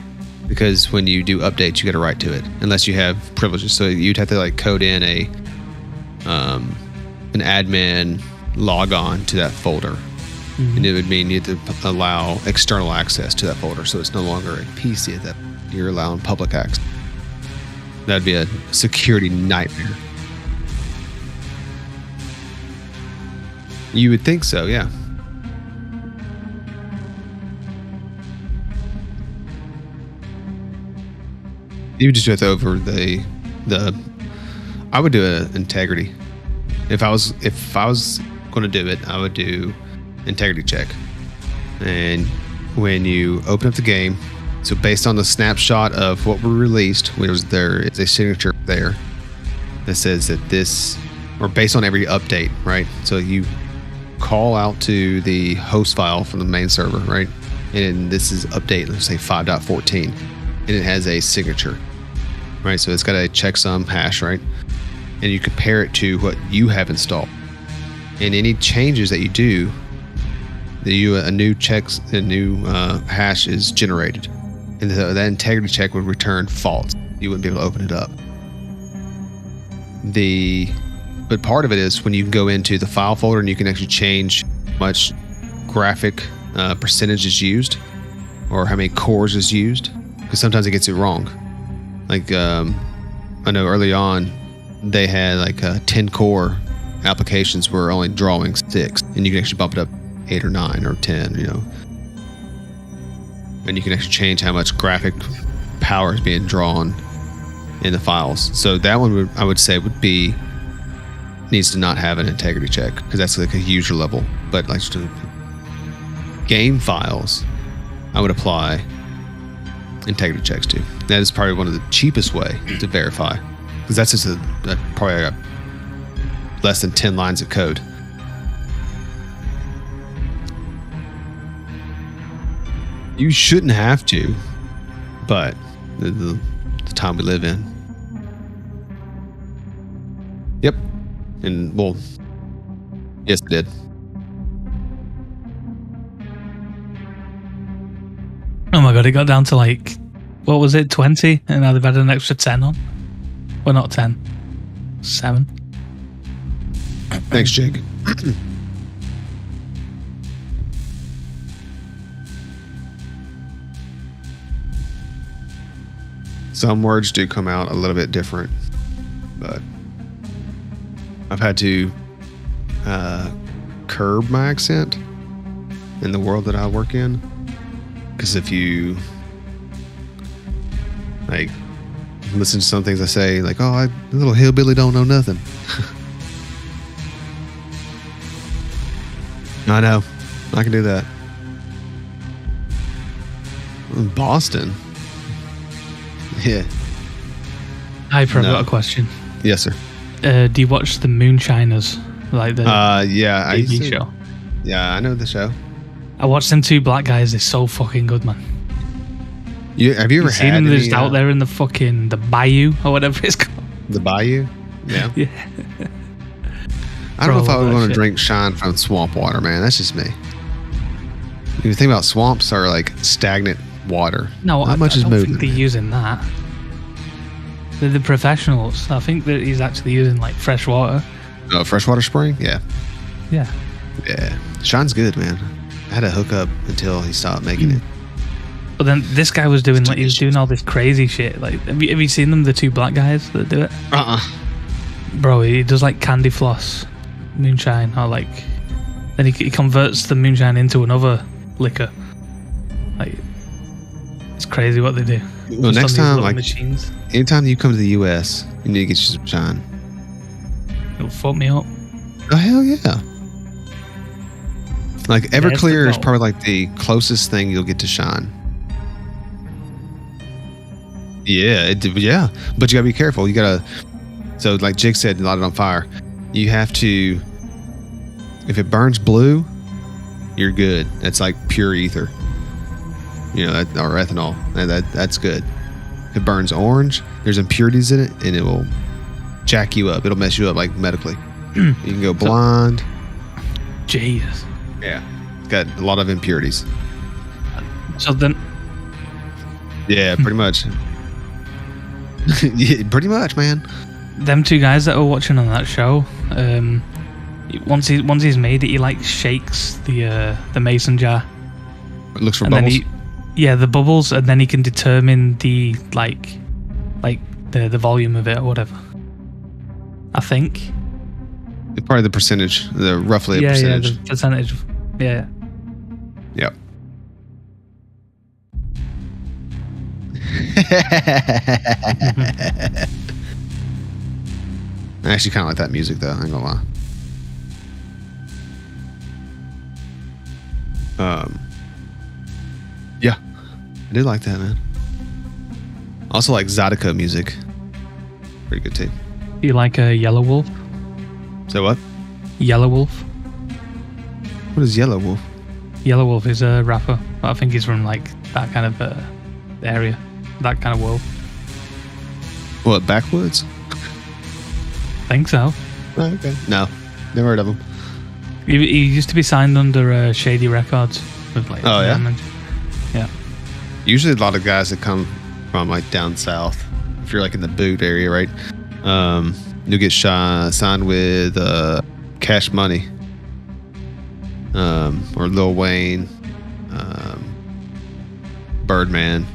Because when you do updates, you got to write to it, unless you have privileges. So you'd have to like code in an admin log on to that folder, and it would mean you have to allow external access to that folder. So it's no longer a PC that you're allowing public access. That'd be a security nightmare. You would think so, yeah. You would just do it over the. I would do an integrity. If I was going to do it, I would do integrity check. And when you open up the game, so based on the snapshot of what we released, there is a signature there that says that this, or based on every update, right? So you call out to the host file from the main server, right? And this is update, let's say 5.14, and it has a signature, right? So it's got a checksum hash, right? And you compare it to what you have installed, and any changes that you do, a new hash is generated, and that integrity check would return false. You wouldn't be able to open it up. But part of it is when you can go into the file folder and you can actually change how much graphic percentage is used or how many cores is used, because sometimes it gets it wrong. Like I know early on they had like 10 core applications were only drawing 6, and you can actually bump it up 8 or 9 or 10, and you can actually change how much graphic power is being drawn in the files. So that one I would say needs to not have an integrity check, because that's like a user level. But like to game files, I would apply integrity checks to. That is probably one of the cheapest way to verify, because that's just probably less than 10 lines of code. You shouldn't have to, but the time we live in. Yep. And well, yes, it did.
Oh my god, it got down to like, what was it, 20? And now they've added an extra 10 on. Well, not 10. 7.
Thanks, Jake. Some words do come out a little bit different, but I've had to curb my accent in the world that I work in, because if you like listen to some things I say, like, oh, the little hillbilly don't know nothing. I know, I can do that. Boston. Yeah.
I've got a question.
Yes, sir.
Do you watch the Moonshiners, like the
yeah,
TV show?
Yeah, I know the show.
I watched them 2 black guys. They're so fucking good, man.
Have you ever
seen them just out there in the bayou or whatever it's called?
The bayou? Yeah.
Yeah.
I don't know if I would want to drink shine from swamp water, man. That's just me. You think about swamps are like stagnant water.
No,
Not much
I
is
don't
moving.
think they're using that. They're the professionals. I think that he's actually using like fresh water.
Oh, freshwater spring? Yeah.
Yeah.
Yeah. Shine's good, man. I had to hook up until he stopped making it.
But then this guy was doing he was doing all this crazy shit. Like, have you seen them? The 2 black guys that do it? Bro, he does like candy floss moonshine, or like then he converts the moonshine into another liquor. Like, it's crazy what they do.
Well, next time, like
machines.
Anytime you come to the US, you need to get you some shine.
It'll fuck me up.
Oh hell yeah! Like Everclear
the
is
goal.
probably like the closest thing you'll get to shine. Yeah, yeah, but you gotta be careful. You gotta. So like Jake said, light it on fire. You have to. If it burns blue, you're good. That's like pure ether. You know, or ethanol. That's good. If it burns orange, there's impurities in it, and it will jack you up. It'll mess you up like medically. You can go blind.
Jesus.
Yeah, it's got a lot of impurities.
So then,
Yeah, pretty much. Yeah, pretty much, man.
them two guys that were watching on that show, once he's made it, he like shakes the mason jar,
It looks for
and
bubbles.
then the bubbles, and then he can determine the like the volume of it or whatever. I think.
Probably the percentage, roughly a
Yeah,
percentage.
the percentage. Yeah.
Yep. I actually kind of like that music, though. I ain't gonna lie. Yeah, I do like that, man. Also like Zydeco music. Pretty good too.
Do you like a Yellow Wolf?
So what?
Yellow Wolf.
What is Yellow Wolf?
Yellow Wolf is a rapper, but I think he's from like that kind of area, that kind of world.
What, Backwoods?
Think so.
Oh, okay. No, never heard of him.
He used to be signed under Shady Records with like.
Oh, yeah?
Diamond. Yeah.
Usually a lot of guys that come from like down south, if you're like in the boot area, right? You'll get signed with Cash Money, or Lil Wayne, Birdman.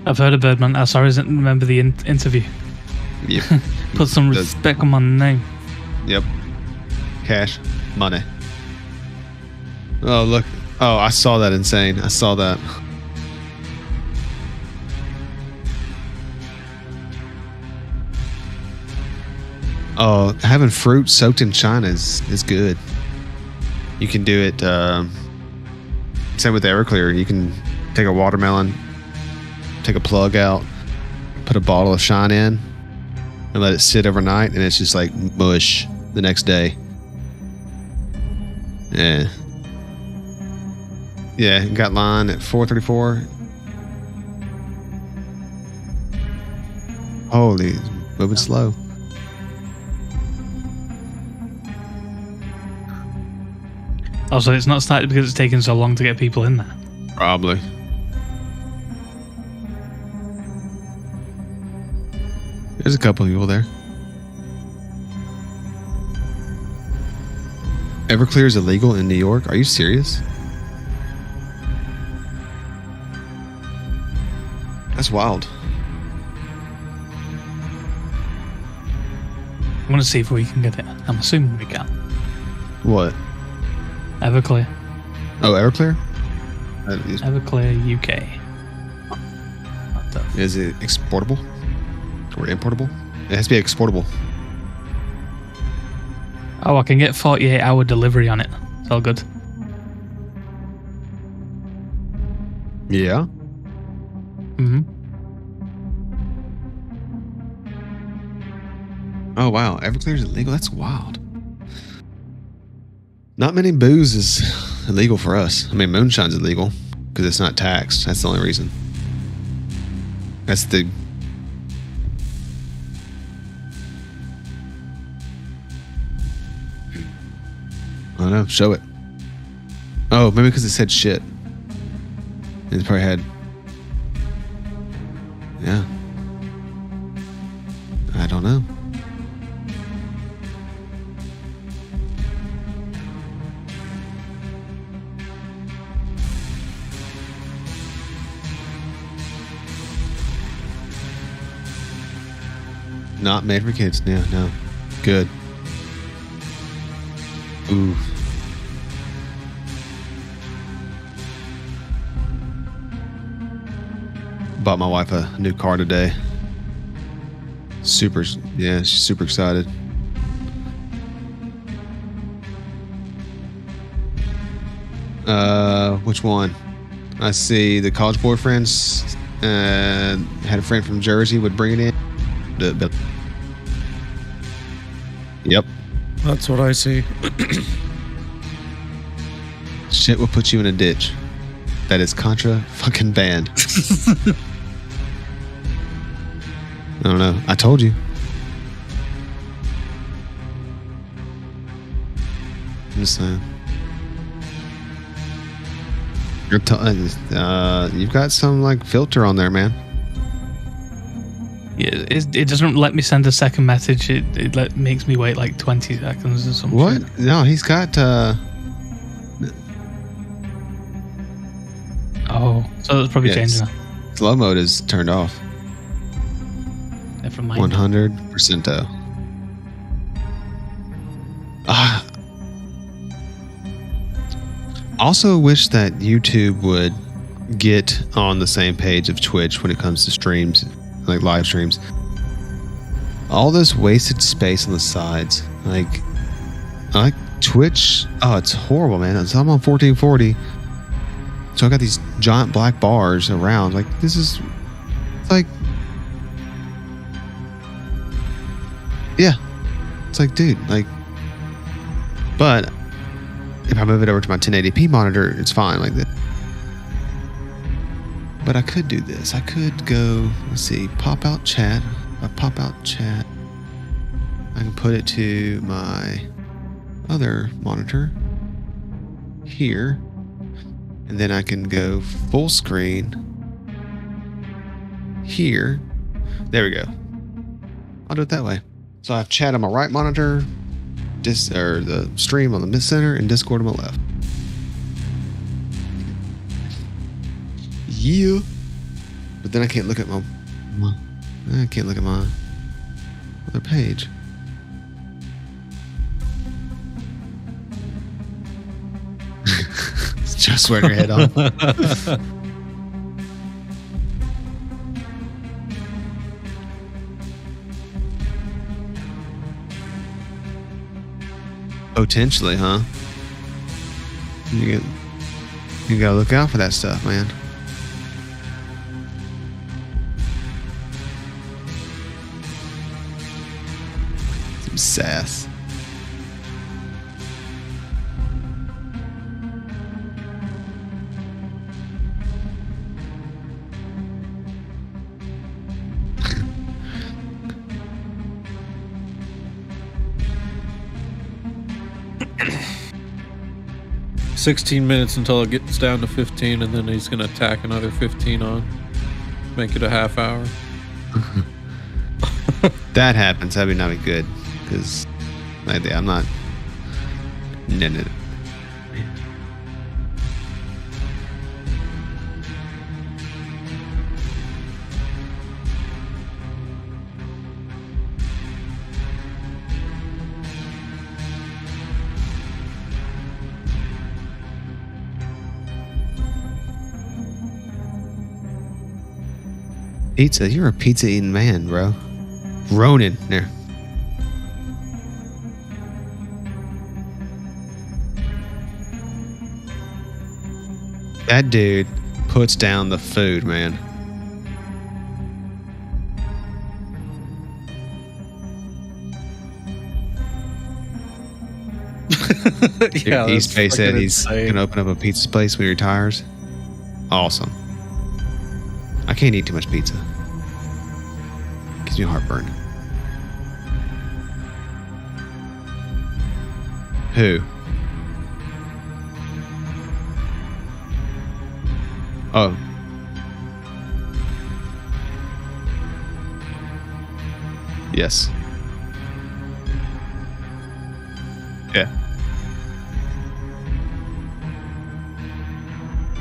I've heard of Birdman. I sorry, I didn't remember the interview.
Yep.
Put some
Does-
respect on my name.
Yep. Cash Money. Oh, look. Oh, I saw that. Insane. I saw that. Oh, having fruit soaked in China is good. You can do it. Same with Everclear. You can take a watermelon, take a plug out, put a bottle of shine in, and let it sit overnight, and it's just like mush the next day. Yeah. Yeah, got line at 4:34. Holy, moving slow.
Also, it's not started because it's taken so long to get people in there.
Probably. There's a couple of people there. Everclear is illegal in New York? Are you serious? That's wild.
I want to see if we can get it. I'm assuming we can.
What?
Everclear.
Oh, Everclear? That is,
Everclear UK.
is it exportable? Or importable? It has to be exportable.
Oh, I can get 48-hour delivery on it. It's all good.
Yeah?
Mm-hmm.
Oh, wow. Everclear is illegal? That's wild. Not many booze is illegal for us. I mean, moonshine's illegal because it's not taxed. That's the only reason. That's the... I don't know. Show it. Oh, maybe because it said shit. It probably had... Yeah. I don't know. Not made for kids. Yeah, no. Good. Ooh. Bought my wife a new car today. Yeah, she's super excited. Which one? I see the college boyfriends. Had a friend from Jersey would bring it in. Yep.
That's what I see.
Shit will put you in a ditch. That is contra fucking banned. I don't know. I told you. I'm just saying. You've got some like filter on there, man.
Yeah, it doesn't let me send a second message. It makes me wait like 20 seconds or something.
What? No, he's got.
Oh, so it's probably changing now.
Slow mode is turned off.
Never mind.
100%. Also wish that YouTube would get on the same page of Twitch when it comes to streams, like live streams. All this wasted space on the sides. Like Twitch. Oh, it's horrible, man. I'm on 1440. So I got these giant black bars around. Like, this is like, yeah. It's like, dude, like, but if I move it over to my 1080p monitor, it's fine like that. But I could do this. I could go, let's see, pop out chat. I pop out chat. I can put it to my other monitor here. And then I can go full screen here. There we go. I'll do it that way. So I have chat on my right monitor, or the stream on the mid center, and Discord on my left. Yeah. But then I can't look at my other page. It's just wearing your head on. Potentially, huh? You gotta look out for that stuff, man. Some sass.
$16 minutes until it gets down to 15, and then he's gonna tack another 15 on. Make it a half hour.
That happens. That'd not be good, because I'm not. No. Pizza? You're a pizza eating man, bro. Ronin. There. That dude puts down the food, man.
Yeah,
East Bay said he's
insane.
gonna open up a pizza place when he retires. Awesome. I can't eat too much pizza. Gives me heartburn. Who? Oh. Yes. Yeah.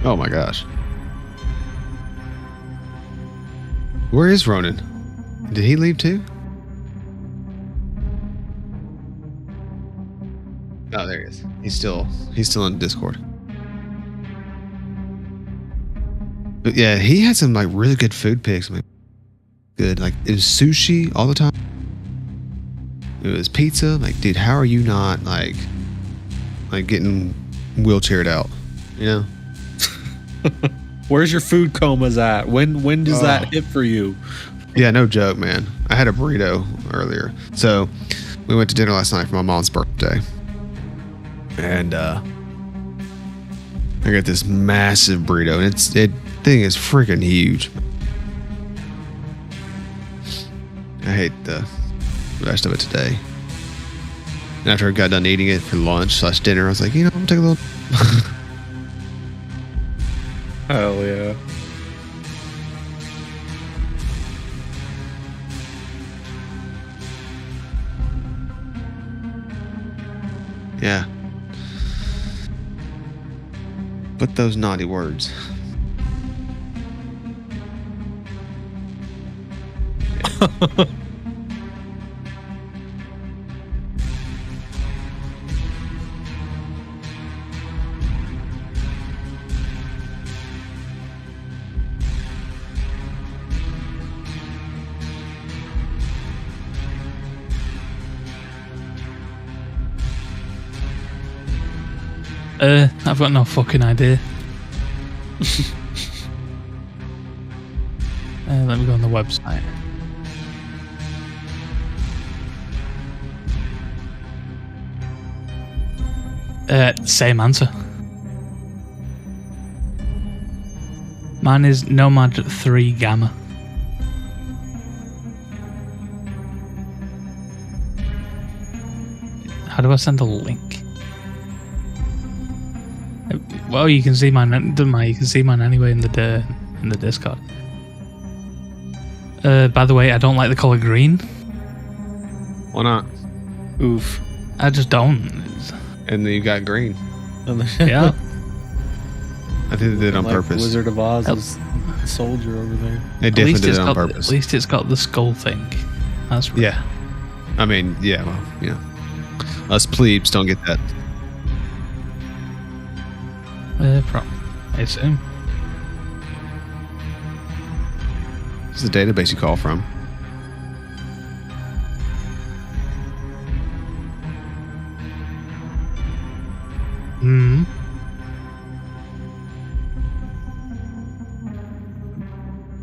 Oh my gosh. Where is Ronan? Did he leave too? Oh, there he is. He's still on Discord. But yeah, he had some like really good food picks. I mean, good. Like it was sushi all the time. It was pizza. Like, dude, how are you not like getting wheelchaired out? You know.
Where's your food comas at? When does that hit for you?
Yeah, no joke, man. I had a burrito earlier. So we went to dinner last night for my mom's birthday. And I got this massive burrito, and it thing is freaking huge. I hate the rest of it today. And after I got done eating it for lunch/dinner, I was like, I'm gonna take a little.
Hell yeah.
Yeah. But those naughty words. Yeah.
I've got no fucking idea. Let me go on the website. Same answer. Mine is Nomad 3 Gamma. How do I send a link? Well, you can see mine. Doesn't matter. You can see mine anyway in the Discord. By the way, I don't like the color green.
Why not?
Oof.
I just don't.
And then you got green.
Yeah.
I think they did it on purpose.
Wizard of Oz's soldier over there.
They definitely did it on purpose.
At least it's got the skull thing. That's right.
Yeah. I mean, yeah. Well, yeah. Us plebes don't get that.
I assume.
It's the database you call from.
Hmm.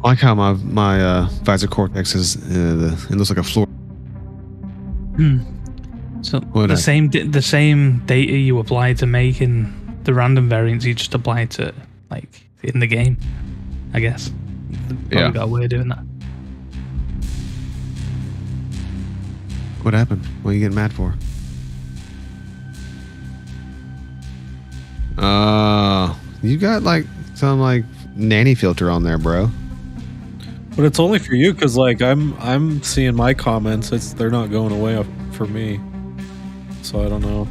I like how my visor cortex is it looks like a floor.
So
What
the same data you apply to making the random variants, you just apply to like in the game, I guess. Probably got a way of doing that.
What happened? What are you getting mad for? You got like some like nanny filter on there, bro.
But it's only for you because like I'm seeing my comments. They're not going away for me. So I don't know.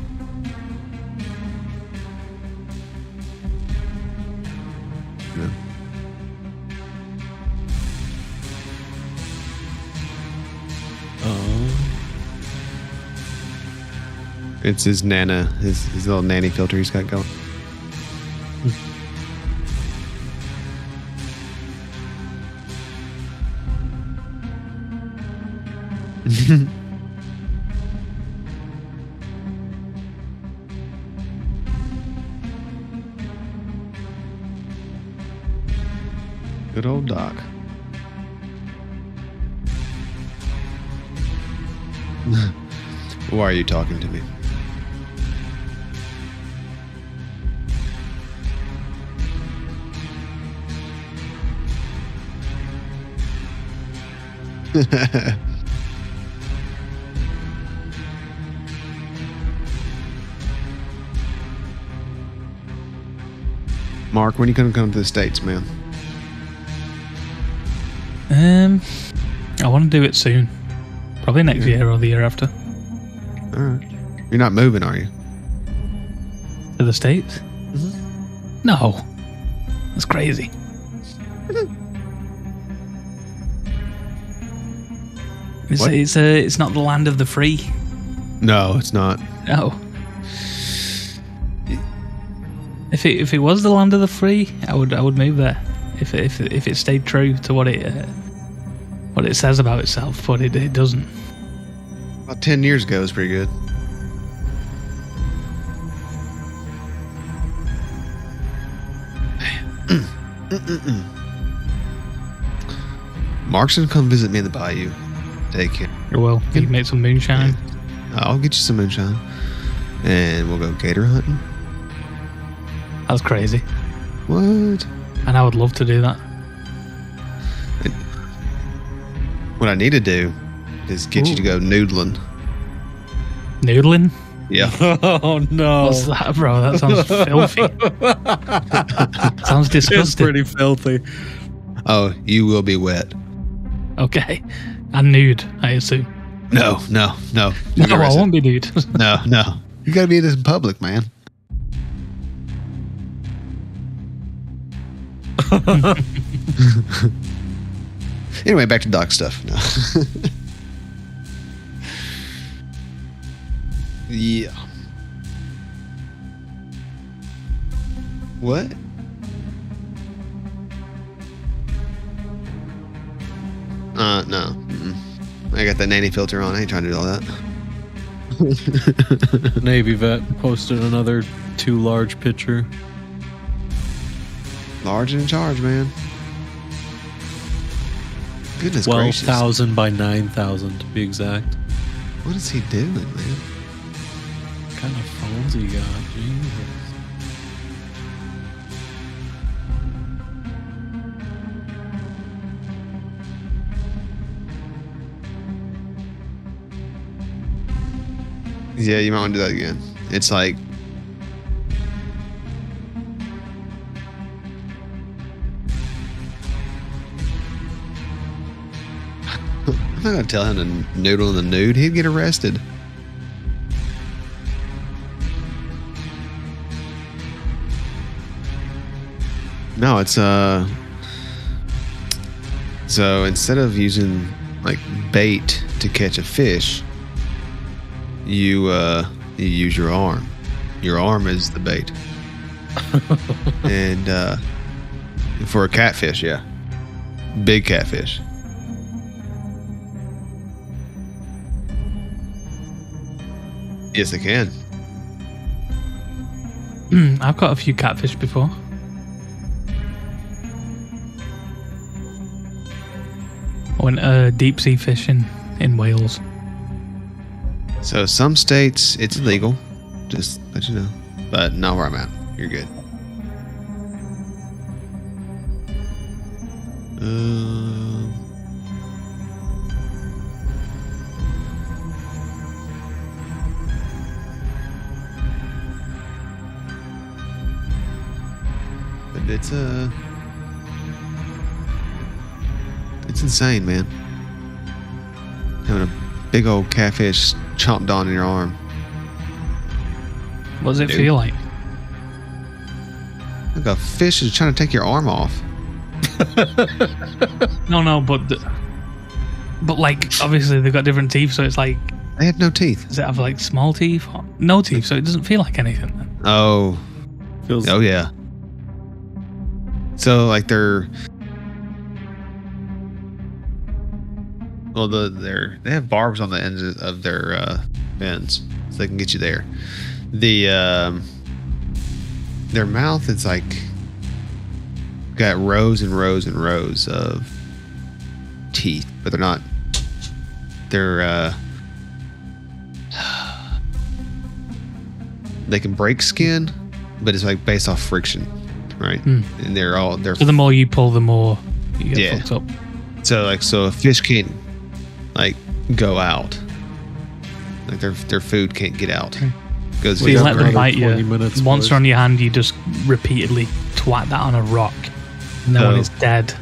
Yeah. It's his Nana, his little nanny filter he's got going. Good old Doc. Why are you talking to me? Mark, when are you gonna come to the States, man?
I want to do it soon. Probably next year or the year after.
All right. You're not moving, are you?
To the States? No. That's crazy. It's not the land of the free.
No, it's not.
No. If it was the land of the free, I would move there. If it stayed true to what it says about itself, but it doesn't.
About 10 years ago, it was pretty good. Mark's gonna come visit me in the bayou. Take care.
Well, you can make some moonshine.
I'll get you some moonshine, and we'll go gator hunting.
That's crazy.
What?
And I would love to do that.
What I need to do is get you to go noodling.
Noodling?
Yeah.
Oh no!
What's that, bro? That sounds filthy. Sounds
It's
disgusting.
pretty filthy.
Oh, you will be wet.
Okay. And nude, I assume.
No.
No, I won't be nude.
No. You gotta be this in public, man. Anyway, back to doc stuff. No. Yeah. What? No. Mm-mm. I got that nanny filter on. I ain't trying to do all that.
Navy vet posted another too large picture.
Large and in charge, man. Goodness gracious.
12,000 by 9,000 to be exact.
What is he doing, man?
What kind of phones he got? Jesus.
Yeah, you might want to do that again. It's like... I'm not going to tell him to noodle in the nude. He'd get arrested. No, it's so instead of using like bait to catch a fish, you use your arm. Your arm is the bait. And for a catfish, yeah. Big catfish. Yes, they can.
I've got a few catfish before. I went deep sea fishing in Wales.
So some states it's illegal, just let you know. But not where I'm at. You're good. But it's insane, man. Having a big old catfish chomped on in your arm.
What does it feel like?
Like a fish is trying to take your arm off.
No, but like obviously they've got different teeth, so it's like
They have no teeth.
does it have like small teeth? Or no teeth, so it doesn't feel like anything. Then.
Oh.
Feels
Oh yeah. So like they're well they have barbs on the ends of their fins, so they can get you there. The their mouth is like got rows and rows and rows of teeth, but they're not. They're they can break skin, but it's like based off friction, right? And they're
So the more you pull, the more you get fucked up.
So a fish can't like go out, like their food can't get out. Goes
So you
in.
let them bite you.
20 minutes,
Once
boys.
they're on your hand, you just repeatedly twat that on a rock. And then when
No.
it's dead,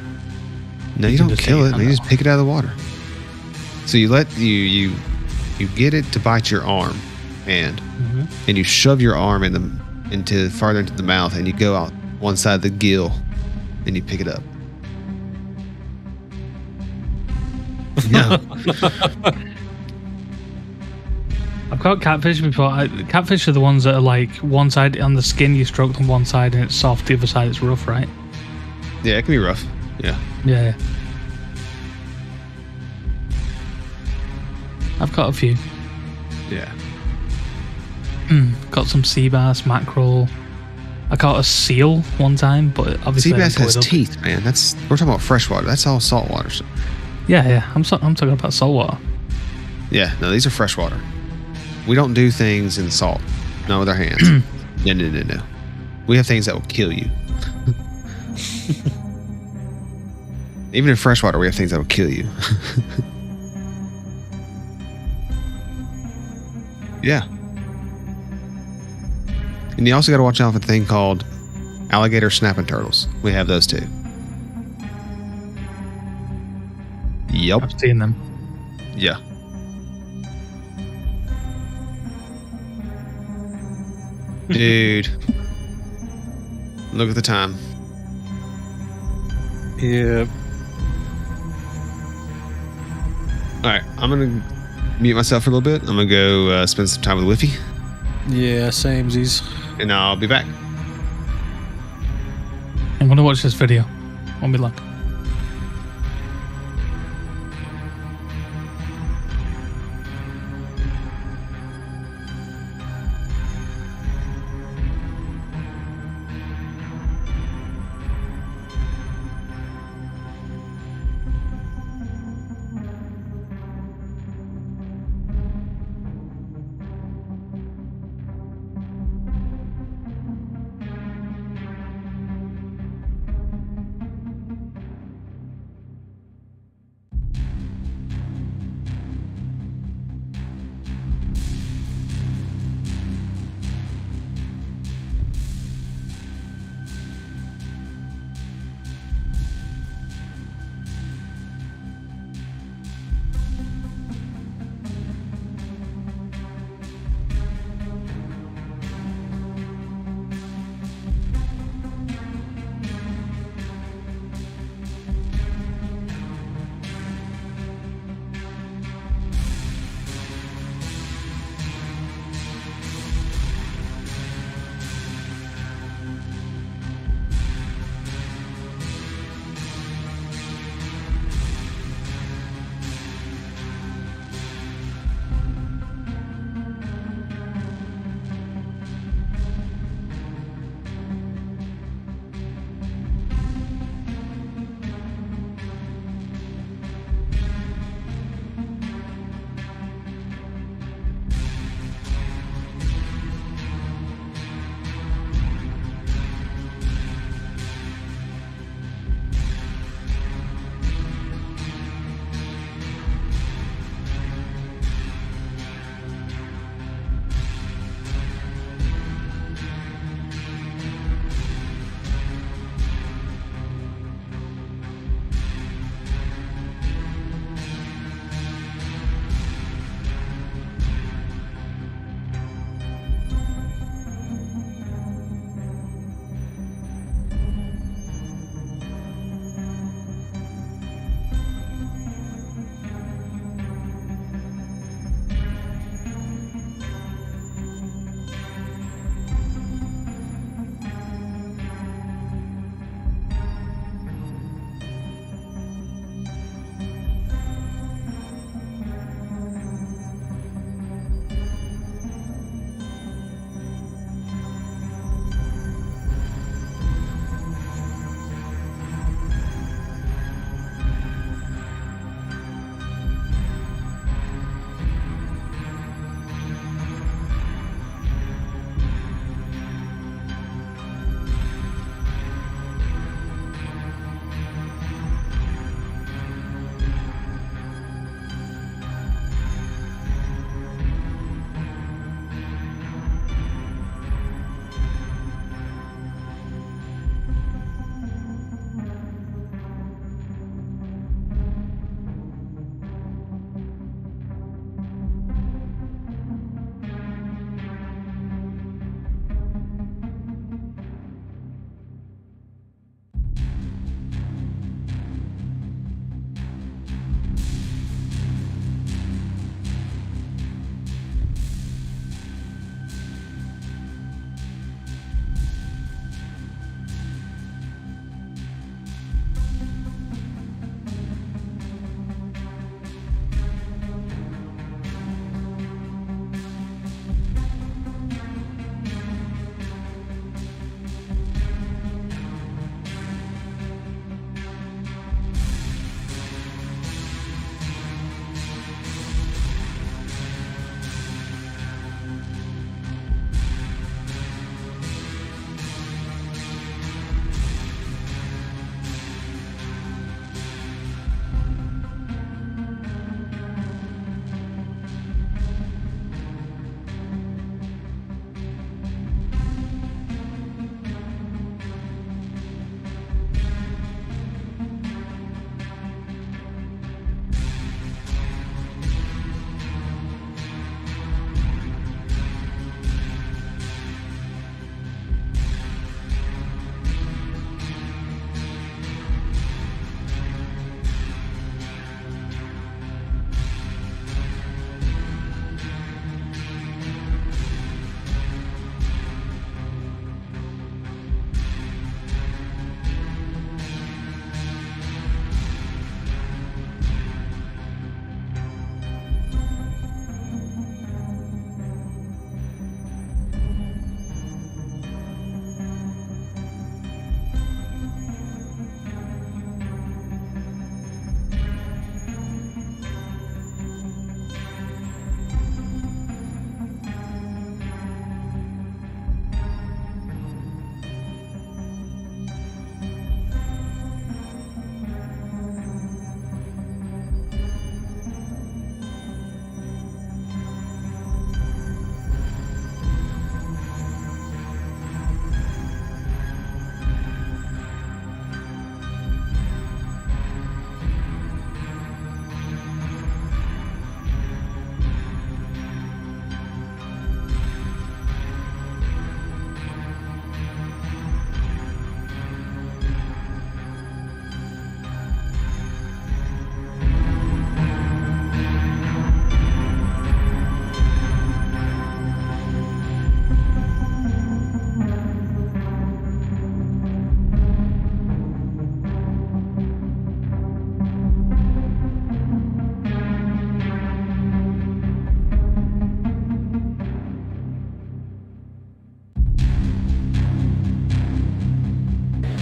No, you
can
don't
just
kill
take
it.
it
You
on
just
that
pick it out of the water. So you let you get it to bite your arm, and you shove your arm into farther into the mouth, and you go out one side of the gill, and you pick it up. Yeah.
I've got catfish before. Catfish are the ones that are like one side on the skin, you stroke on one side and it's soft, the other side it's rough, right?
Yeah, it can be rough. Yeah.
Yeah. I've got a few.
Yeah.
Got some sea bass, mackerel, I caught a seal one time, but obviously
Sea bass has
I didn't pull it up.
teeth, man. We're talking about freshwater. That's all saltwater stuff.
Yeah. I'm talking about saltwater.
Yeah, no, these are freshwater. We don't do things in salt. Not with our hands. No. We have things that will kill you. Even in freshwater, we have things that will kill you. Yeah. And you also got to watch out for a thing called alligator snapping turtles. We have those too. Yep.
I've seen them.
Yeah. Dude. Look at the time.
Yeah.
All right. I'm going to mute myself for a little bit. I'm going to go spend some time with Whiffy.
Yeah, samesies.
And I'll be back.
I'm gonna watch this video. Won't be long.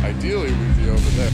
Ideally, we'd be over there.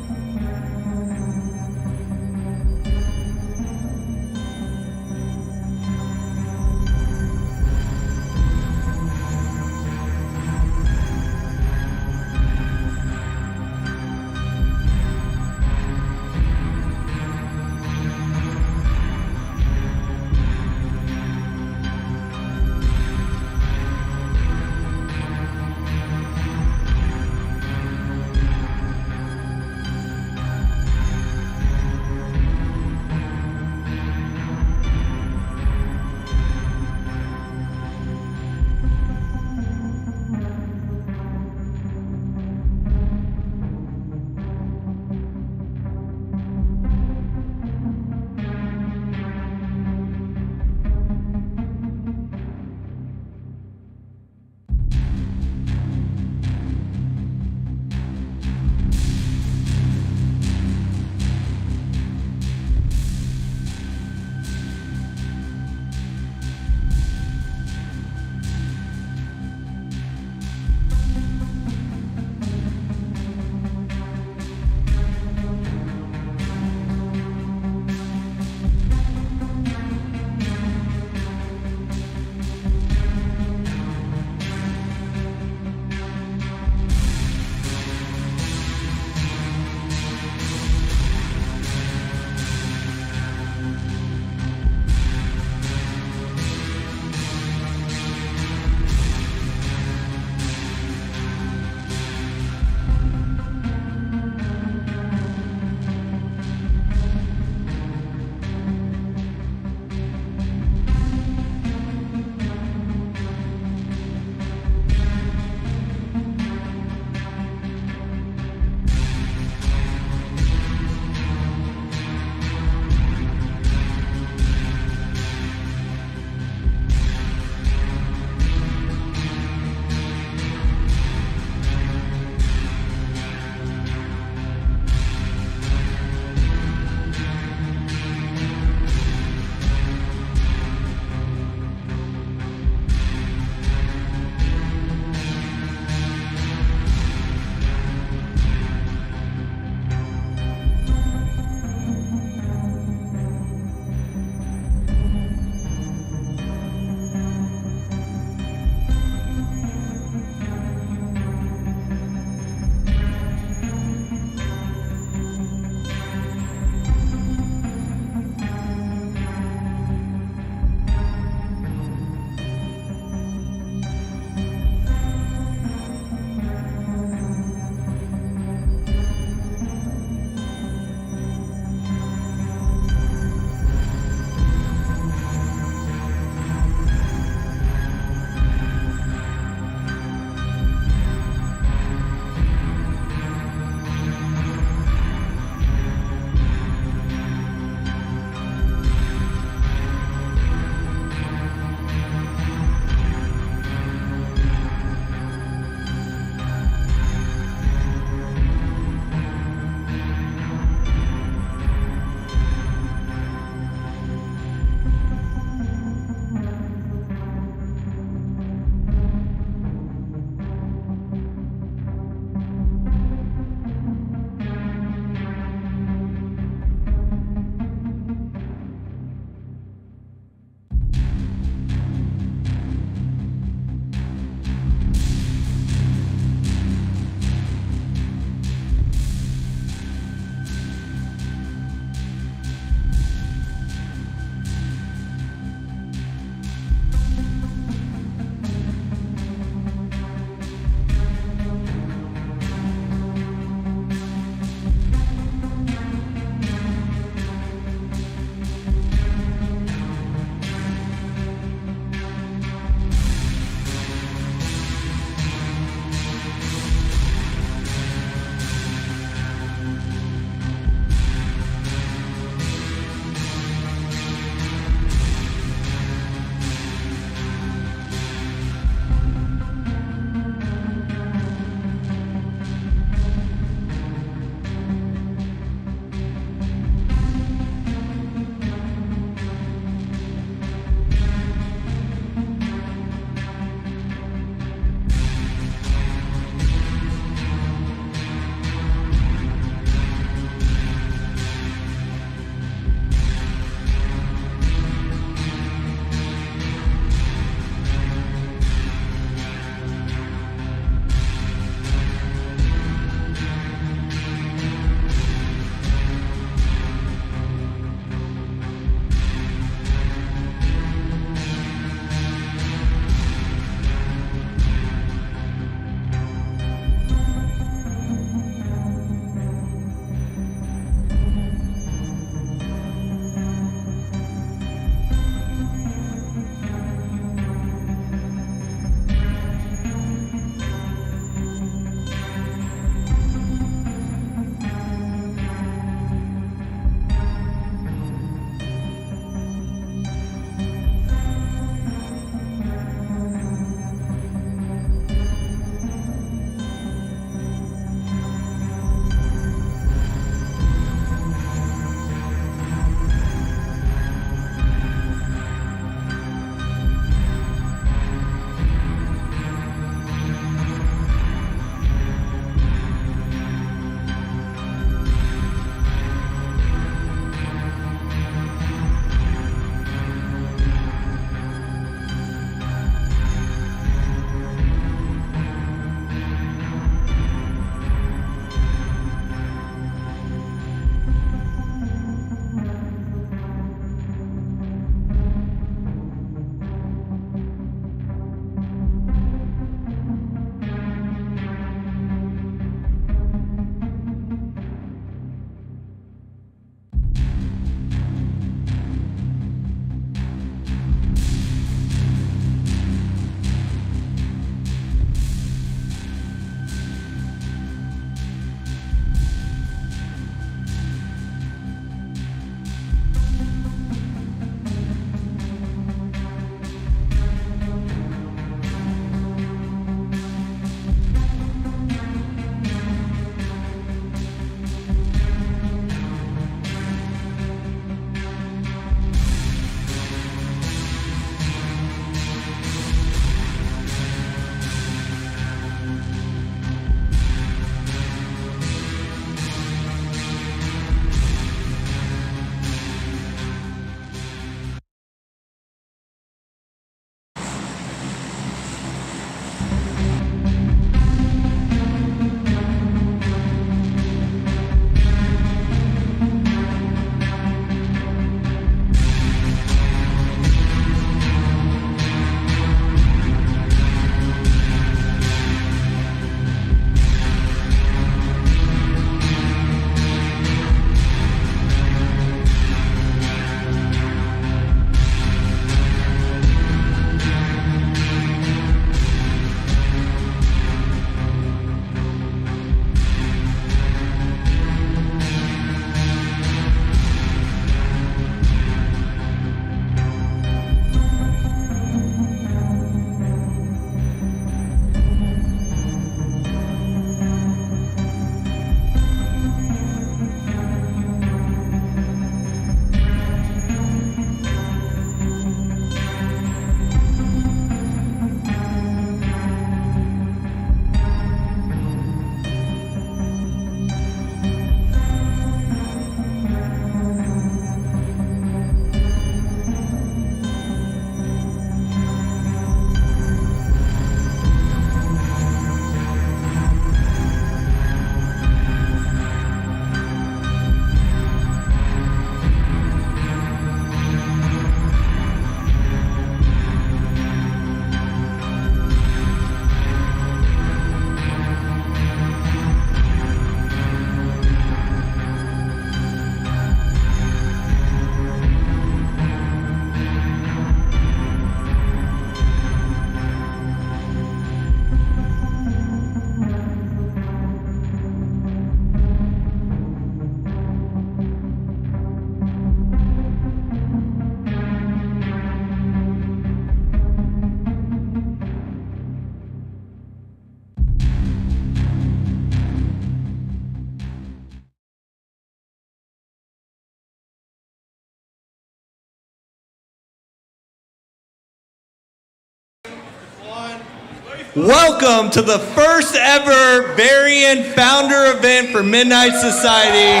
Welcome to the first ever Variant Founder event for Midnight Society.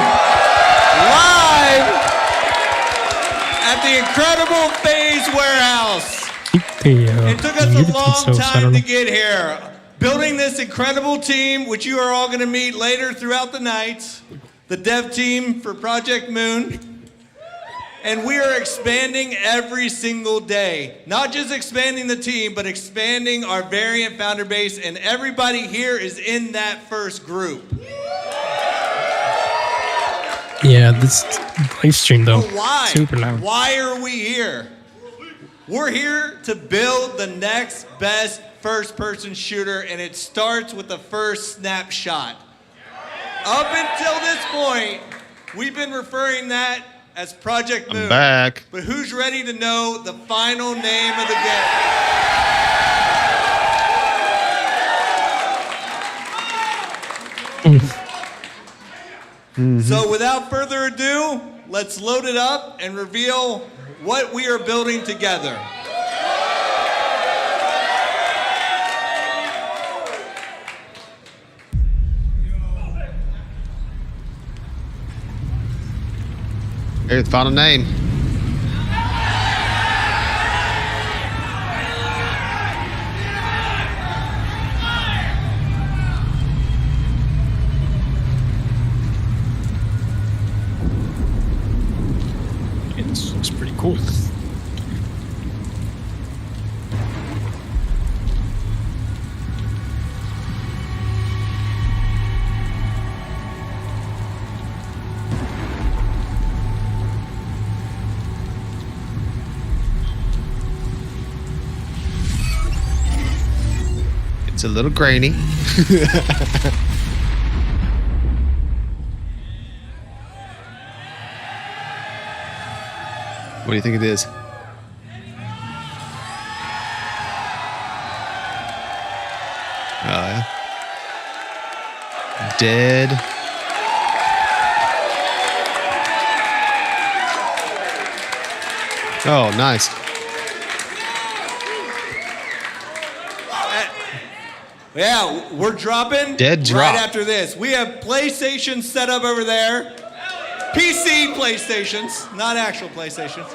Live at the incredible FaZe Warehouse. It took us a long time to get here. Building this incredible team, which you are all going to meet later throughout the night. The dev team for Project Moon. And we are expanding every single day. Not just expanding the team, but expanding our Variant founder base, and everybody here is in that first group.
Yeah, this live stream though.
But why?
Super loud.
Why are we here? We're here to build the next best first-person shooter, and it starts with the first snapshot. Up until this point, we've been referring that as Project Moon.
I'm back.
But who's ready to know the final name of the game? So without further ado, let's load it up and reveal what we are building together.
Here's the final name.
It's pretty cool.
It's a little grainy. What do you think it is? Oh, yeah. Dead. Oh, nice.
Yeah, we're dropping
Dead drop.
right after this. We have PlayStations set up over there. PC PlayStations, not actual PlayStations.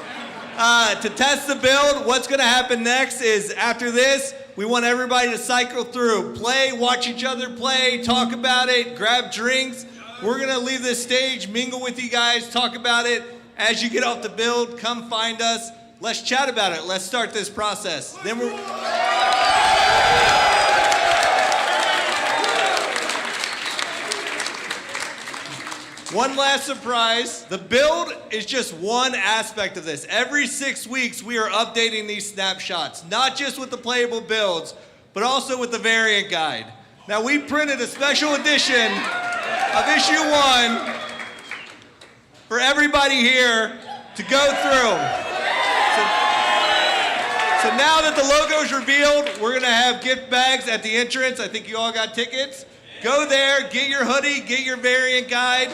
To test the build, what's going to happen next is after this, we want everybody to cycle through, play, watch each other play, talk about it, grab drinks. We're going to leave this stage, mingle with you guys, talk about it. As you get off the build, come find us. Let's chat about it. Let's start this process. Then we're... One last surprise. The build is just one aspect of this. Every 6 weeks, we are updating these snapshots, not just with the playable builds, but also with the variant guide. Now, we printed a special edition of issue 1 for everybody here to go through. So now that the logo is revealed, we're going to have gift bags at the entrance. I think you all got tickets. Go there, get your hoodie, get your variant guide.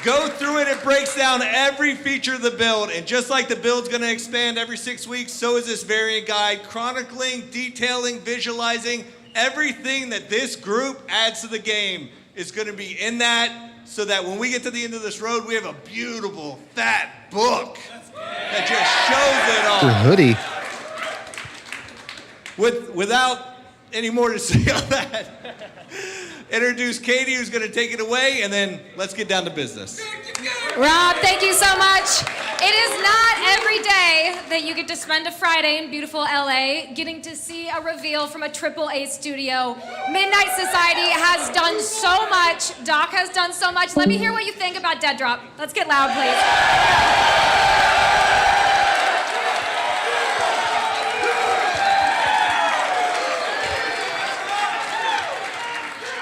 Go through it. It breaks down every feature of the build. And just like the build's going to expand every 6 weeks, so is this variant guide, chronicling, detailing, visualizing. Everything that this group adds to the game is going to be in that, so that when we get to the end of this road, we have a beautiful, fat book that just shows it all.
Your hoodie.
Without any more to say on that, introduce Katie, who's going to take it away, and then let's get down to business.
Rob, thank you so much. It is not every day that you get to spend a Friday in beautiful LA getting to see a reveal from a AAA studio. Midnight Society has done so much. Doc has done so much. Let me hear what you think about Dead Drop. Let's get loud, please.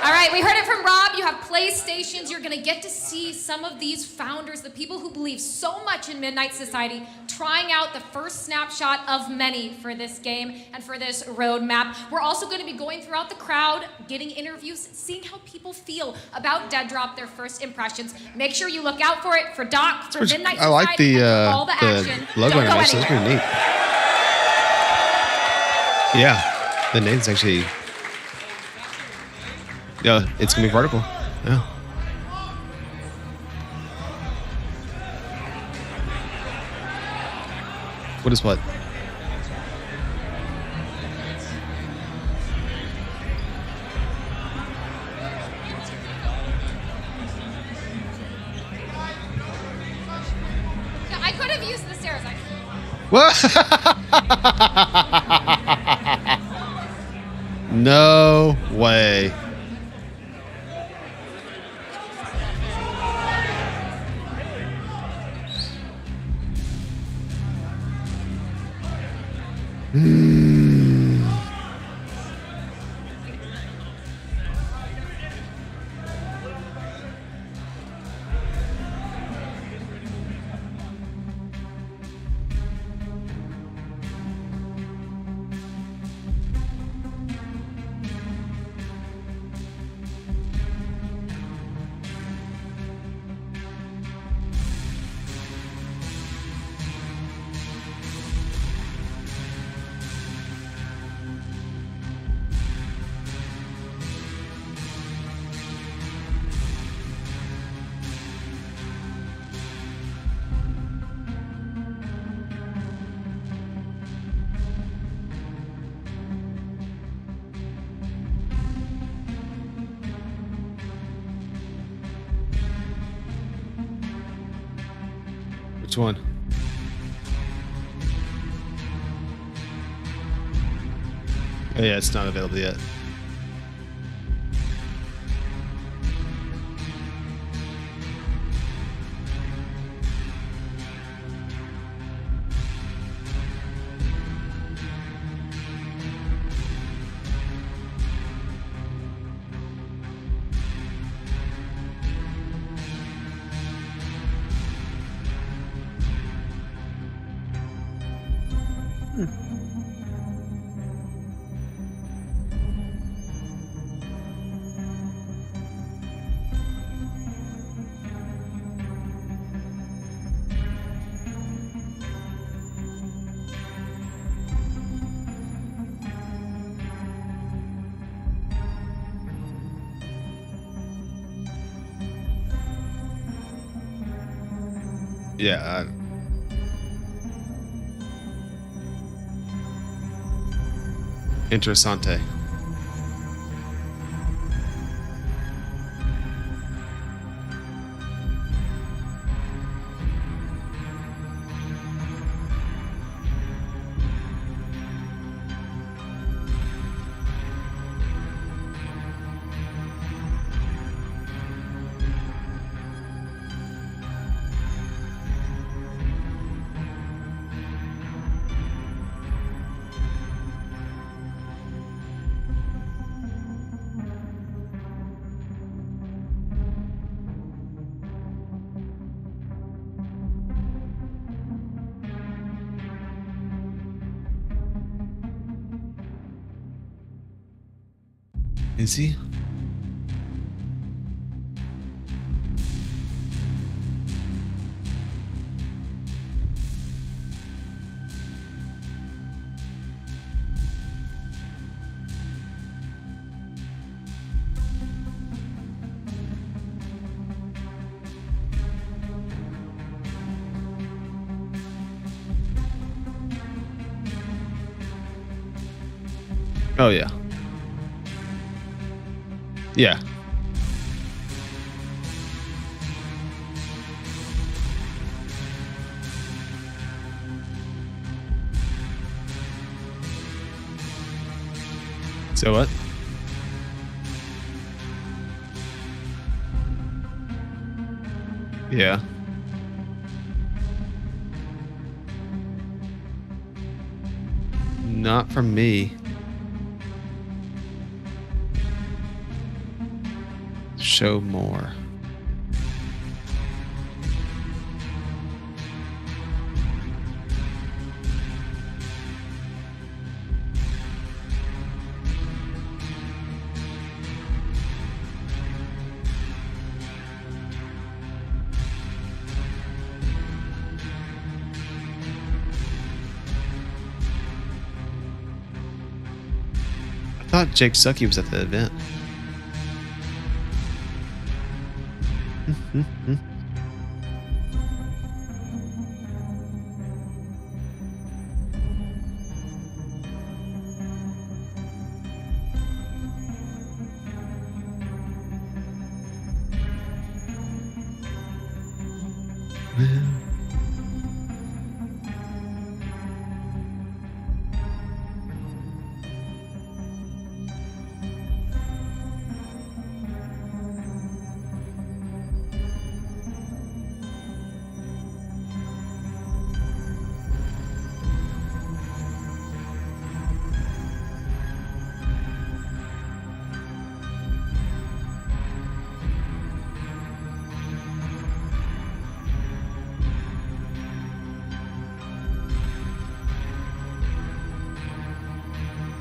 All right, we heard it from Rob. You have PlayStations. You're going to get to see some of these founders, the people who believe so much in Midnight Society, trying out the first snapshot of many for this game and for this roadmap. We're also going to be going throughout the crowd, getting interviews, seeing how people feel about Dead Drop, their first impressions. Make sure you look out for it, for Doc, for Midnight Society,
I like
and for all the action.
logo
Don't go
animation. It's
anywhere.
pretty neat. Yeah, the name's actually. Yeah, it's gonna be vertical. Yeah. What is what?
Yeah, I could have used the stairs.
What? No way. Which one? Oh yeah, it's not available yet. Yeah. Interessante. Is he? Oh yeah. Yeah. So what? Yeah. Not from me. Show more. thought Jake Sucky was at the event.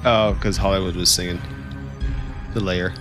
Oh, because Hollywood was singing The Layer.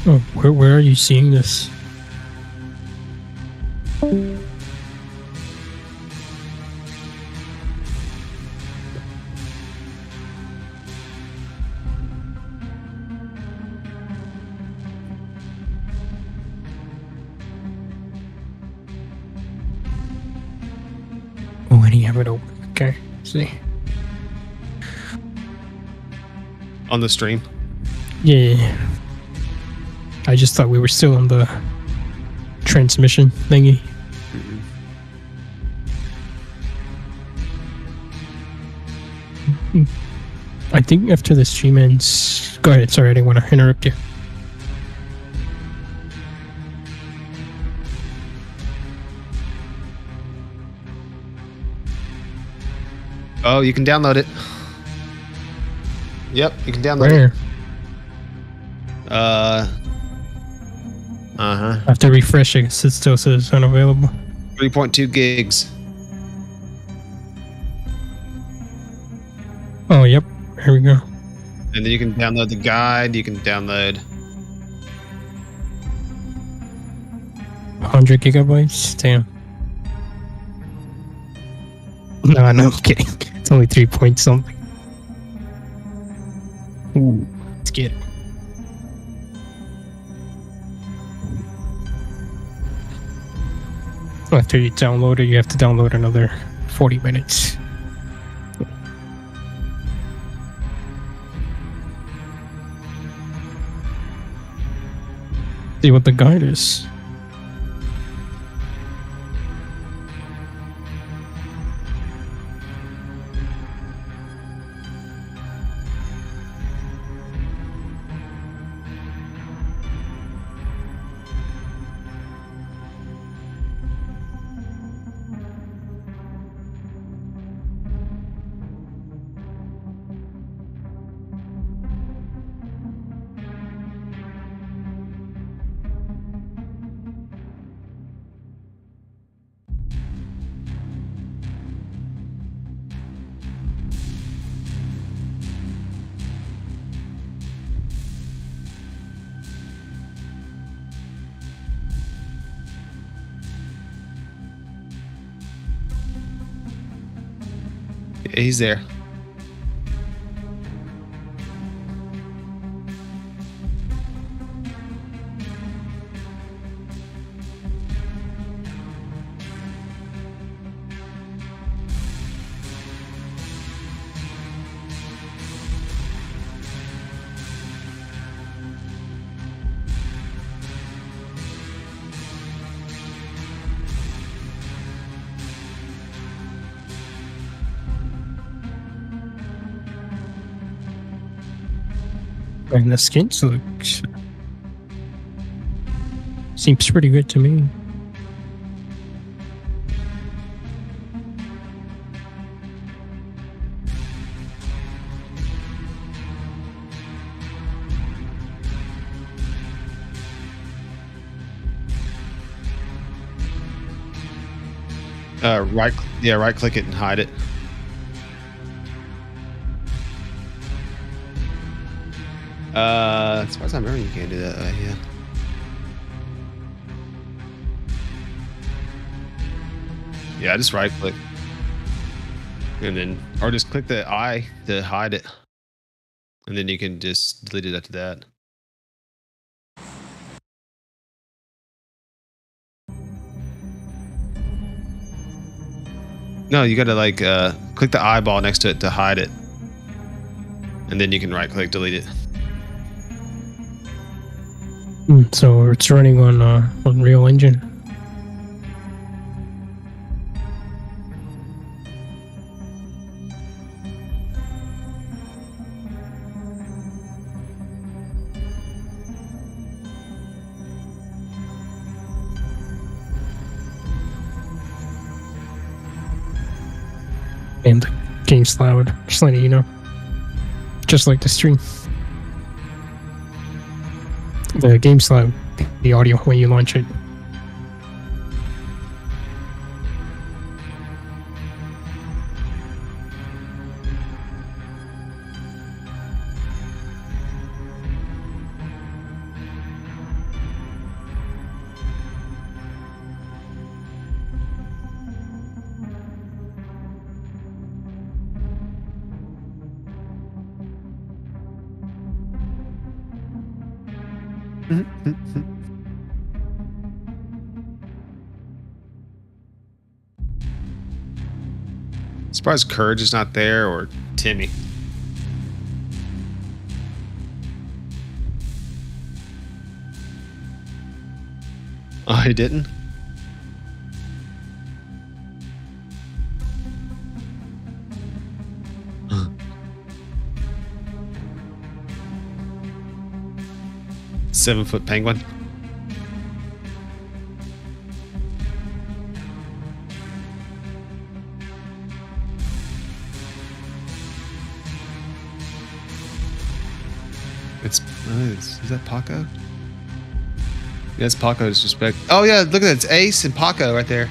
Oh, where are you seeing this? Oh, and you have it open. Okay, see.
On the stream?
Yeah. I just thought we were still on the transmission thingy. I think after the stream ends... Go ahead, sorry, I didn't want to interrupt you.
Oh, you can download it. Yep, you can download
Where?
it.
After refreshing, it still says unavailable.
3.2 gigs.
Oh, yep. Here we go.
And then you can download the guide. You can download
100 gigabytes? Damn. No, I'm kidding. It's only 3 point something. Ooh, let's get it. After you download it, you have to download another 40 minutes. See what the guide is.
Yeah, he's there.
And the skins looks seems pretty good to me.
Right click it and hide it. As far as I remember, you can't do that. Yeah. Yeah, just right click. And then, or just click the eye to hide it. And then you can just delete it after that. No, you gotta like click the eyeball next to it to hide it. And then you can right click, delete it.
So it's running on Unreal Engine. And the game's loud, just letting you know. Just like the stream. The game's loud, the audio when you launch it.
Surprised Courage is not there, or Timmy. Oh, he didn't? Huh. 7-foot penguin. Is that Paco? Yeah, it's Paco Disrespect. Oh yeah, look at that. It's Ace and Paco right there.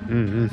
Mm-hmm.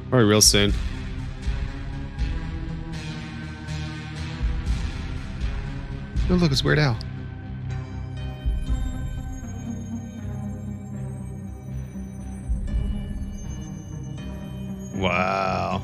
Probably real soon. Oh, look, it's Weird Al. Wow.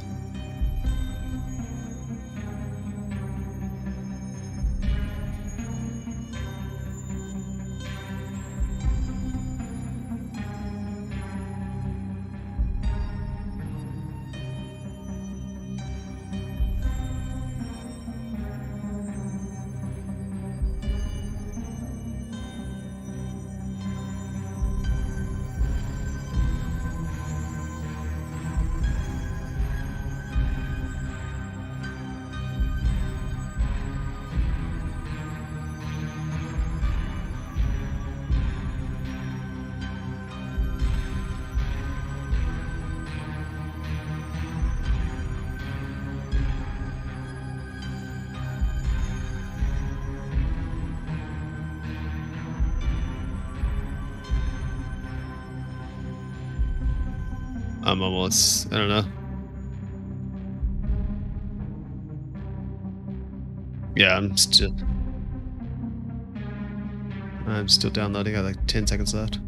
I'm almost, I don't know. Yeah, I'm still. I'm still downloading. I have like 10 seconds left.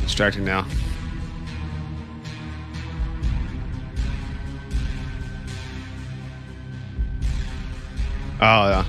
Distracting now. Oh, yeah.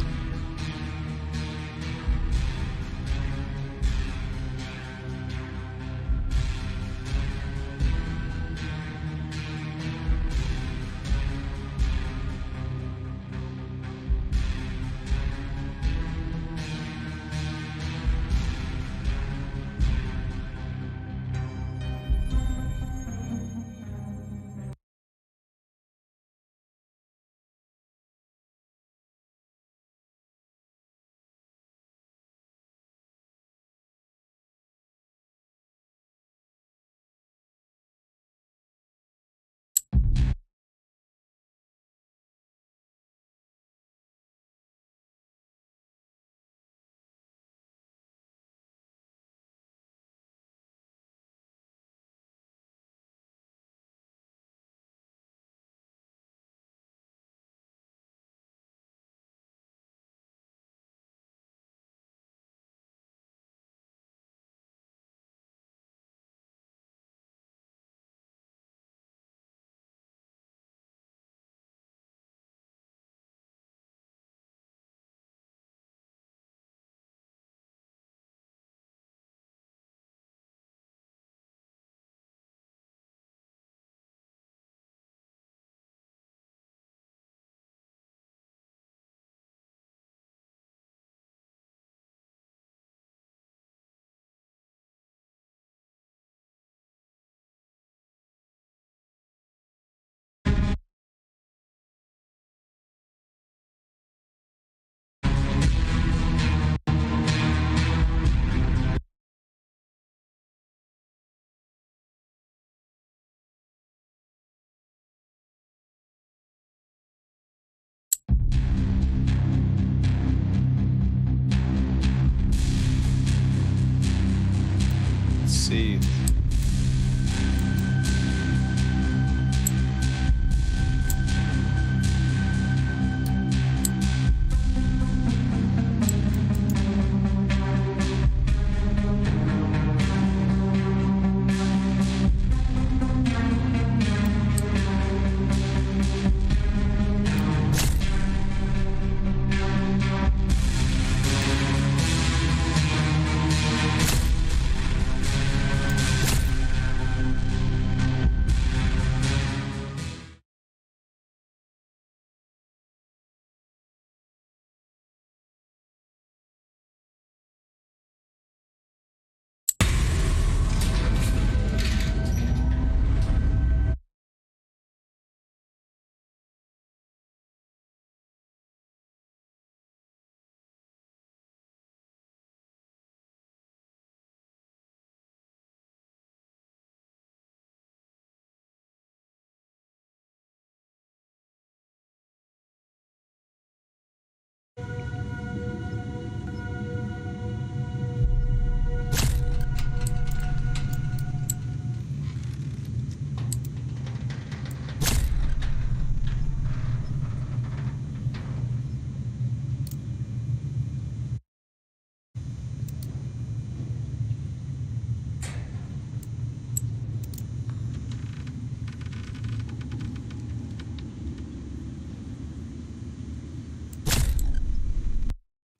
Let's see.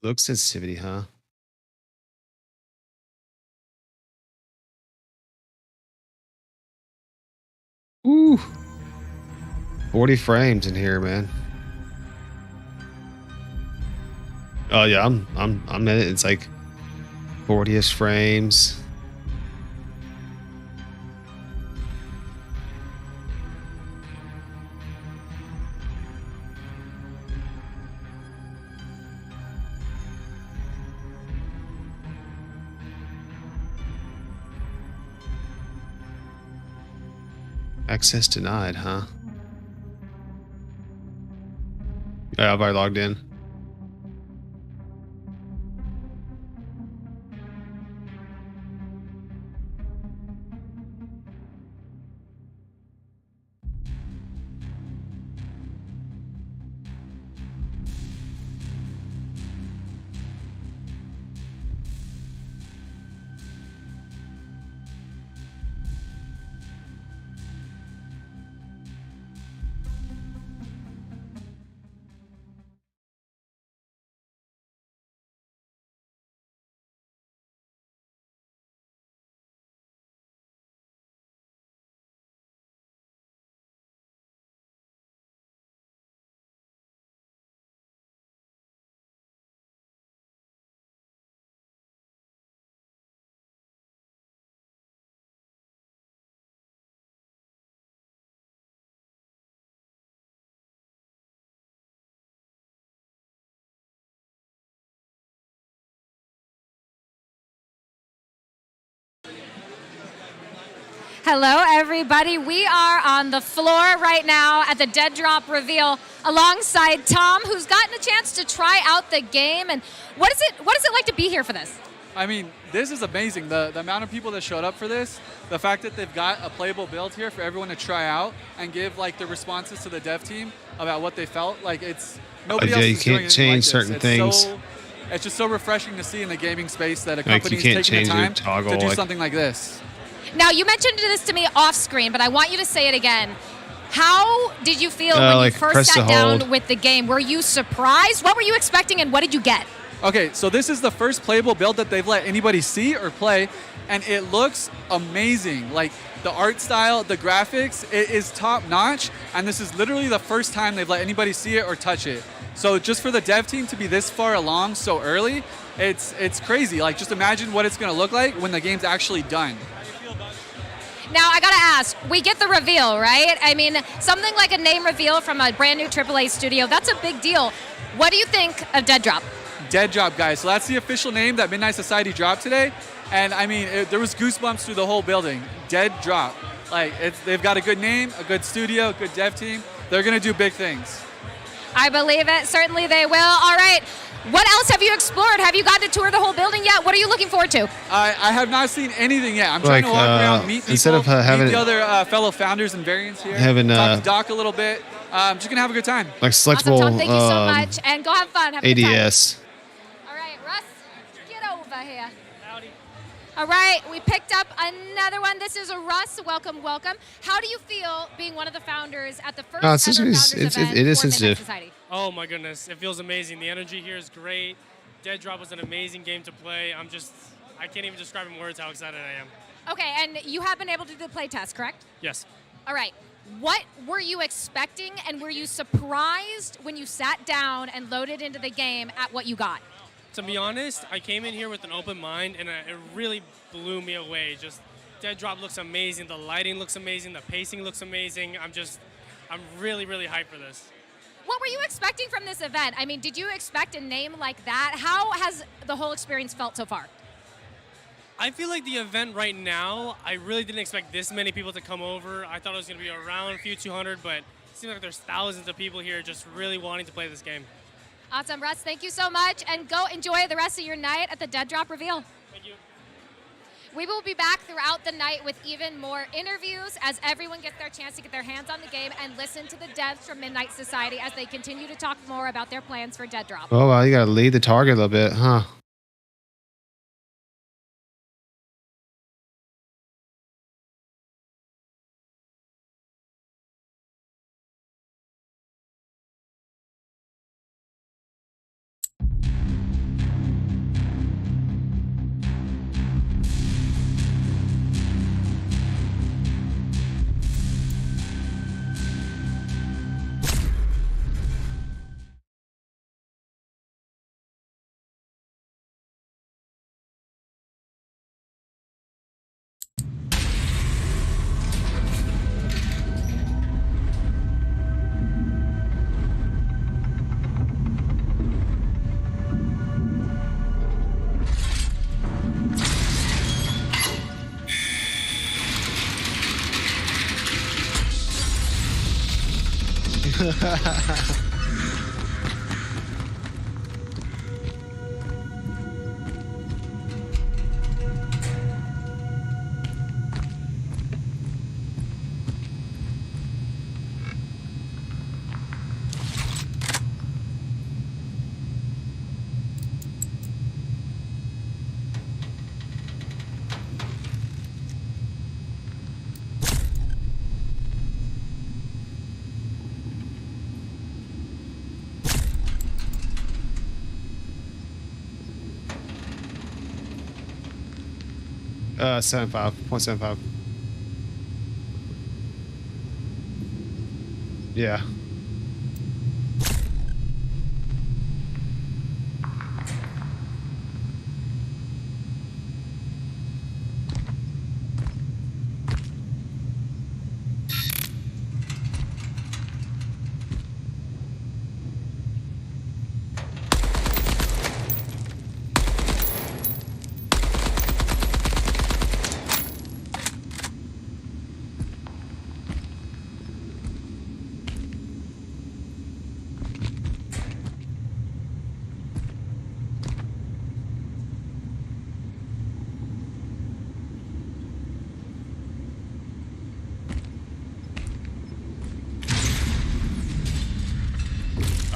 Look sensitivity, huh? Ooh. 40 frames in here, man. Oh yeah, I'm in it. It's like 40ish frames. Access denied, huh? Yeah, I've already logged in.
Hello, everybody. We are on the floor right now at the Dead Drop reveal alongside Tom, who's gotten a chance to try out the game. And what is it like to be here for this?
I mean, this is amazing. The amount of people that showed up for this, the fact that they've got a playable build here for everyone to try out and give like the responses to the dev team about what they felt. Like it's nobody else is doing anything like this.
Certain things.
It's just so refreshing to see in the gaming space that a company is taking the time to do something like this.
Now, you mentioned this to me off screen, but I want you to say it again. How did you feel when you first sat down with the game? Were you surprised? What were you expecting, and what did you get?
Okay, so this is the first playable build that they've let anybody see or play, and it looks amazing. Like, the art style, the graphics, it is top-notch, and this is literally the first time they've let anybody see it or touch it. So just for the dev team to be this far along so early, it's crazy. Like, just imagine what it's going to look like when the game's actually done.
Now, I gotta ask, we get the reveal, right? I mean, something like a name reveal from a brand new AAA studio, that's a big deal. What do you think of Dead Drop?
Dead Drop, guys. So that's the official name that Midnight Society dropped today. And I mean, there was goosebumps through the whole building. Dead Drop. Like, they've got a good name, a good studio, a good dev team. They're gonna do big things.
I believe it. Certainly they will. All right. What else have you explored? Have you gotten to tour the whole building yet? What are you looking forward to?
I have not seen anything yet. I'm trying to walk around, meet people,
instead of having
meet the other fellow founders and variants here, talk to Doc a little bit. I'm just going to have a good time.
Like selectable
awesome, Tom. Thank you so much, and go have fun. Have a good time.
ADS.
All right, Russ, get over here. Howdy. All right, we picked up another one. This is Russ. Welcome, welcome. How do you feel being one of the founders at the first ever founders event
it is
for
sensitive.
Midnight Society?
Oh my goodness, it feels amazing. The energy here is great. Dead Drop was an amazing game to play. I can't even describe in words how excited I am.
Okay, and you have been able to do the play test, correct?
Yes.
All right. What were you expecting, and were you surprised when you sat down and loaded into the game at what you got?
To be honest, I came in here with an open mind, and it really blew me away. Just Dead Drop looks amazing. The lighting looks amazing. The pacing looks amazing. I'm really, really hyped for this.
What were you expecting from this event? I mean, did you expect a name like that? How has the whole experience felt so far?
I feel like the event right now, I really didn't expect this many people to come over. I thought it was going to be around a few 200, but it seems like there's thousands of people here just really wanting to play this game.
Awesome, Russ. Thank you so much, and go enjoy the rest of your night at the Dead Drop reveal.
Thank you.
We will be back throughout the night with even more interviews as everyone gets their chance to get their hands on the game and listen to the devs from Midnight Society as they continue to talk more about their plans for Dead Drop.
Oh, well, you gotta lead the target a little bit, huh? .75. Yeah.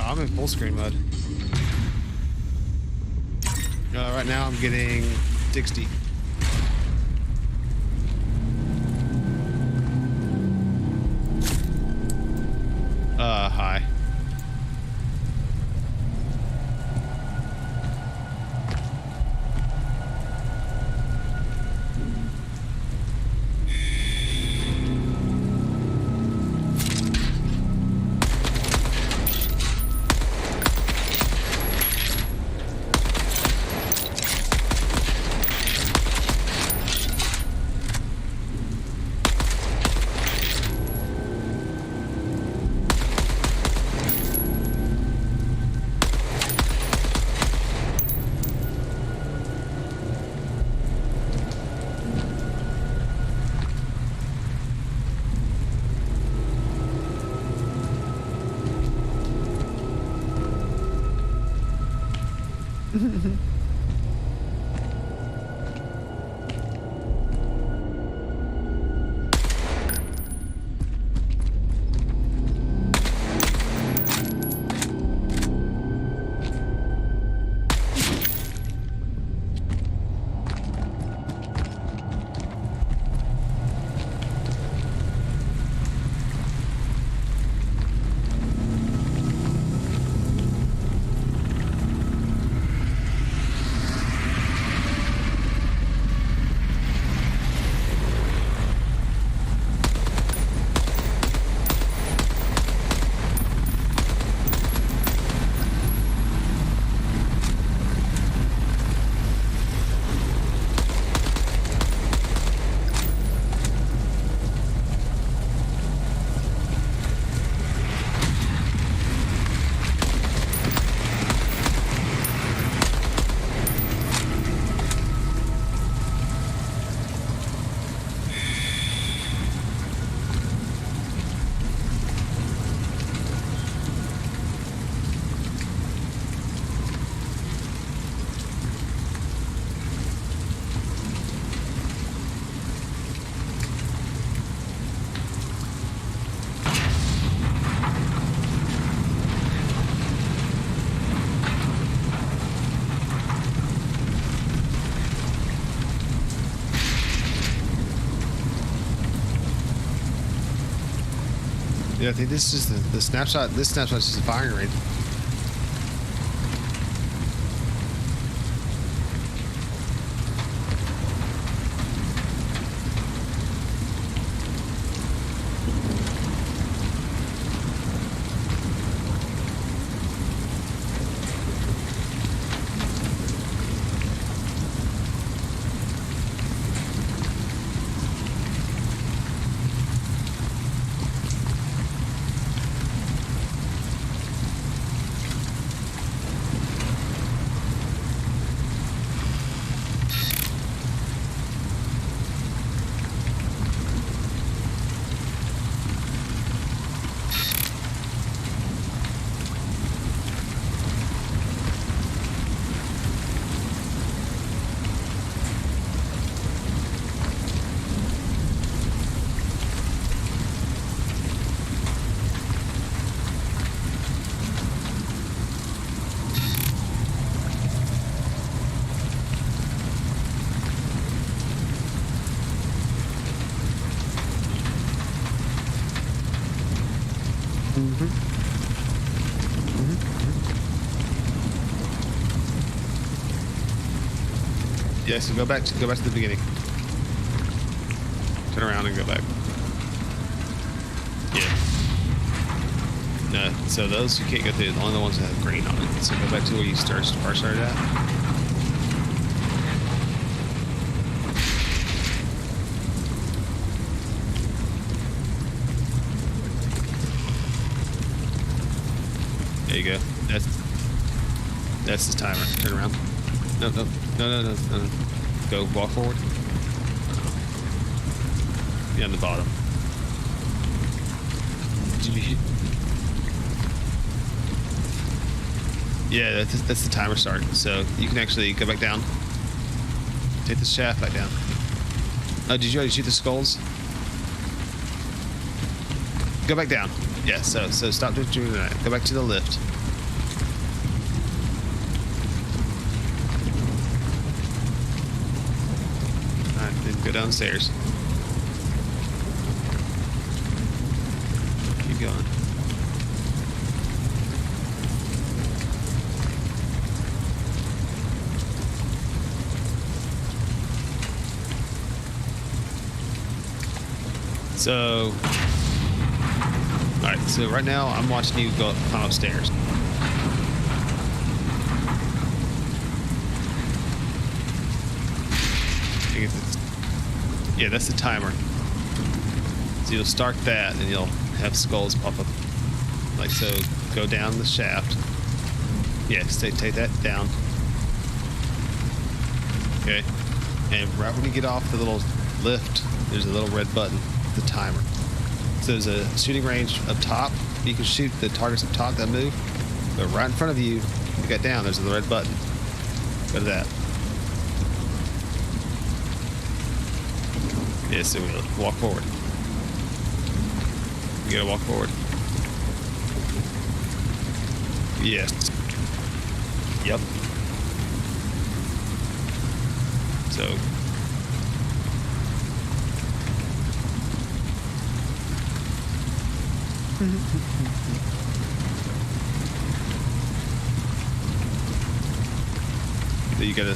I'm in full screen mode. Right now I'm getting 60. High. Yeah, I think this is the snapshot. This snapshot is just a firing range. Yeah, so go back to the beginning. Turn around and go back. Yeah. No, so those you can't go through. Only the ones that have green on it. So go back to where you first started at. There you go. That's the timer. Turn around. No. Go walk forward. Yeah, on the bottom. Yeah, that's the timer start. So you can actually go back down. Take the shaft back down. Oh, did you already shoot the skulls? Go back down. Yeah, so stop doing that. Go back to the lift. Alright, then go downstairs. Keep going. So, alright, so right now I'm watching you go climb upstairs. Yeah, that's the timer. So you'll start that and you'll have skulls pop up. Like so, go down the shaft. Yes, take that down. Okay. And right when you get off the little lift, there's a little red button. The timer. So there's a shooting range up top. You can shoot the targets up top that move. But right in front of you, you got down, there's the red button. Go to that. Yeah, so we'll walk forward. You gotta walk forward. Yes. Yep. So you gotta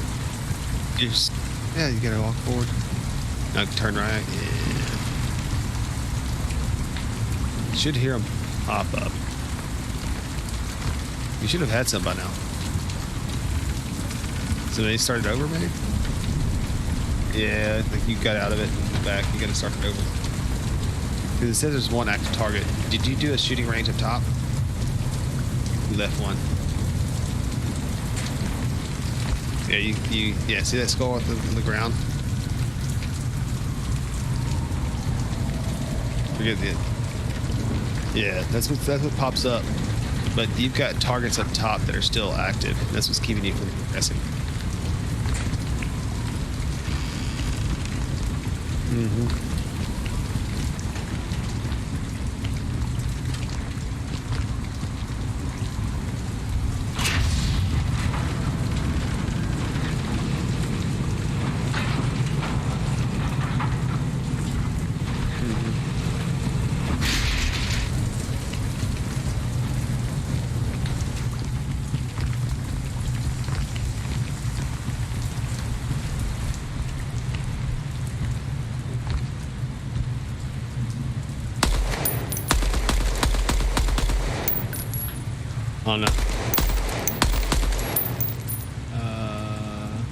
you gotta walk forward. Now turn right. Yeah. You should hear them pop up. You should have had some by now. So they started over, maybe? Yeah, I think you got out of it back. You gotta start it over. Because it says there's one active target. Did you do a shooting range up top? You left one. Yeah, you see that skull on the ground? Forget it. Yeah, that's what pops up. But you've got targets up top that are still active. That's what's keeping you from progressing. Mm-hmm. Oh no.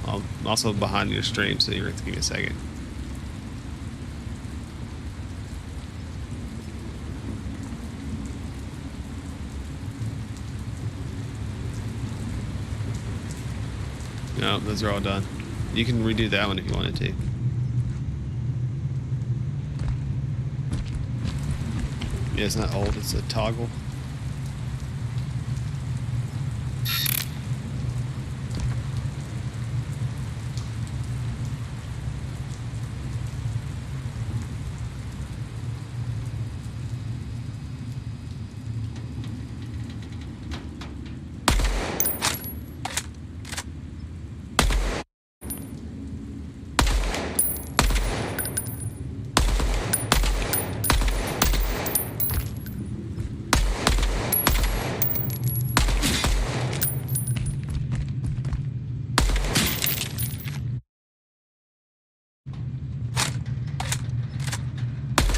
I'm also behind your stream, so you're going to give me a second. No, those are all done. You can redo that one if you wanted to. Yeah, it's not old, it's a toggle.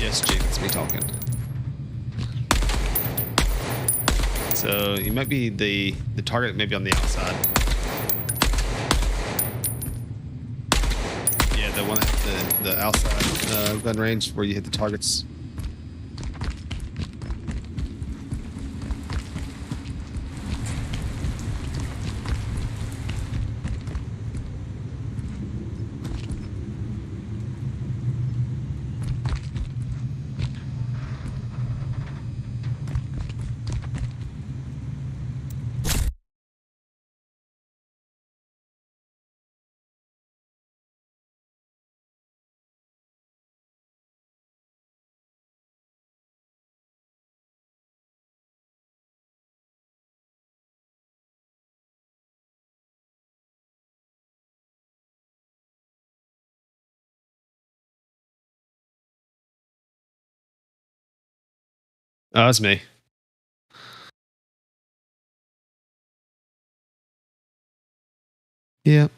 Yes, Jake, it's me talking. So you might be the target, maybe on the outside. Yeah, the one at the outside gun range where you hit the targets. Oh, that's me. Yeah.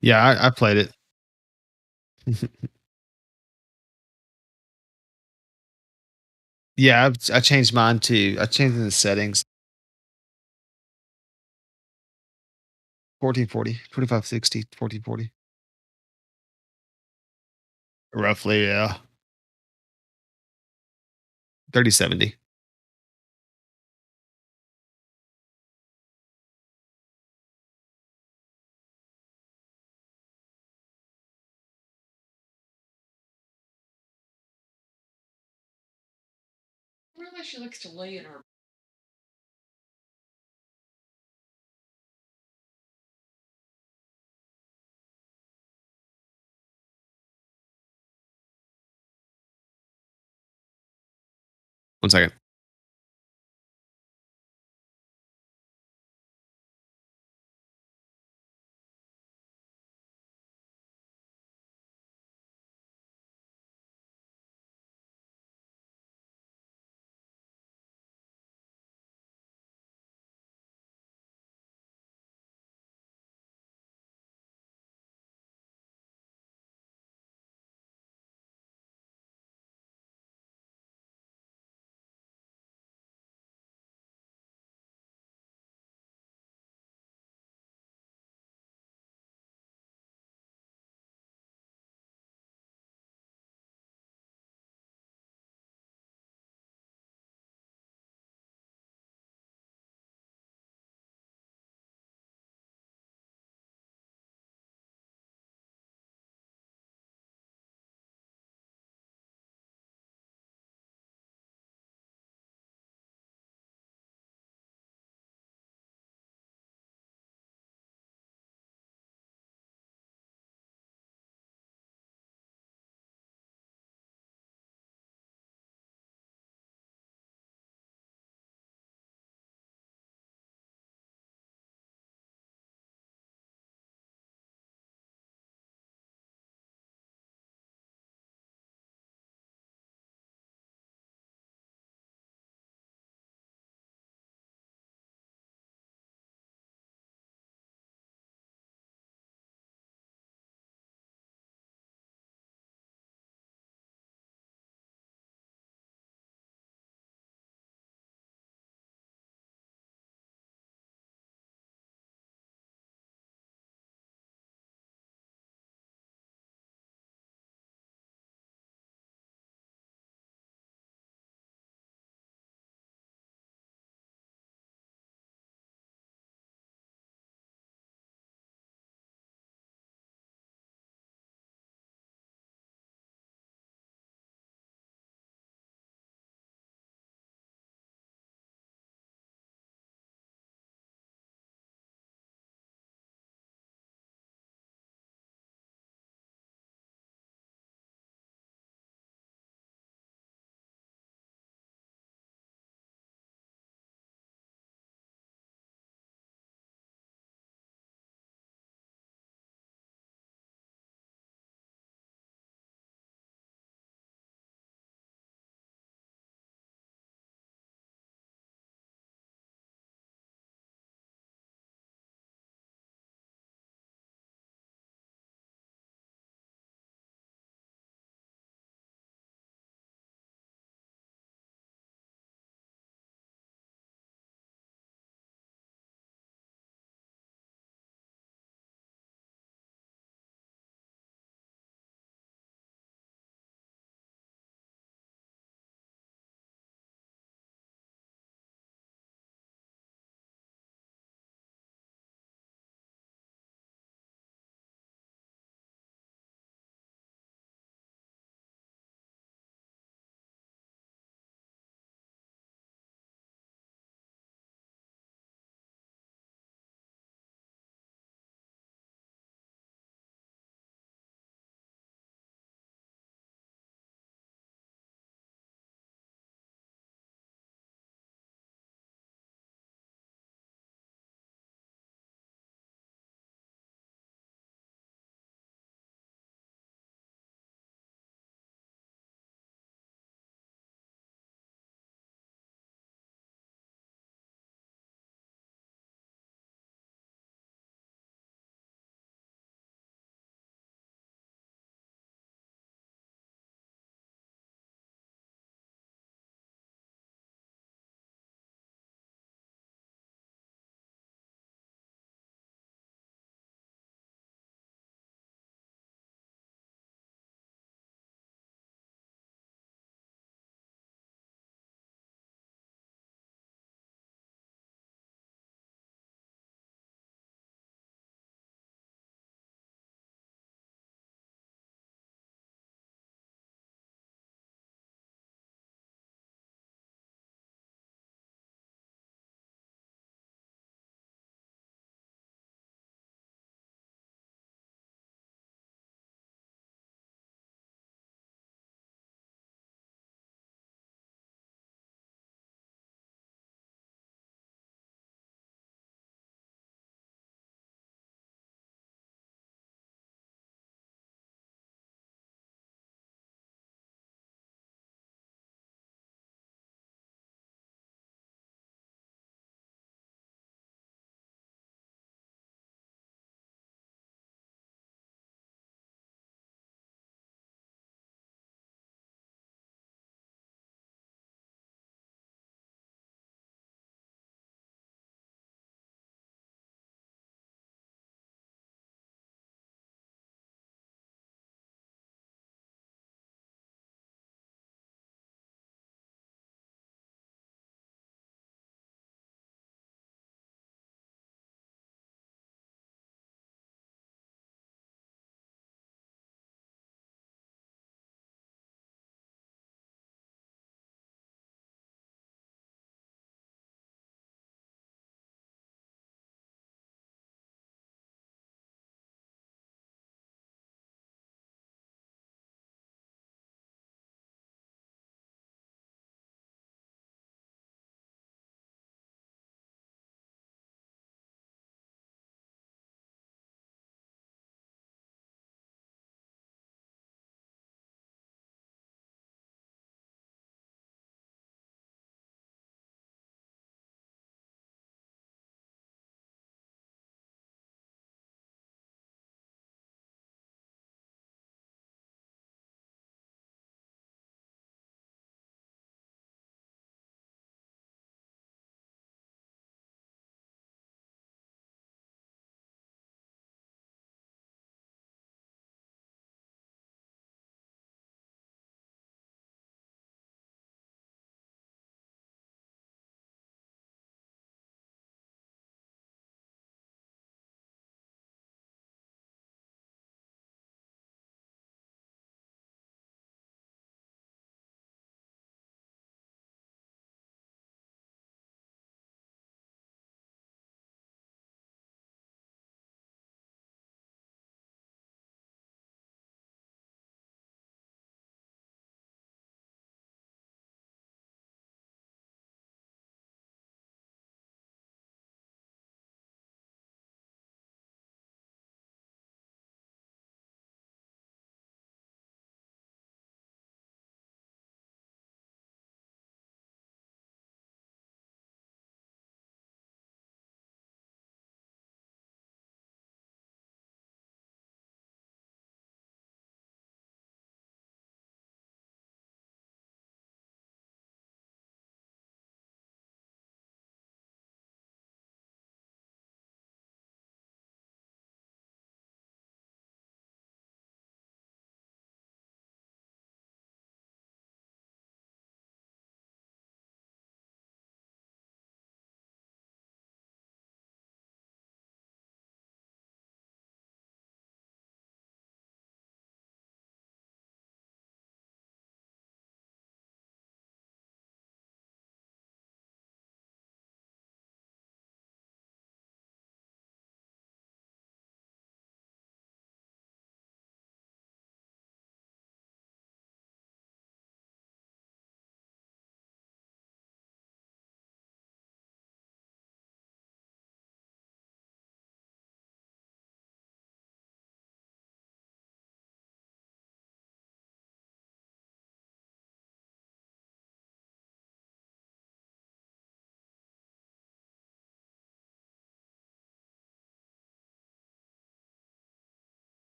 Yeah, I played it. Yeah, I changed mine too. I changed in the settings. 1440, 2560, 1440. Roughly, yeah. 3070.
Really, she likes to lay in her.
One second.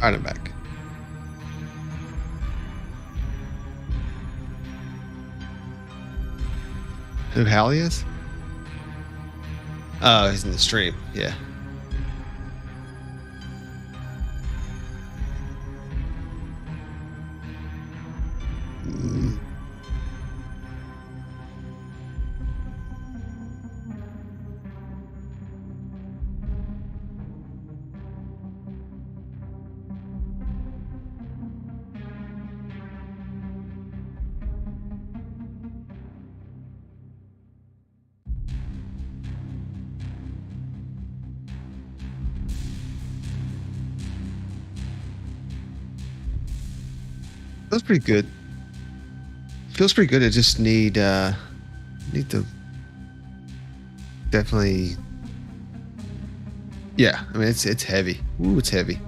Alright, I'm back. Who Hallie is? Oh, he's in the stream. Yeah. Feels pretty good. Feels pretty good. I just need to definitely. Yeah, I mean it's heavy. Ooh, it's heavy.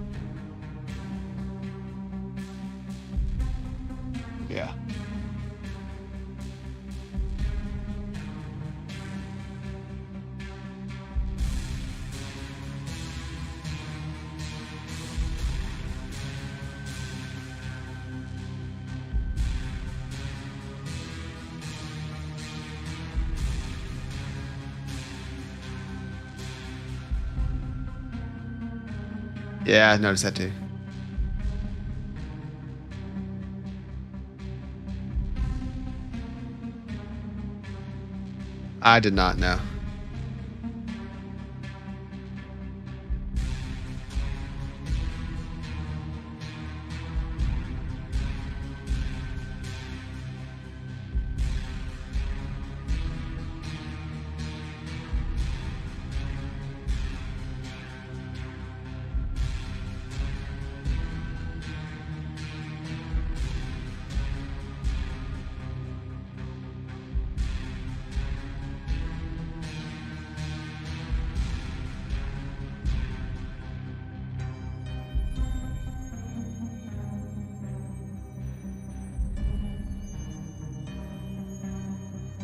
Yeah. Yeah, I noticed that too. I did not know.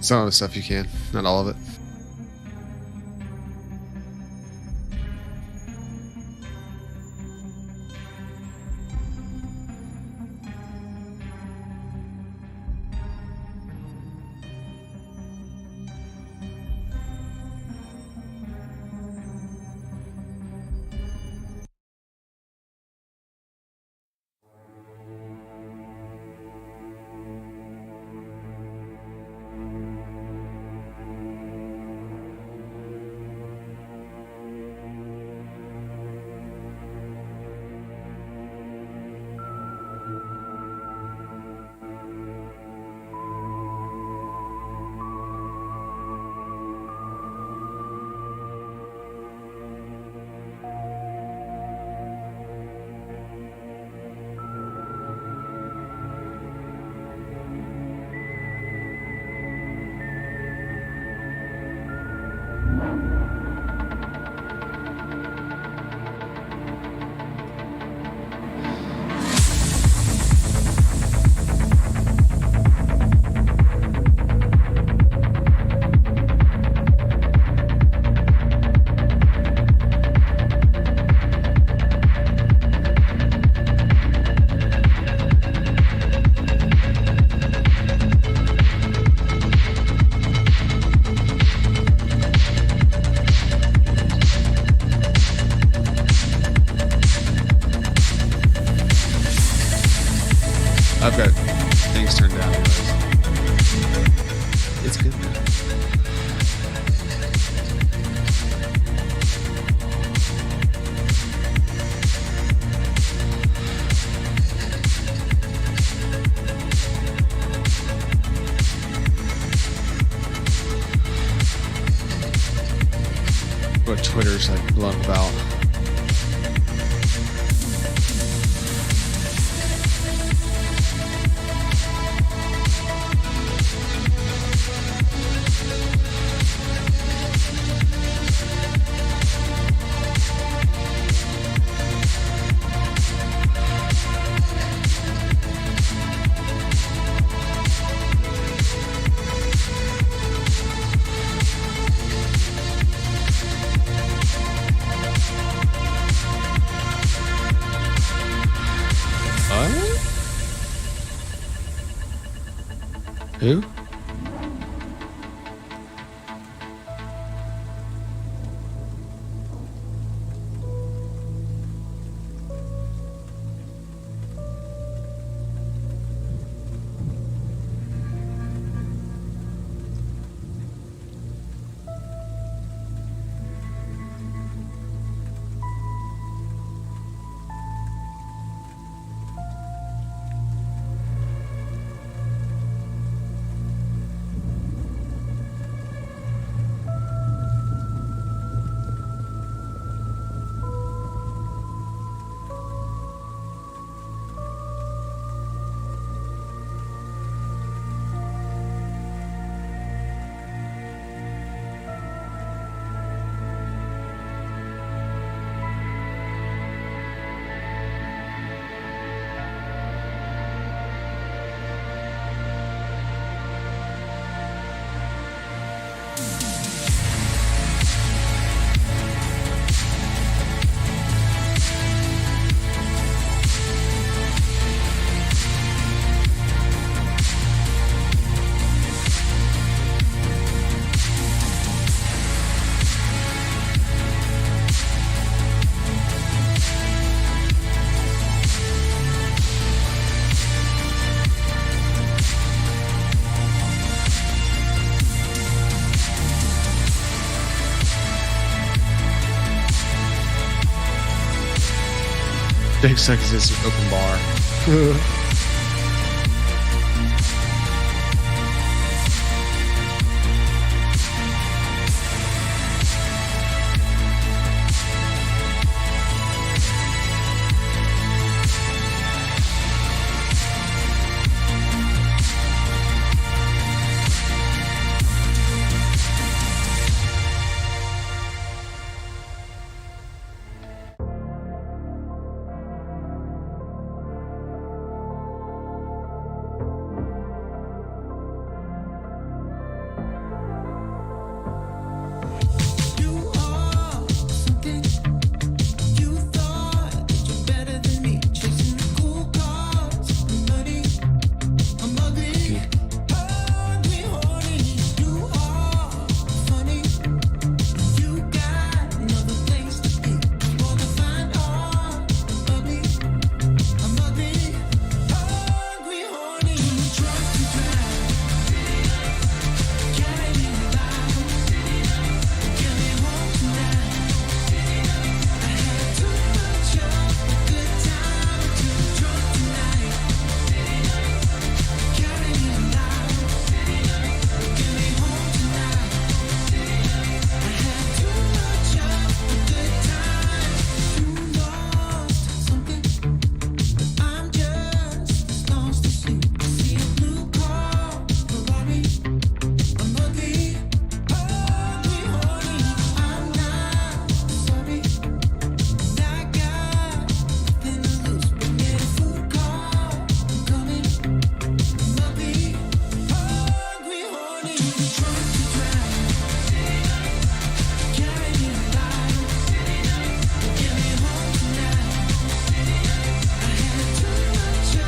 Some of the stuff you can, not all of it. I've got things turned down anyways. It's good now. What Twitter's like blown about. Who? Jake Sucks is an open bar.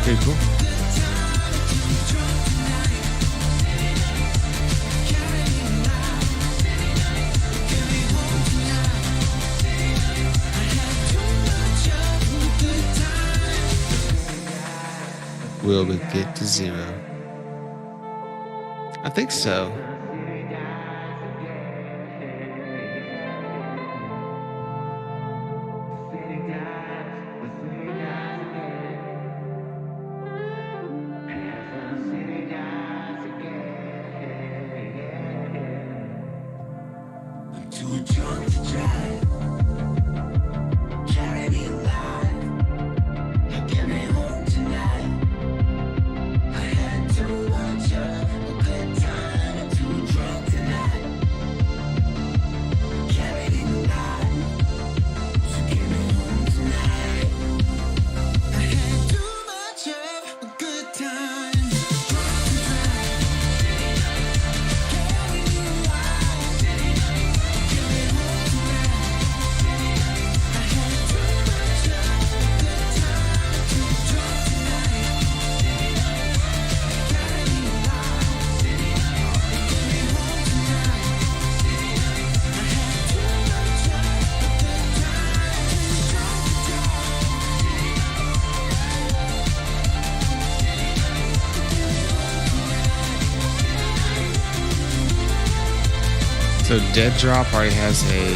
Pretty cool. Will we get to 0? I think so.
I had too much of a good time. So Dead Drop already has a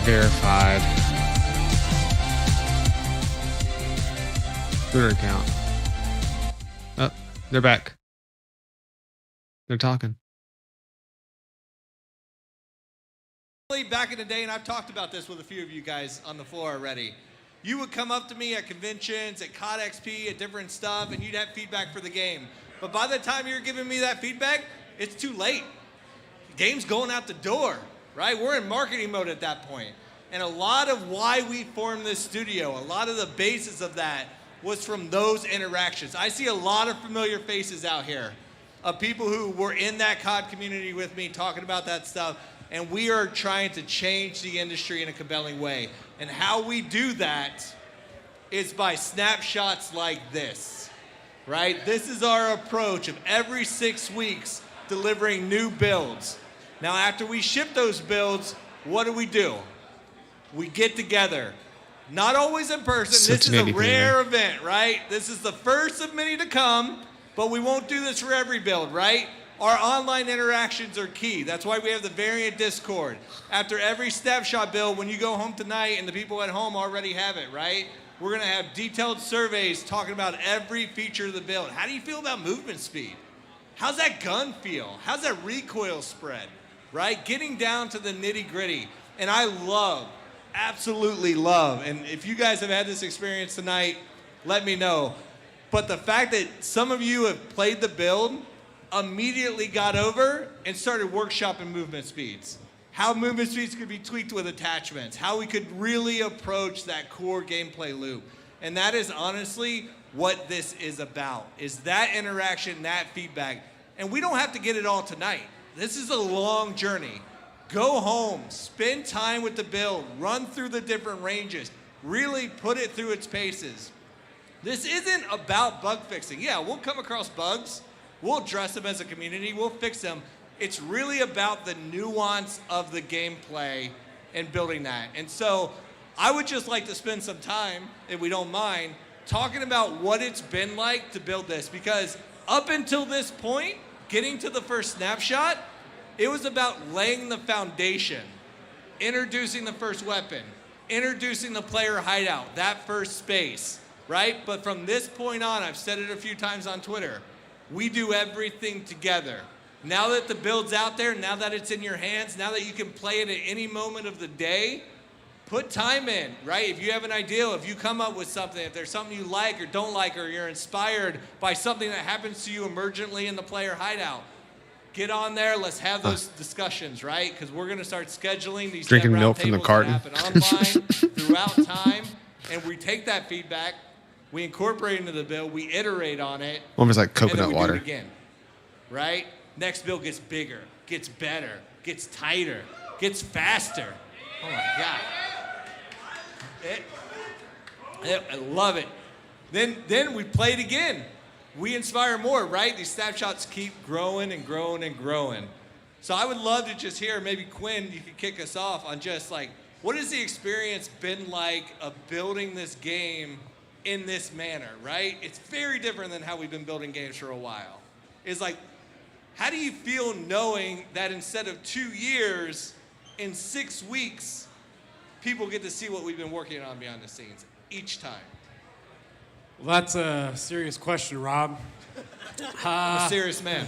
verified Twitter account. Oh, they're back. They're talking.
Back in the day, and I've talked about this with a few of you guys on the floor already, you would come up to me at conventions, at COD XP, at different stuff, and you'd have feedback for the game. But by the time you're giving me that feedback, it's too late. The game's going out the door, right? We're in marketing mode at that point. And a lot of why we formed this studio, a lot of the basis of that was from those interactions. I see a lot of familiar faces out here of people who were in that COD community with me talking about that stuff. And we are trying to change the industry in a compelling way. And how we do that is by snapshots like this, right? This is our approach of every 6 weeks delivering new builds. Now, after we ship those builds, what do? We get together. Not always in person. This is a rare event, right? This is the first of many to come, but we won't do this for every build, right? Our online interactions are key. That's why we have the variant Discord. After every snapshot build, when you go home tonight and the people at home already have it, right? We're gonna have detailed surveys talking about every feature of the build. How do you feel about movement speed? How's that gun feel? How's that recoil spread, right? Getting down to the nitty gritty. And I love, absolutely love, and if you guys have had this experience tonight, let me know. But the fact that some of you have played the build, immediately got over and started workshopping movement speeds. How movement speeds could be tweaked with attachments, how we could really approach that core gameplay loop. And that is honestly what this is about, is that interaction, that feedback. And we don't have to get it all tonight. This is a long journey. Go home, spend time with the build, run through the different ranges, really put it through its paces. This isn't about bug fixing. Yeah, we'll come across bugs. We'll address them as a community, we'll fix them. It's really about the nuance of the gameplay and building that. And so I would just like to spend some time, if we don't mind, talking about what it's been like to build this. Because up until this point, getting to the first snapshot, it was about laying the foundation, introducing the first weapon, introducing the player hideout, that first space, right? But from this point on, I've said it a few times on Twitter, we do everything together. Now that the build's out there, now that it's in your hands, now that you can play it at any moment of the day, put time in, right? If you have an idea, if you come up with something, if there's something you like or don't like, or you're inspired by something that happens to you emergently in the player hideout, get on there, let's have those discussions, right? Because we're gonna start scheduling these
drinking milk from the carton
happen online throughout time, and we take that feedback, we incorporate it into the build, we iterate on it.
Almost like coconut
and then we
water.
Do it again, right? Next build gets bigger, gets better, gets tighter, gets faster. Oh my God. I love it. Then we play it again. We inspire more, right? These snapshots keep growing and growing and growing. So I would love to just hear, maybe Quinn, you could kick us off on just like, what has the experience been like of building this game in this manner, right? It's very different than how we've been building games for a while. It's like, how do you feel knowing that instead of 2 years, in 6 weeks, people get to see what we've been working on behind the scenes each time?
Well, that's a serious question, Rob.
I'm a serious man.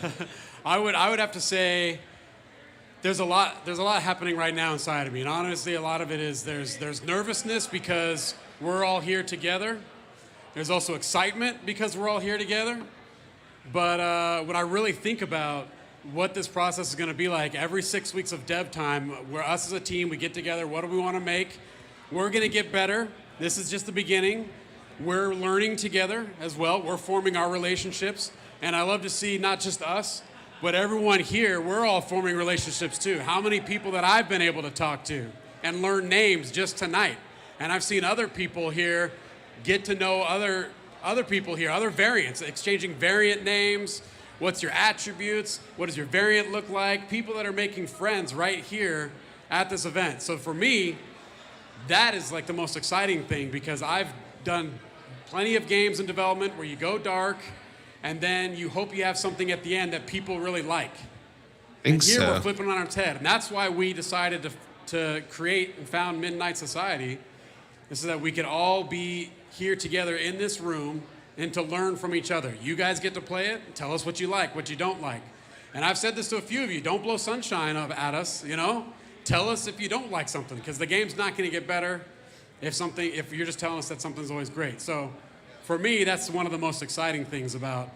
I would have to say there's a lot happening right now inside of me, and honestly, a lot of it is there's nervousness because we're all here together. There's also excitement because we're all here together. But when I really think about what this process is going to be like, every 6 weeks of dev time, we're us as a team, we get together, what do we want to make? We're going to get better. This is just the beginning. We're learning together as well. We're forming our relationships. And I love to see not just us, but everyone here, we're all forming relationships too. How many people that I've been able to talk to and learn names just tonight. And I've seen other people here get to know other people here, other variants, exchanging variant names. What's your attributes? What does your variant look like? People that are making friends right here at this event. So for me, that is like the most exciting thing because I've done plenty of games in development where you go dark and then you hope you have something at the end that people really like.
Think
And here
so.
we're flipping on our head, and that's why we decided to create and found Midnight Society, is so that we could all be here together in this room and to learn from each other. You guys get to play it. Tell us what you like, what you don't like. And I've said this to a few of you. Don't blow sunshine up at us, you know? Tell us if you don't like something, because the game's not going to get better if you're just telling us that something's always great. So for me, that's one of the most exciting things about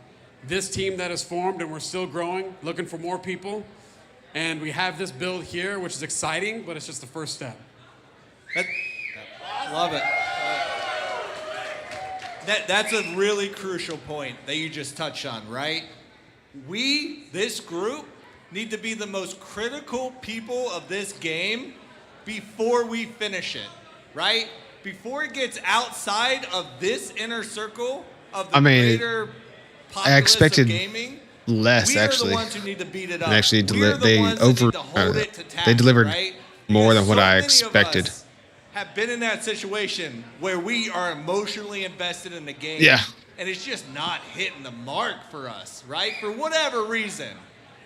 this team that has formed, and we're still growing, looking for more people. And we have this build here, which is exciting, but it's just the first step.
Love it. That's a really crucial point that you just touched on, right? We, this group, need to be the most critical people of this game before we finish it, right? Before it gets outside of this inner circle of the greater
I expected
of gaming,
less,
we
actually.
are the ones who need to beat it up.
And actually,
We are the
they
ones that need to hold it to task,
they delivered
right?
more than
Because
what
so
I
many of
expected.
us have been in that situation where we are emotionally invested in the game.
Yeah.
And it's just not hitting the mark for us, right? For whatever reason.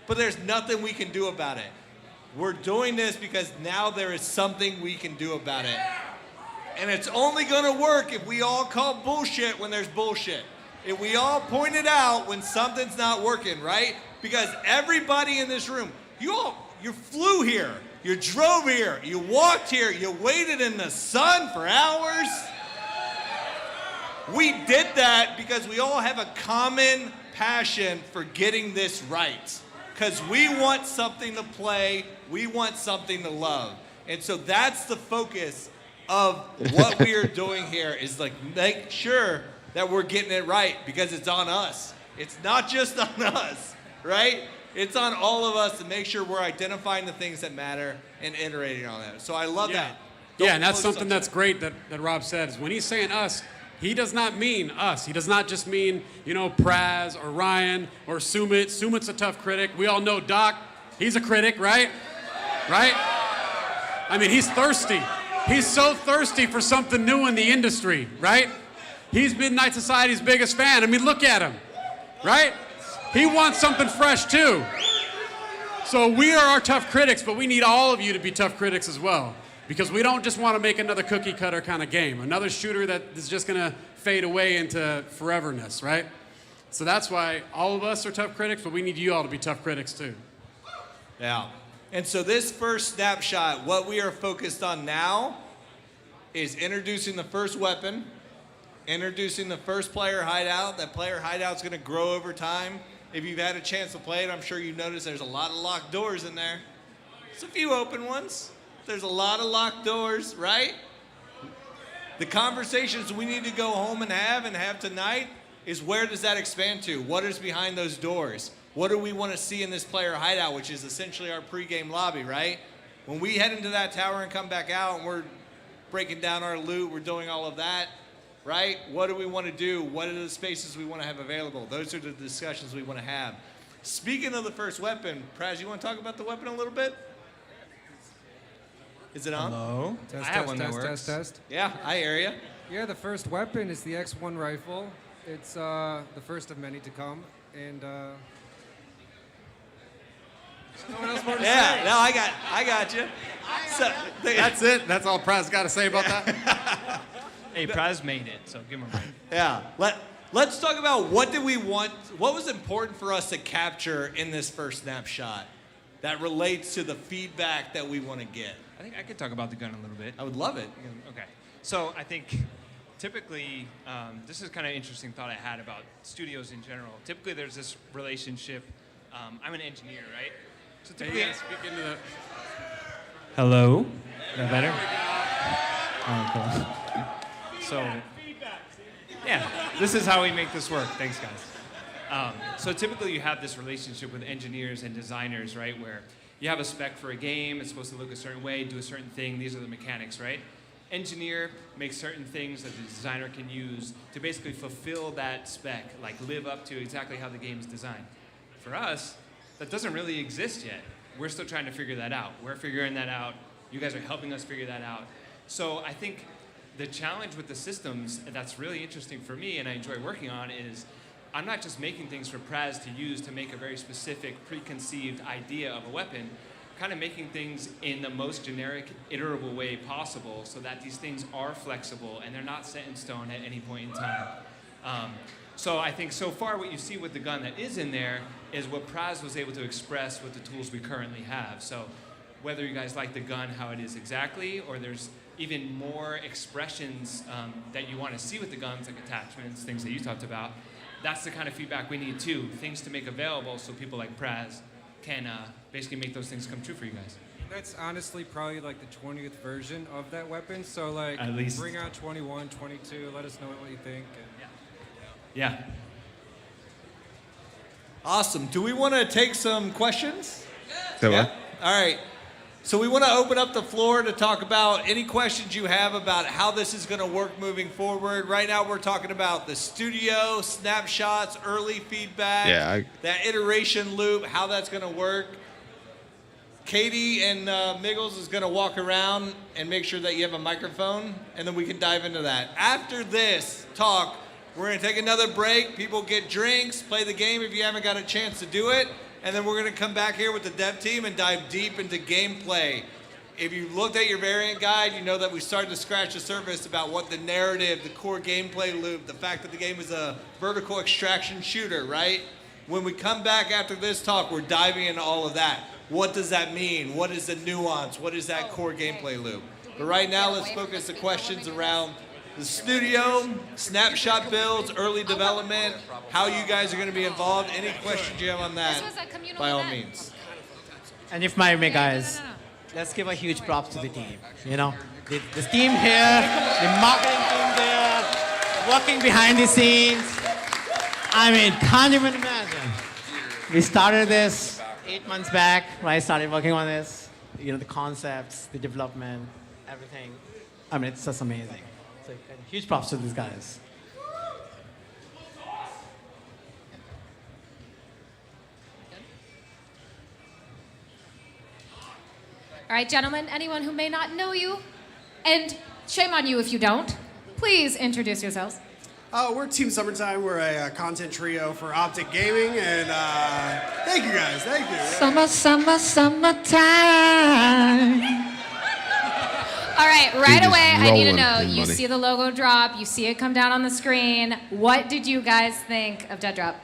But there's nothing we can do about it. We're doing this because now there is something we can do about it. And it's only gonna work if we all call bullshit when there's bullshit. If we all point it out when something's not working, right? Because everybody in this room, you flew here, you drove here, you walked here, you waited in the sun for hours. We did that because we all have a common passion for getting this right. Because we want something to play, we want something to love. And so that's the focus of what we are doing here, is like make sure that we're getting it right, because it's on us. It's not just on us, right? It's on all of us to make sure we're identifying the things that matter and iterating on that. So I love that.
Yeah, and that's something that's great that Rob said, is when he's saying us, he does not mean us. He does not just mean, Praz or Ryan or Sumit. Sumit's a tough critic. We all know Doc, he's a critic, right? Right? I mean, he's thirsty. He's so thirsty for something new in the industry, right? He's Midnight Society's biggest fan. I mean, look at him, right? He wants something fresh too. So we are our tough critics, but we need all of you to be tough critics as well. Because we don't just want to make another cookie cutter kind of game, another shooter that is just going to fade away into foreverness, right? So that's why all of us are tough critics, but we need you all to be tough critics too.
Yeah. And so this first snapshot, what we are focused on now is introducing the first weapon, introducing the first player hideout. That player hideout is going to grow over time. If you've had a chance to play it, I'm sure you've noticed there's a lot of locked doors in there. There's a few open ones. There's a lot of locked doors, right? The conversations we need to go home and have tonight is, where does that expand to? What is behind those doors? What do we want to see in this player hideout, which is essentially our pregame lobby, right? When we head into that tower and come back out and we're breaking down our loot, we're doing all of that, right? What do we want to do? What are the spaces we want to have available? Those are the discussions we want to have. Speaking of the first weapon, Praz, you want to talk about the weapon a little bit? Is it on?
Hello?
Test,
I have one that works.
test. Yeah, I hear you.
Yeah, the first weapon is the X1 rifle. It's the first of many to come, and no one else more to say.
Yeah, no, I got you. So,
that's it. That's all Praz got to say about that.
Hey, Praz made it, so give him a break.
Yeah. Let's talk about what did we want, what was important for us to capture in this first snapshot that relates to the feedback that we want to get.
I think I could talk about the gun a little bit.
I would love it.
Okay. So I think typically, this is kind of an interesting thought I had about studios in general. Typically there's this relationship. I'm an engineer, right? So typically,
Hey, speak into the...
Hello? Is that better? Oh, cool. So, yeah, this is how we make this work. Thanks, guys. So typically you have this relationship with engineers and designers, right, where you have a spec for a game, it's supposed to look a certain way, do a certain thing, these are the mechanics, right? Engineer makes certain things that the designer can use to basically fulfill that spec, like live up to exactly how the game is designed. For us, that doesn't really exist yet. We're still trying to figure that out. We're figuring that out. You guys are helping us figure that out. So I think the challenge with the systems that's really interesting for me and I enjoy working on is I'm not just making things for Praz to use to make a very specific preconceived idea of a weapon, kind of making things in the most generic, iterable way possible so that these things are flexible and they're not set in stone at any point in time. So I think so far what you see with the gun that is in there is what Praz was able to express with the tools we currently have. So whether you guys like the gun how it is exactly, or there's even more expressions that you want to see with the guns, like attachments, things that you talked about, that's the kind of feedback we need too, things to make available so people like Praz can basically make those things come true for you guys.
That's honestly probably like the 20th version of that weapon. So like,
At least.
bring out 21, 22. Let us know what you think.
Yeah.
Awesome. Do we want to take some questions?
So what?
All right. So we want to open up the floor to talk about any questions you have about how this is going to work moving forward. Right now we're talking about the studio, snapshots, early feedback, that iteration loop, how that's going to work. Katie and Miggles is going to walk around and make sure that you have a microphone, and then we can dive into that. After this talk, we're going to take another break. People get drinks, play the game if you haven't got a chance to do it. And then we're going to come back here with the dev team and dive deep into gameplay. If you looked at your variant guide, you know that we started to scratch the surface about what the narrative, the core gameplay loop, the fact that the game is a vertical extraction shooter, right? When we come back after this talk, we're diving into all of that. What does that mean? What is the nuance? What is that core gameplay loop? But right now, let's focus the questions around the studio, snapshot builds, early development, how you guys are going to be involved. Any questions you have on that, by all means.
And if I may, guys, let's give a huge props to the team. You know, the team here, the marketing team there, working behind the scenes. I mean, can't even imagine. We started this 8 months back, right? Started working on this. You know, the concepts, the development, everything. I mean, it's just amazing. So huge props to these guys.
All right, gentlemen, anyone who may not know you, and shame on you if you don't, please introduce yourselves.
We're Team Summertime. We're a content trio for Optic Gaming, and thank you guys. Thank you.
Summertime. All right, right away, I need to know,
in
you
money.
see the logo drop, you see it come down on the screen. What did you guys think of Dead Drop?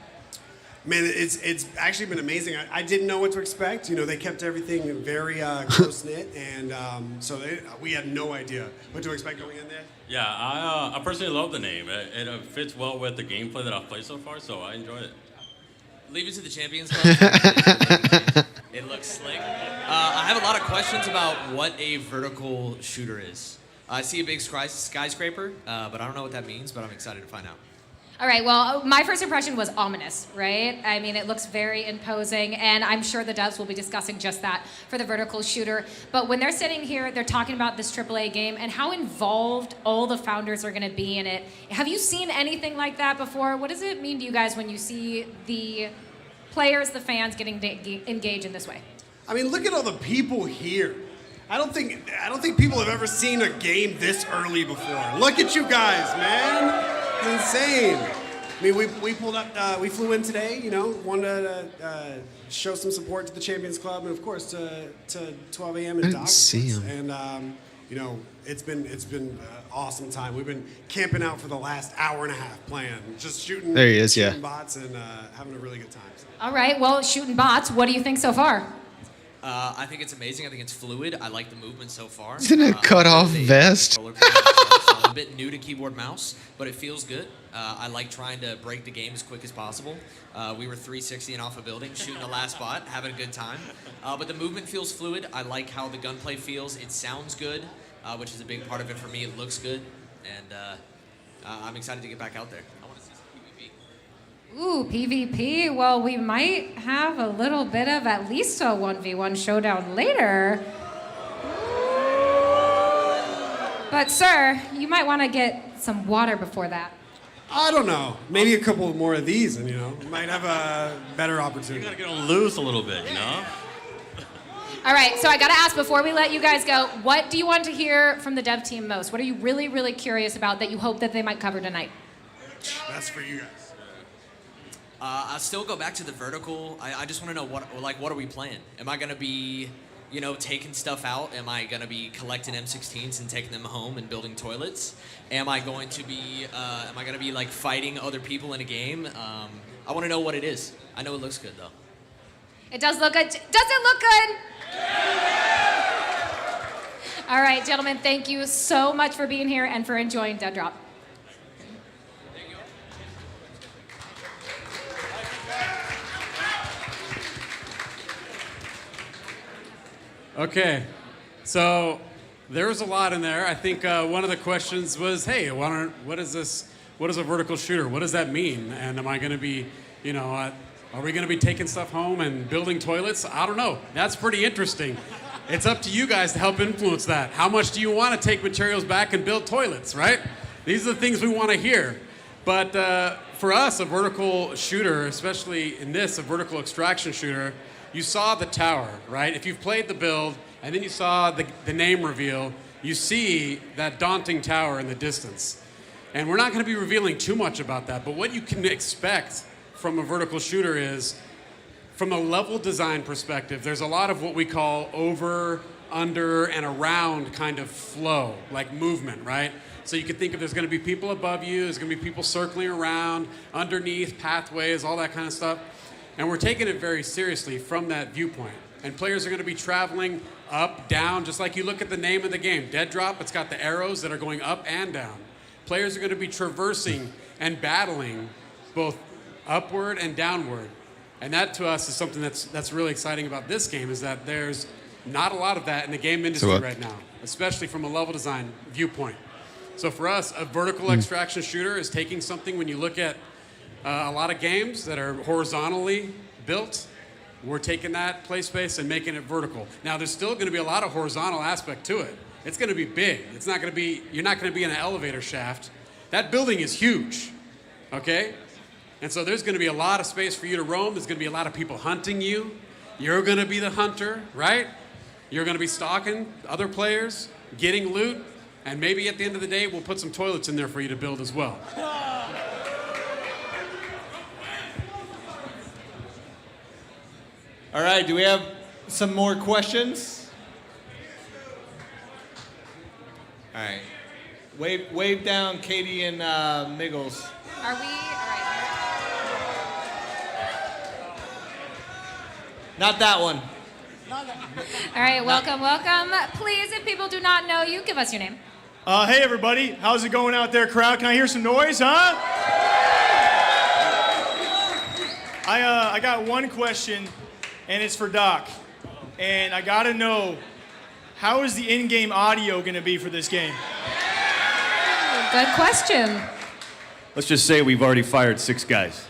Man, it's actually been amazing. I didn't know what to expect. You know, they kept everything very close-knit, and we had no idea what to expect going in there.
Yeah, I personally love the name. It fits well with the gameplay that I've played so far, so I enjoyed it.
Leave it to the Champions Club. It looks slick. I have a lot of questions about what a vertical shooter is. I see a big skyscraper, but I don't know what that means, but I'm excited to find out.
All right, well, my first impression was ominous, right? I mean, it looks very imposing, and I'm sure the devs will be discussing just that for the vertical shooter. But when they're sitting here, they're talking about this AAA game and how involved all the founders are going to be in it. Have you seen anything like that before? What does it mean to you guys when you see the players, the fans getting engaged in this way?
I mean, look at all the people here. I don't think people have ever seen a game this early before. Look at you guys, man. It's insane. I mean, we pulled up, we flew in today, you know, wanted to show some support to the Champions Club and, of course, to 12 a.m. and Doc.
see him.
And, you know, it's been an awesome time. We've been camping out for the last hour and a half playing, just shooting,
There he is,
shooting
yeah.
bots and having a really good time.
All right, well, shooting bots, what do you think so far?
I think it's amazing. I think it's fluid. I like the movement so far.
Isn't it cut-off vest?
So I'm a bit new to keyboard mouse, but it feels good. I like trying to break the game as quick as possible. We were 360 off a building, shooting the last bot, having a good time. But the movement feels fluid. I like how the gunplay feels. It sounds good, which is a big part of it for me. It looks good, and I'm excited to get back out there. I want to see some PvP.
Ooh, PvP. Well, we might have a little bit of at least a 1v1 showdown later. But, sir, you might want to get some water before that.
I don't know. Maybe a couple more of these, and you know, we might have a better opportunity.
You gotta get on loose a little bit, you know?
All right, so I got to ask before we let you guys go, what do you want to hear from the dev team most? What are you really, really curious about that you hope that they might cover tonight?
That's for you guys.
I still go back to the vertical. I just want to know what are we playing? Am I gonna be, taking stuff out? Am I gonna be collecting M16s and taking them home and building toilets? Am I going to be like fighting other people in a game? I want to know what it is. I know it looks good though.
It does look good. Does it look good? All right, gentlemen, thank you so much for being here and for enjoying Dead Drop.
Okay, so there was a lot in there. I think one of the questions was, hey, what is this? What is a vertical shooter? What does that mean? And am I going to be, are we going to be taking stuff home and building toilets? I don't know. That's pretty interesting. It's up to you guys to help influence that. How much do you want to take materials back and build toilets, right? These are the things we want to hear. But for us, a vertical shooter, especially in this, a vertical extraction shooter, you saw the tower, right? If you've played the build and then you saw the name reveal, you see that daunting tower in the distance. And we're not going to be revealing too much about that, but what you can expect from a vertical shooter is, from a level design perspective, there's a lot of what we call over, under, and around kind of flow, like movement, right? So you can think of there's going to be people above you, there's going to be people circling around, underneath, pathways, all that kind of stuff. And we're taking it very seriously from that viewpoint. And players are going to be traveling up, down, just like you look at the name of the game. Dead Drop, it's got the arrows that are going up and down. Players are going to be traversing and battling both upward and downward. And that, to us, is something that's really exciting about this game, is that there's not a lot of that in the game industry right now, especially from a level design viewpoint. So for us, a vertical extraction shooter is taking something, when you look at a lot of games that are horizontally built, we're taking that play space and making it vertical. Now, there's still going to be a lot of horizontal aspect to it. It's going to be big. It's not going to be, you're not going to be in an elevator shaft. That building is huge, okay? And so there's going to be a lot of space for you to roam. There's going to be a lot of people hunting you. You're going to be the hunter, right? You're going to be stalking other players, getting loot, and maybe at the end of the day, we'll put some toilets in there for you to build as well.
All right, do we have some more questions? All right. Wave down Katie and Miggles.
Are we? All right.
Not that one.
All right, welcome. Please, if people do not know you, give us your name.
Hey, everybody. How's it going out there, crowd? Can I hear some noise, huh? I got one question, and it's for Doc. And I got to know, how is the in-game audio going to be for this game?
Good question.
Let's just say we've already fired 6 guys.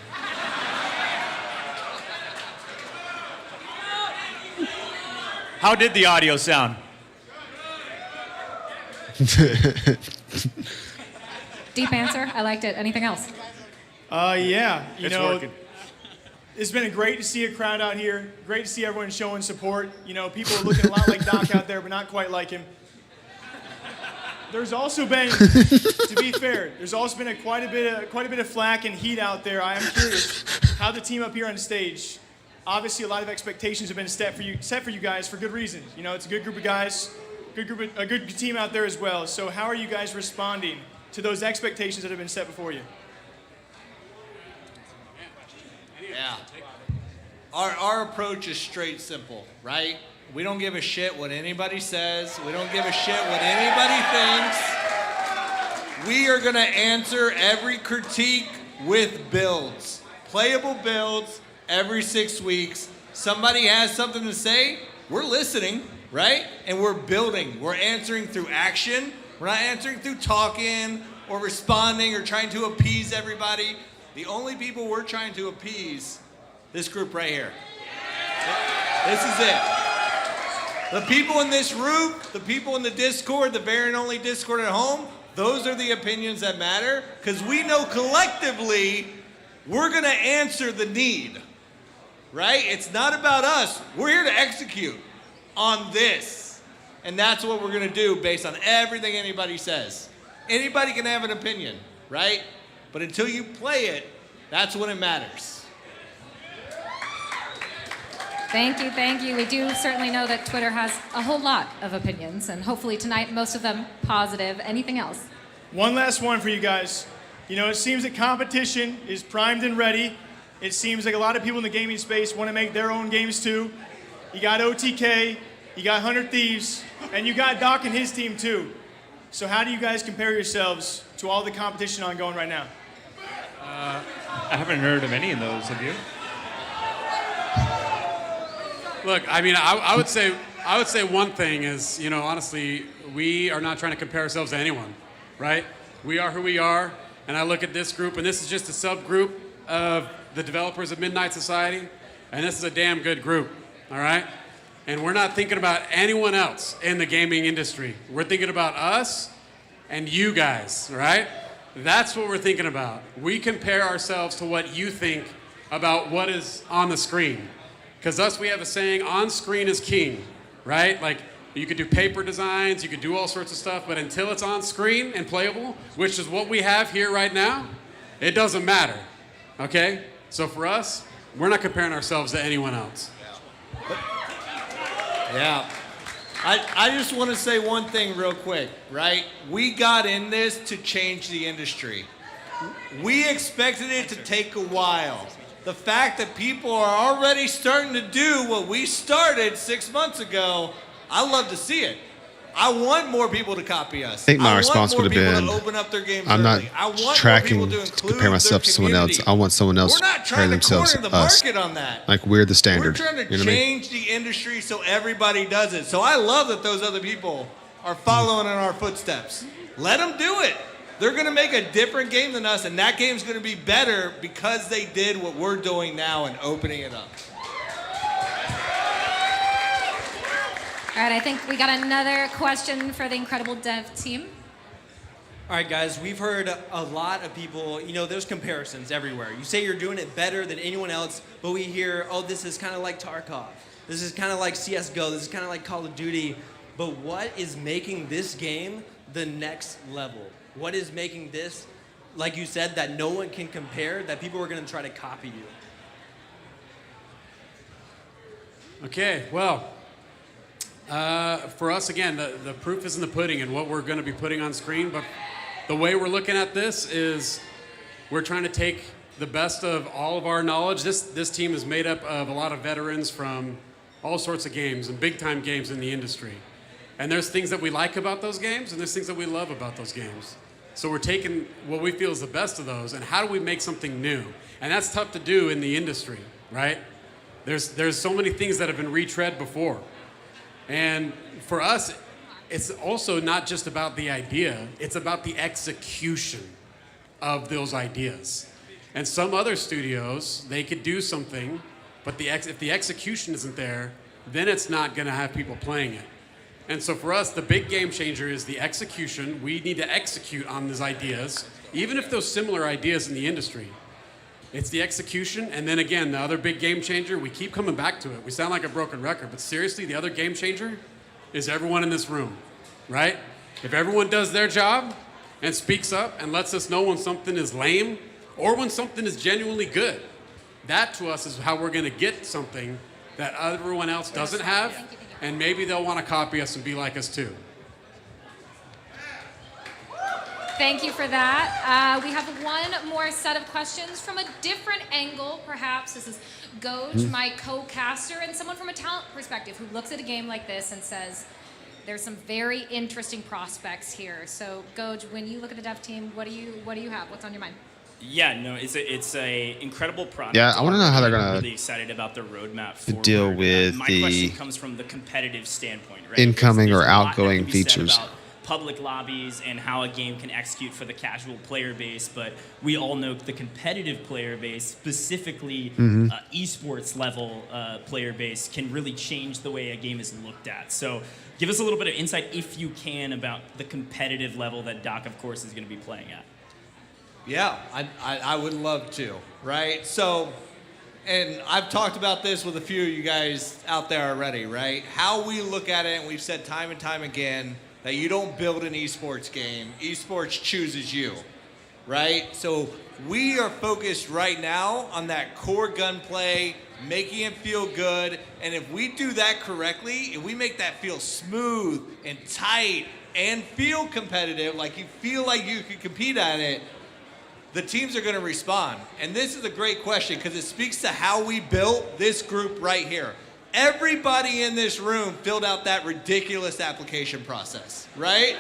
How did the audio sound?
Deep answer. I liked it. Anything else?
Yeah.
It's working.
It's been great to see a crowd out here. Great to see everyone showing support. People are looking a lot like Doc out there, but not quite like him. There's also been, to be fair, there's also been quite a bit of flack and heat out there. I am curious how the team up here on stage. Obviously, a lot of expectations have been set for you guys for good reasons. It's a good group of guys, a good team out there as well. So how are you guys responding to those expectations that have been set before you?
Yeah. Our approach is straight simple, right? We don't give a shit what anybody says. We don't give a shit what anybody thinks. We are going to answer every critique with builds. Playable builds every 6 weeks. Somebody has something to say, we're listening, right? And we're building. We're answering through action. We're not answering through talking or responding or trying to appease everybody. The only people we're trying to appease, this group right here. This is it. The people in this room, the people in the Discord, the Variant Only Discord at home, those are the opinions that matter, because we know collectively we're going to answer the need, right? It's not about us. We're here to execute on this, and that's what we're going to do based on everything anybody says. Anybody can have an opinion, right? But until you play it, that's when it matters.
Thank you, thank you. We do certainly know that Twitter has a whole lot of opinions, and hopefully tonight, most of them positive. Anything else?
One last one for you guys. You know, it seems that competition is primed and ready. It seems like a lot of people in the gaming space want to make their own games too. You got OTK, you got 100 Thieves, and you got Doc and his team too. So how do you guys compare yourselves to all the competition ongoing right now?
I haven't heard of any of those. Have you?
Look, I mean, I would say one thing is, you know, honestly, we are not trying to compare ourselves to anyone, right? We are who we are, and I look at this group, and this is just a subgroup of the developers of Midnight Society, and this is a damn good group, all right? And we're not thinking about anyone else in the gaming industry. We're thinking about us and you guys, all right? That's what we're thinking about. We compare ourselves to what you think about what is on the screen. Because us, we have a saying, on screen is king, right? Like, you could do paper designs, you could do all sorts of stuff, but until it's on screen and playable, which is what we have here right now, it doesn't matter, okay? So for us, we're not comparing ourselves to anyone else.
Yeah. I just want to say one thing real quick, right? We got in this to change the industry. We expected it to take a while. The fact that people are already starting to do what we started 6 months ago, I love to see it. I want more people to copy us.
I think my response would have been,
open up their games
I'm not
early. I want more
tracking
people
to compare myself to someone else. I want someone else
We're not
to compare
trying to
themselves
corner
to
the
us.
market on that.
Like we're the
We're
standard.
trying to
You know what I mean?
change the industry so everybody does it. So I love that those other people are following in our footsteps. Let them do it. They're going to make a different game than us, and that game's going to be better because they did what we're doing now and opening it up.
All right, I think we got another question for the incredible dev team.
All right, guys, we've heard a lot of people, you know, there's comparisons everywhere. You say you're doing it better than anyone else, but we hear, oh, this is kind of like Tarkov. This is kind of like CSGO. This is kind of like Call of Duty. But what is making this game the next level? What is making this, like you said, that no one can compare, that people are going to try to copy you?
Okay, well, for us, again, the proof is in the pudding and what we're going to be putting on screen. But the way we're looking at this is we're trying to take the best of all of our knowledge. This team is made up of a lot of veterans from all sorts of games and big-time games in the industry. And there's things that we like about those games, and there's things that we love about those games. So we're taking what we feel is the best of those, and how do we make something new? And that's tough to do in the industry, right? There's so many things that have been retread before. And for us, it's also not just about the idea, it's about the execution of those ideas. And some other studios, they could do something, but if the execution isn't there, then it's not gonna have people playing it. And so for us, the big game changer is the execution. We need to execute on these ideas, even if those similar ideas in the industry. It's the execution, and then again, the other big game changer, we keep coming back to it. We sound like a broken record, but seriously, the other game changer is everyone in this room, right? If everyone does their job and speaks up and lets us know when something is lame or when something is genuinely good, that to us is how we're gonna get something that everyone else doesn't have, and maybe they'll wanna copy us and be like us too.
Thank you for that. We have one more set of questions from a different angle, perhaps. This is Goj, my co-caster, and someone from a talent perspective who looks at a game like this and says, there's some very interesting prospects here. So, Goj, when you look at the dev team, what do you have? What's on your mind?
Yeah, no, it's a incredible product.
Yeah, I want to know how they're
I'm
gonna
really excited about the roadmap forward.
deal with
My
the
question comes from the competitive standpoint, right?
incoming
There's
or
a lot that
outgoing
can be said
features.
about public lobbies and how a game can execute for the casual player base, but we all know the competitive player base, specifically esports level player base, can really change the way a game is looked at. So give us a little bit of insight, if you can, about the competitive level that Doc, of course, is going to be playing at.
Yeah, I would love to, right? So, and I've talked about this with a few of you guys out there already, right? How we look at it, and we've said time and time again, that you don't build an esports game. Esports chooses you, right? So we are focused right now on that core gunplay, making it feel good. And if we do that correctly, if we make that feel smooth and tight and feel competitive, like you feel like you can compete at it, the teams are going to respond. And this is a great question because it speaks to how we built this group right here. Everybody in this room filled out that ridiculous application process, right?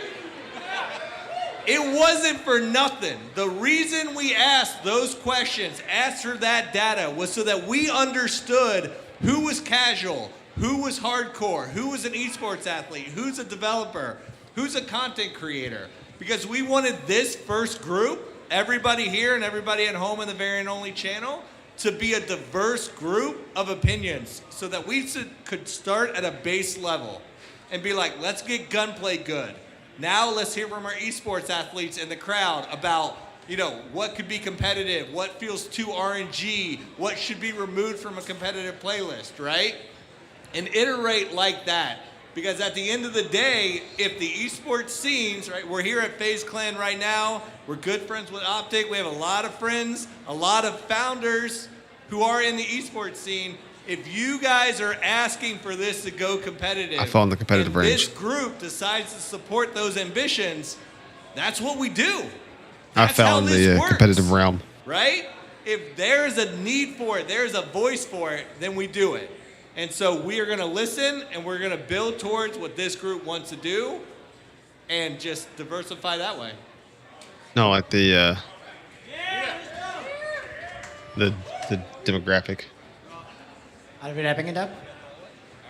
It wasn't for nothing. The reason we asked those questions, asked for that data, was so that we understood who was casual, who was hardcore, who was an esports athlete, who's a developer, who's a content creator. Because we wanted this first group, everybody here and everybody at home in the Variant Only channel, to be a diverse group of opinions so that we could start at a base level and be like, let's get gunplay good. Now let's hear from our esports athletes in the crowd about, what could be competitive, what feels too RNG, what should be removed from a competitive playlist, right? And iterate like that. Because at the end of the day, if the esports scenes, right, we're here at FaZe Clan right now, we're good friends with Optic, we have a lot of friends, a lot of founders who are in the esports scene. If you guys are asking for this to go competitive,
I fall in the competitive
and
range.
this group decides to support those ambitions, that's what we do.
I fell in the competitive realm.
Right? If there's a need for it, there's a voice for it, then we do it. And so we are going to listen and we're going to build towards what this group wants to do and just diversify that way.
No, like the demographic
Are we wrapping it up?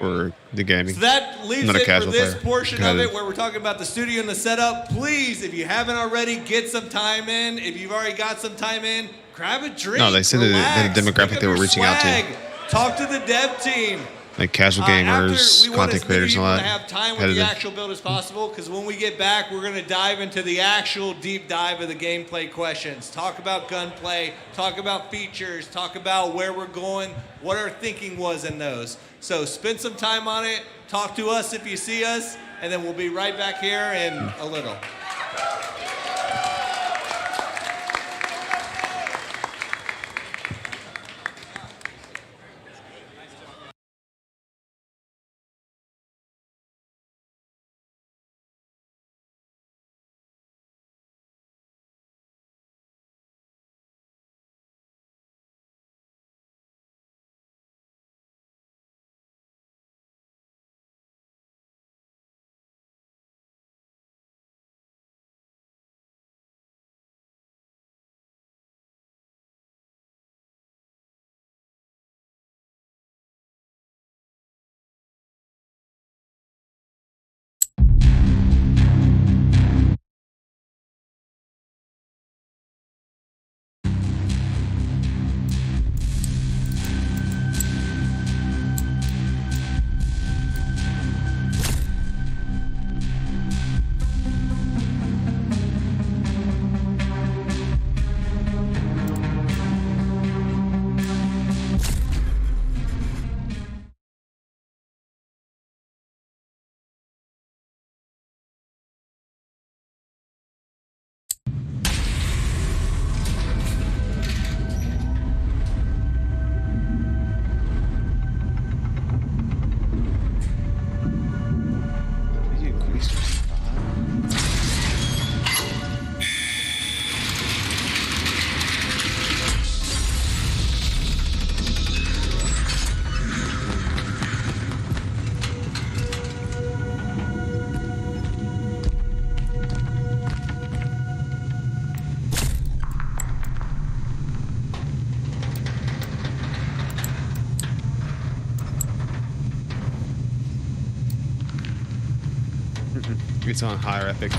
or the gaming.
So that leaves
I'm not a
it for
casual
this
player.
portion of it where we're talking about the studio and the setup. Please, if you haven't already, get some time in. If you've already got some time in, grab a drink.
No, they said that the demographic they were reaching out to.
Talk to the dev team.
Like casual gamers, content creators, and all that.
We want to have time with the actual build as possible because when we get back, we're going to dive into the actual deep dive of the gameplay questions. Talk about gunplay, talk about features, talk about where we're going, what our thinking was in those. So spend some time on it, talk to us if you see us, and then we'll be right back here in a little.
It's on higher epic.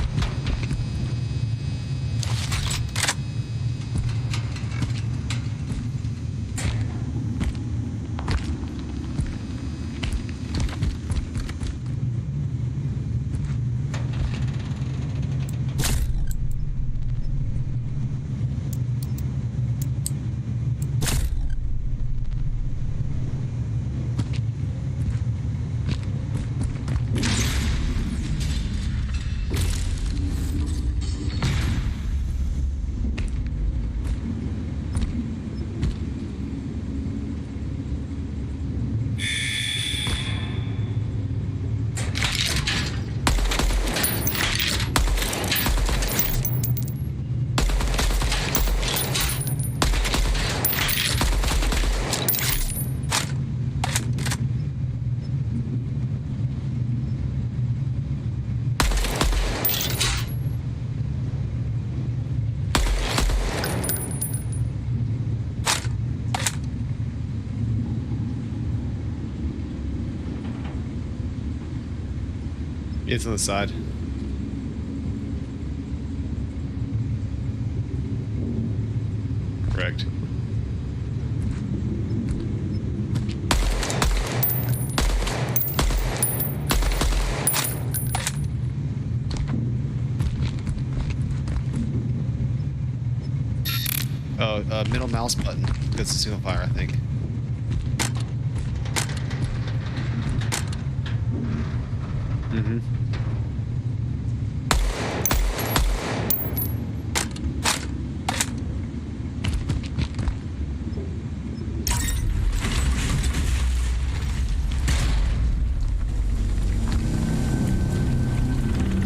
It's on the side. Correct. Oh, middle mouse button. That's the single fire, I think. Mm-hmm.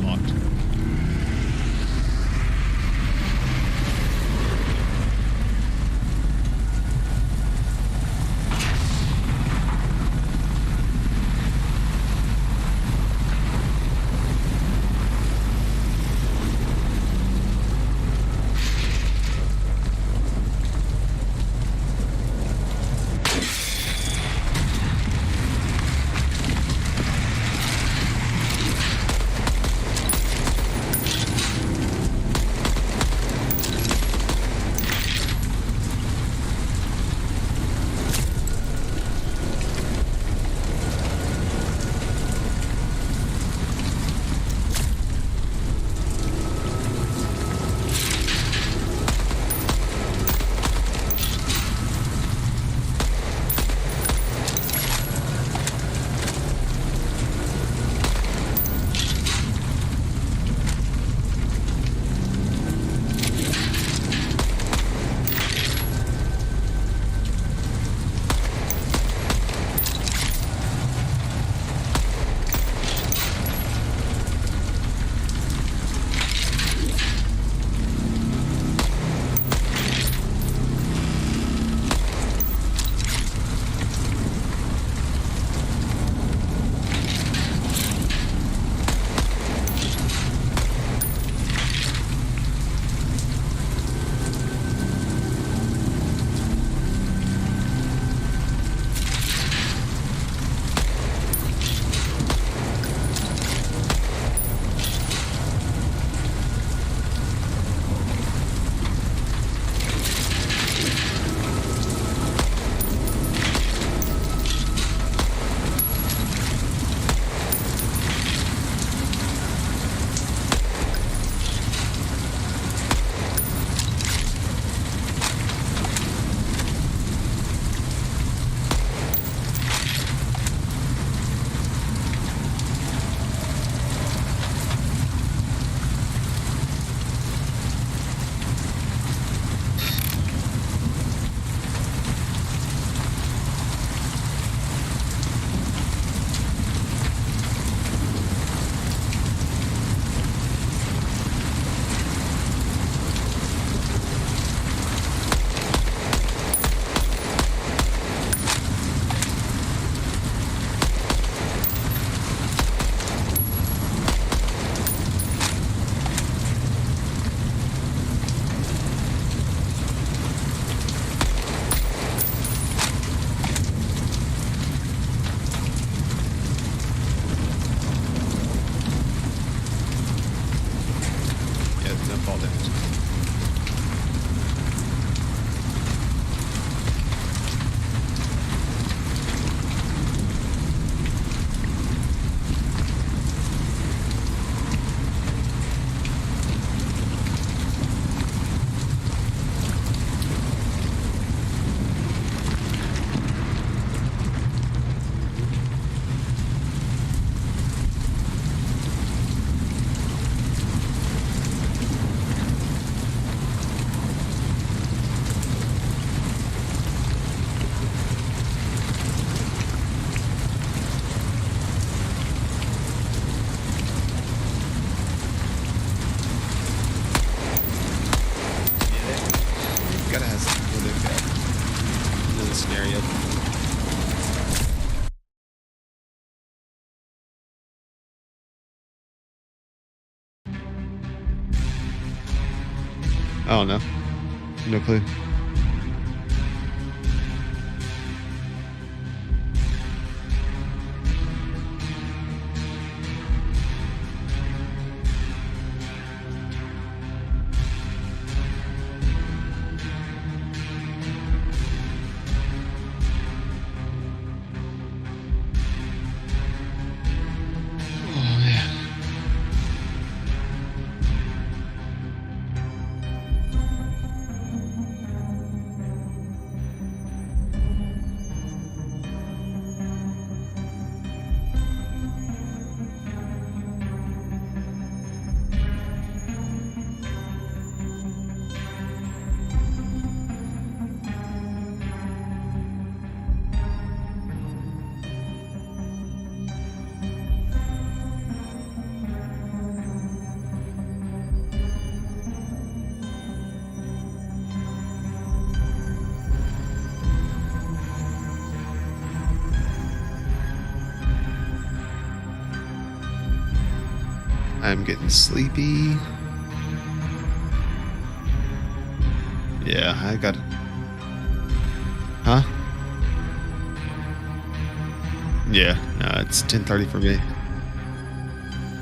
Locked. I don't know. No clue. I'm getting sleepy. Yeah, I got. Huh? Yeah, no, it's 10:30 for me.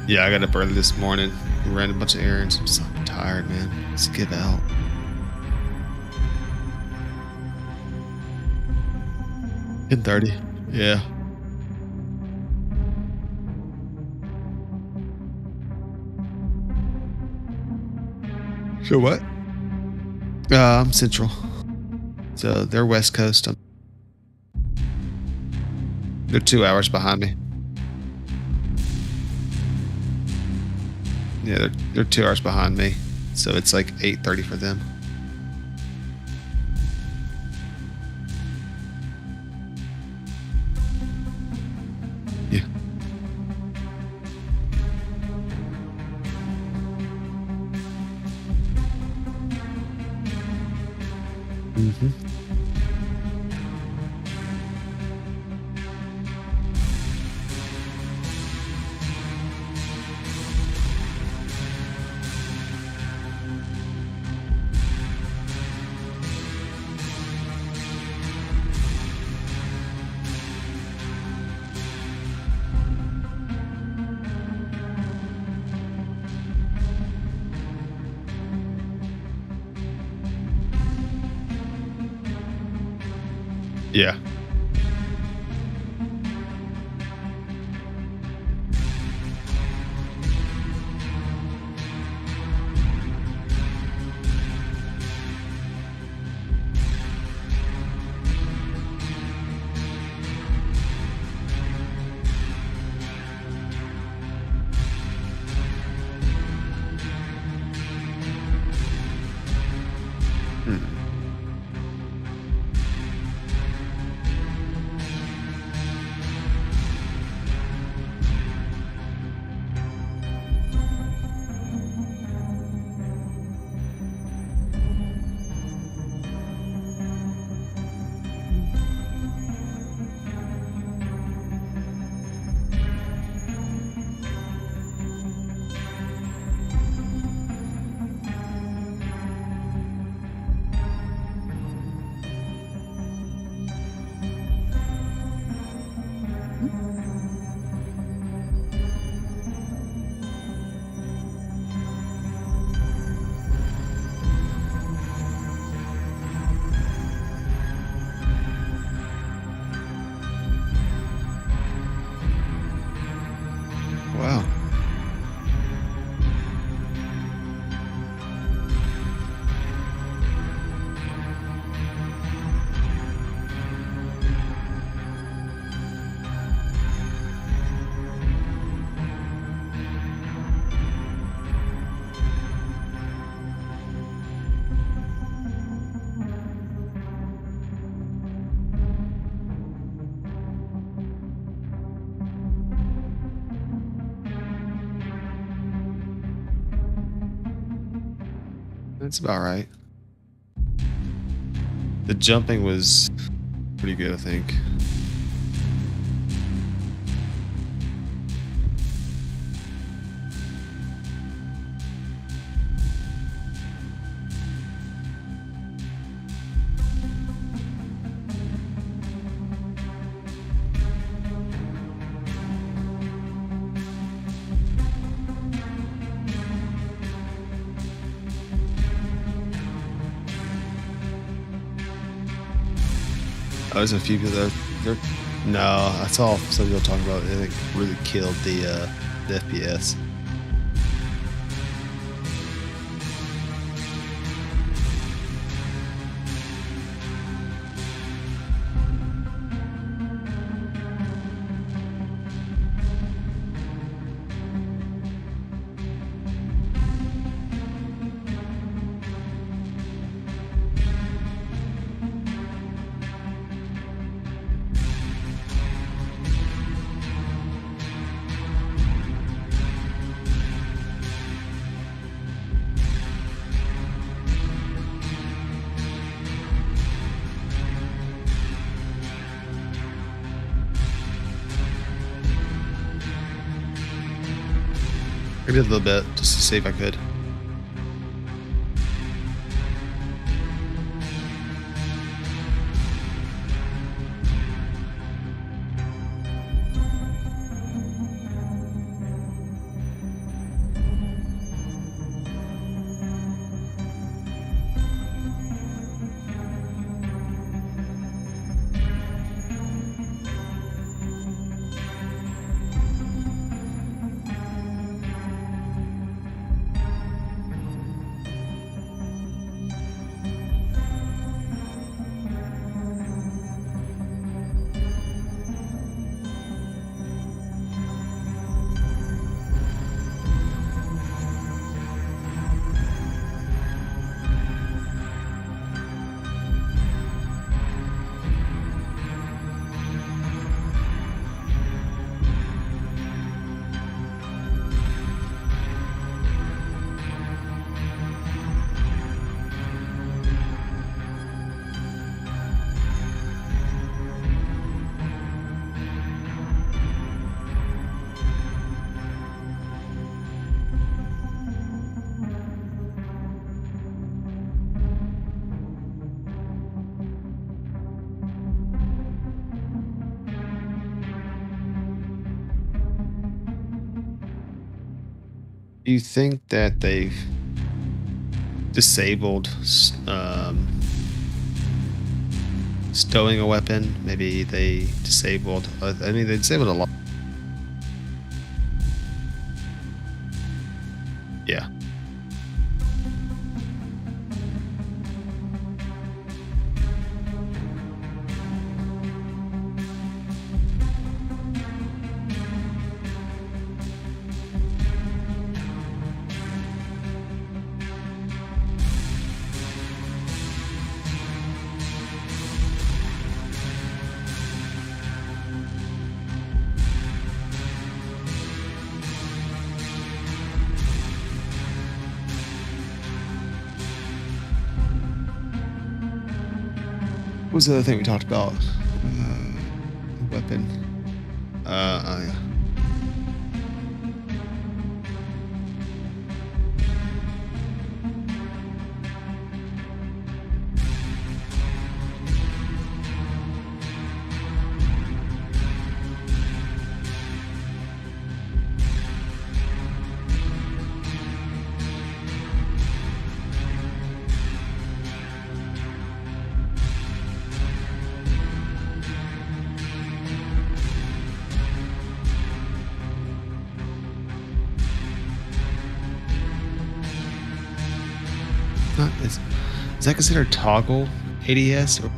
Yeah, I got up early this morning. Ran a bunch of errands. I'm so tired, man. Let's get out. 10:30. Yeah. So what? I'm Central. So they're West Coast. They're 2 hours behind me. Yeah, they're 2 hours behind me. So it's like 8:30 for them. Yeah. Mm-hmm. Yeah. Wow. That's about right. The jumping was pretty good, I think. There's a few people that no, I saw some people talking about it really killed the FPS. I did a little bit just to see if I could. Do you think that they've disabled stowing a weapon? Maybe they disabled. I mean, they disabled a lot. Yeah. What was the other thing we talked about? Weapon. Yeah. Is that considered toggle ADS? Or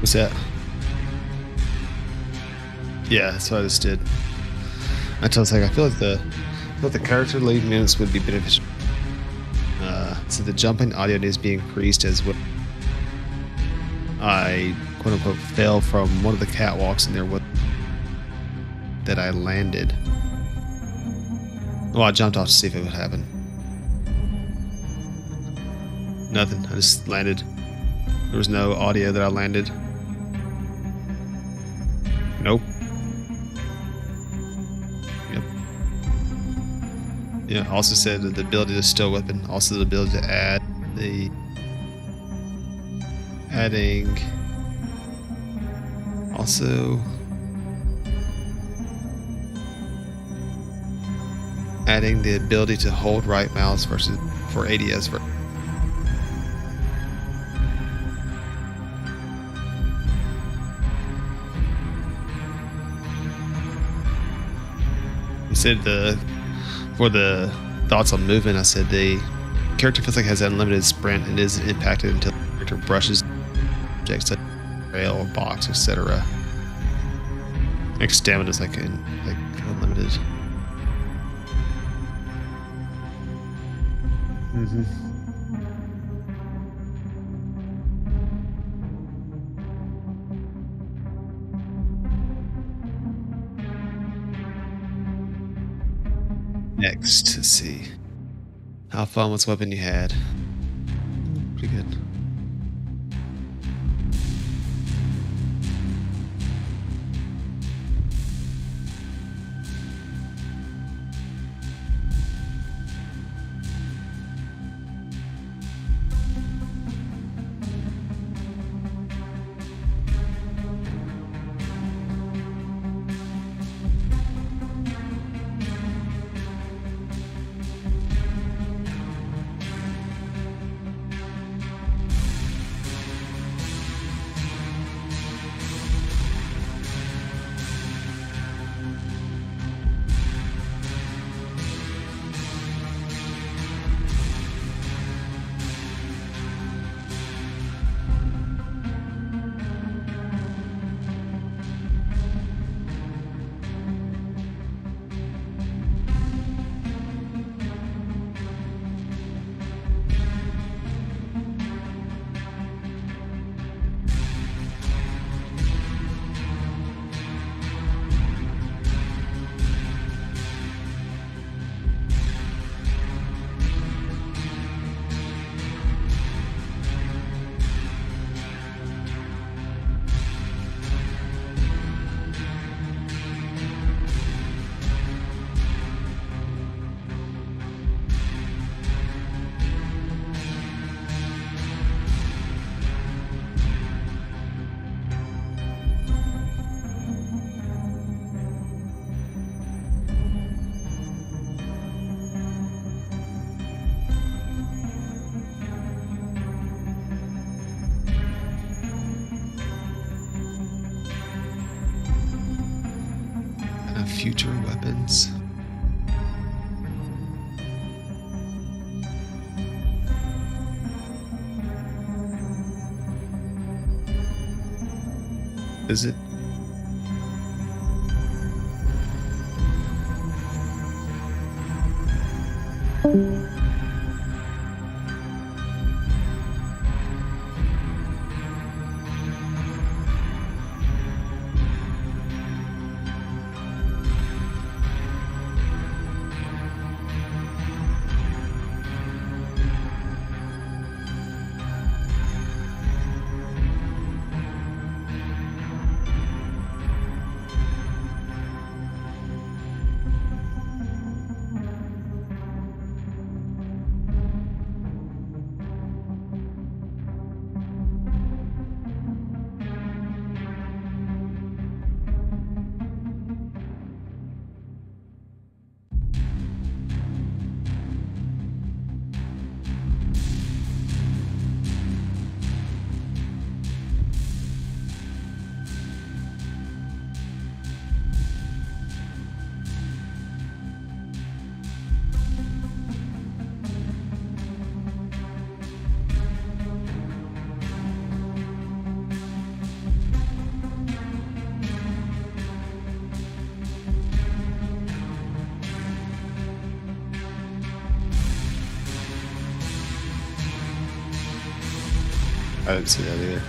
What's that? Yeah, that's what I just did. I was like, I feel like the character lead units would be beneficial. So the jumping audio needs to be increased as well. I quote unquote fell from one of the catwalks and there was that I landed. Well, I jumped off to see if it would happen. Nothing. I just landed. There was no audio that I landed. Nope. Yep. Yeah, also said that the ability to stow weapon, also the ability to add the adding the ability to hold right mouse versus for ADS. I said for the thoughts on movement, I said the character feels like it has unlimited sprint and isn't impacted until the character brushes objects such as rail or box, etc. Like stamina is like unlimited. Next, let's see. How fun was weapon you had? Pretty good. Future weapons. Is it? I didn't see that either.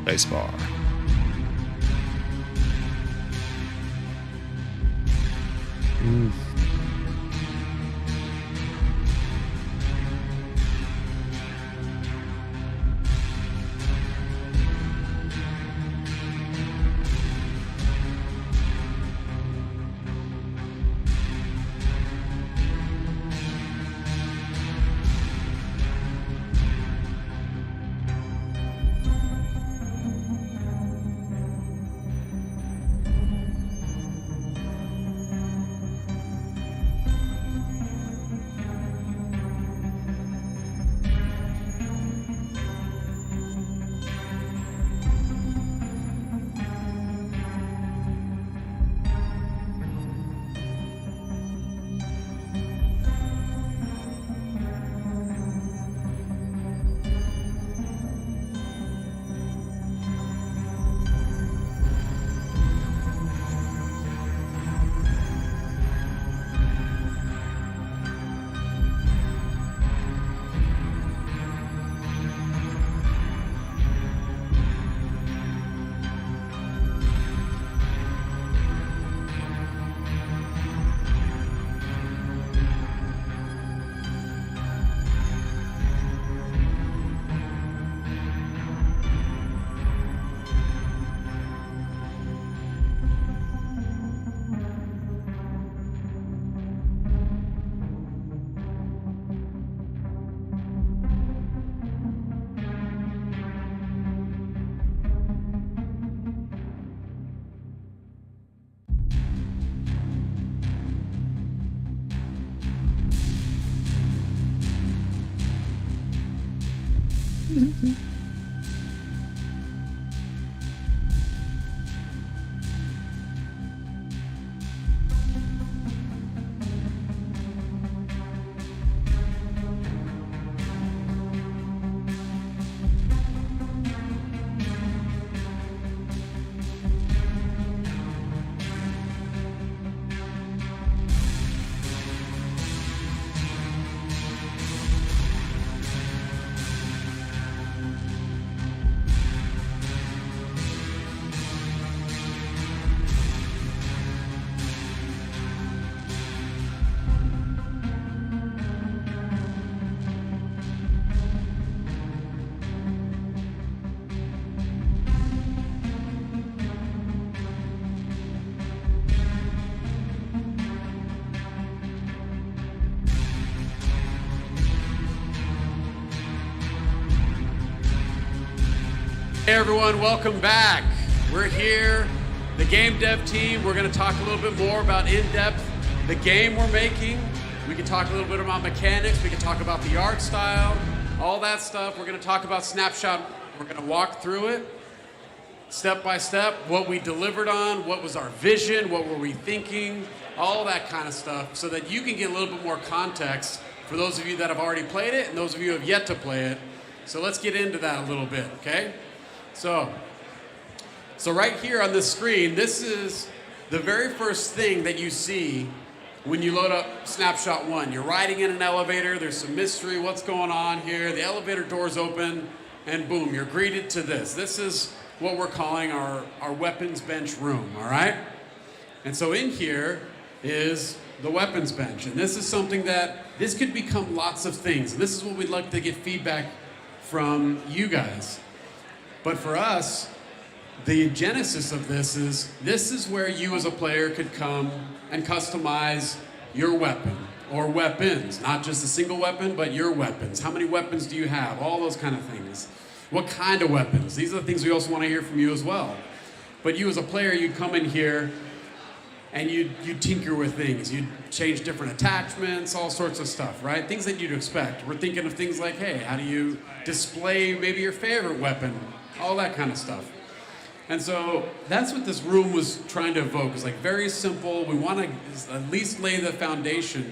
Baseball. Mm.
Hey everyone, welcome back. We're here, the game dev team. We're going to talk a little bit more about in-depth the game we're making. We can talk a little bit about mechanics. We can talk about the art style, all that stuff. We're going to talk about Snapshot. We're going to walk through it step by step, what we delivered on, what was our vision, what were we thinking, all that kind of stuff, so that you can get a little bit more context for those of you that have already played it and those of you who have yet to play it. So let's get into that a little bit, okay? So right here on this screen, this is the very first thing that you see when you load up Snapshot 1. You're riding in an elevator, there's some mystery, what's going on here, the elevator doors open, and boom, you're greeted to this. This is what we're calling our weapons bench room, all right? And so in here is the weapons bench, and this is something that, this could become lots of things. And this is what we'd like to get feedback from you guys. But for us, the genesis of this is where you as a player could come and customize your weapon or weapons, not just a single weapon, but your weapons. How many weapons do you have? All those kind of things. What kind of weapons? These are the things we also want to hear from you as well. But you as a player, you'd come in here and you'd tinker with things. You'd change different attachments, all sorts of stuff, right? Things that you'd expect. We're thinking of things like, hey, how do you display maybe your favorite weapon all that kind of stuff. And so that's what this room was trying to evoke. It's like very simple. We want to at least lay the foundation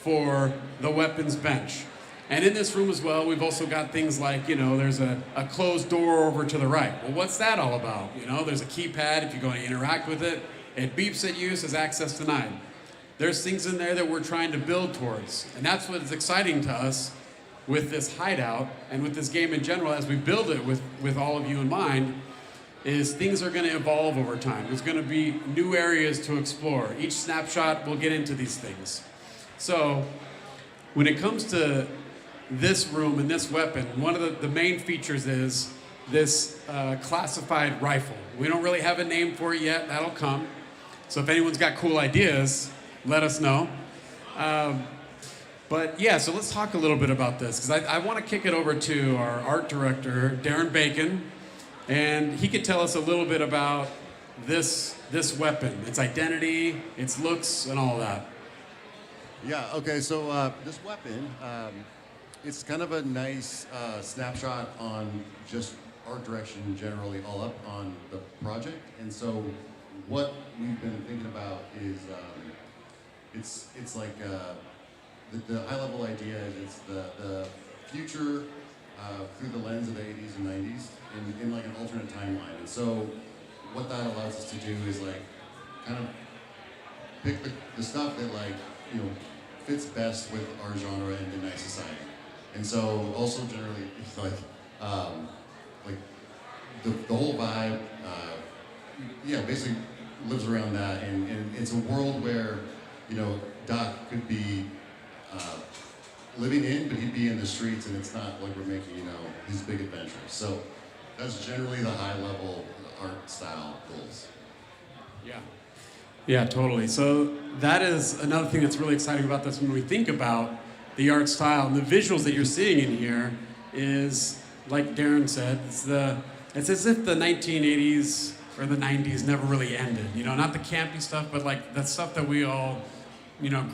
for the weapons bench. And in this room as well, we've also got things like, there's a closed door over to the right. Well, what's that all about? There's a keypad. If you go and interact with it, it beeps at you, says access denied. There's things in there that we're trying to build towards. And that's what is exciting to us with this hideout and with this game in general, as we build it with all of you in mind, is things are going to evolve over time. There's going to be new areas to explore. Each snapshot will get into these things. So when it comes to this room and this weapon, one of the main features is this classified rifle. We don't really have a name for it yet. That'll come. So if anyone's got cool ideas, let us know. But yeah, so let's talk a little bit about this, because I want to kick it over to our art director, Darren Bacon, and he could tell us a little bit about this weapon, its identity, its looks, and all that.
Yeah, okay, so this weapon, it's kind of a nice snapshot on just art direction generally all up on the project. And so what we've been thinking about is it's like the high level idea is it's the future through the lens of the 80s and 90s in like an alternate timeline. And so what that allows us to do is like kind of pick the stuff that fits best with our genre and Midnight Society. And so also generally it's like the whole vibe, basically lives around that, and it's a world where Doc could be living in, but he'd be in the streets, and it's not like we're making these big adventures. So that's generally the high level art style goals.
Yeah, totally. So that is another thing that's really exciting about this when we think about the art style and the visuals that you're seeing in here is, like Darren said, it's as if the 1980s or the 90s never really ended. Not the campy stuff, but like that stuff that we all,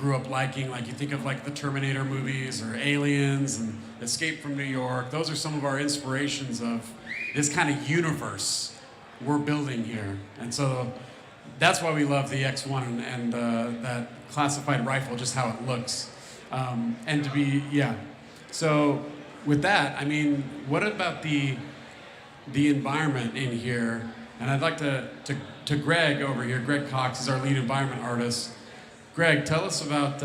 grew up liking. Like you think of like the Terminator movies or Aliens and Escape from New York. Those are some of our inspirations of this kind of universe we're building here. And so that's why we love the X1 and that classified rifle, just how it looks. And to be, So with that, I mean, what about the environment in here? And I'd like to Greg over here. Greg Cox is our lead environment artist. Greg, tell us about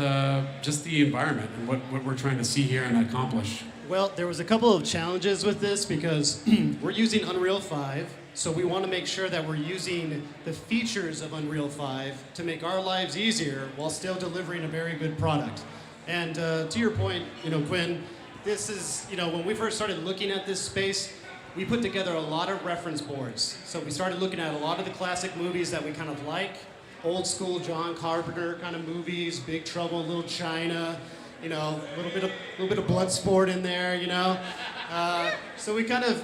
just the environment and what we're trying to see here and accomplish.
Well, there was a couple of challenges with this because we're using Unreal 5, so we want to make sure that we're using the features of Unreal 5 to make our lives easier while still delivering a very good product. And to your point, Quinn, this is, when we first started looking at this space, we put together a lot of reference boards. So we started looking at a lot of the classic movies that we kind of like, old school John Carpenter kind of movies, Big Trouble in Little China, a little bit of Bloodsport in there, So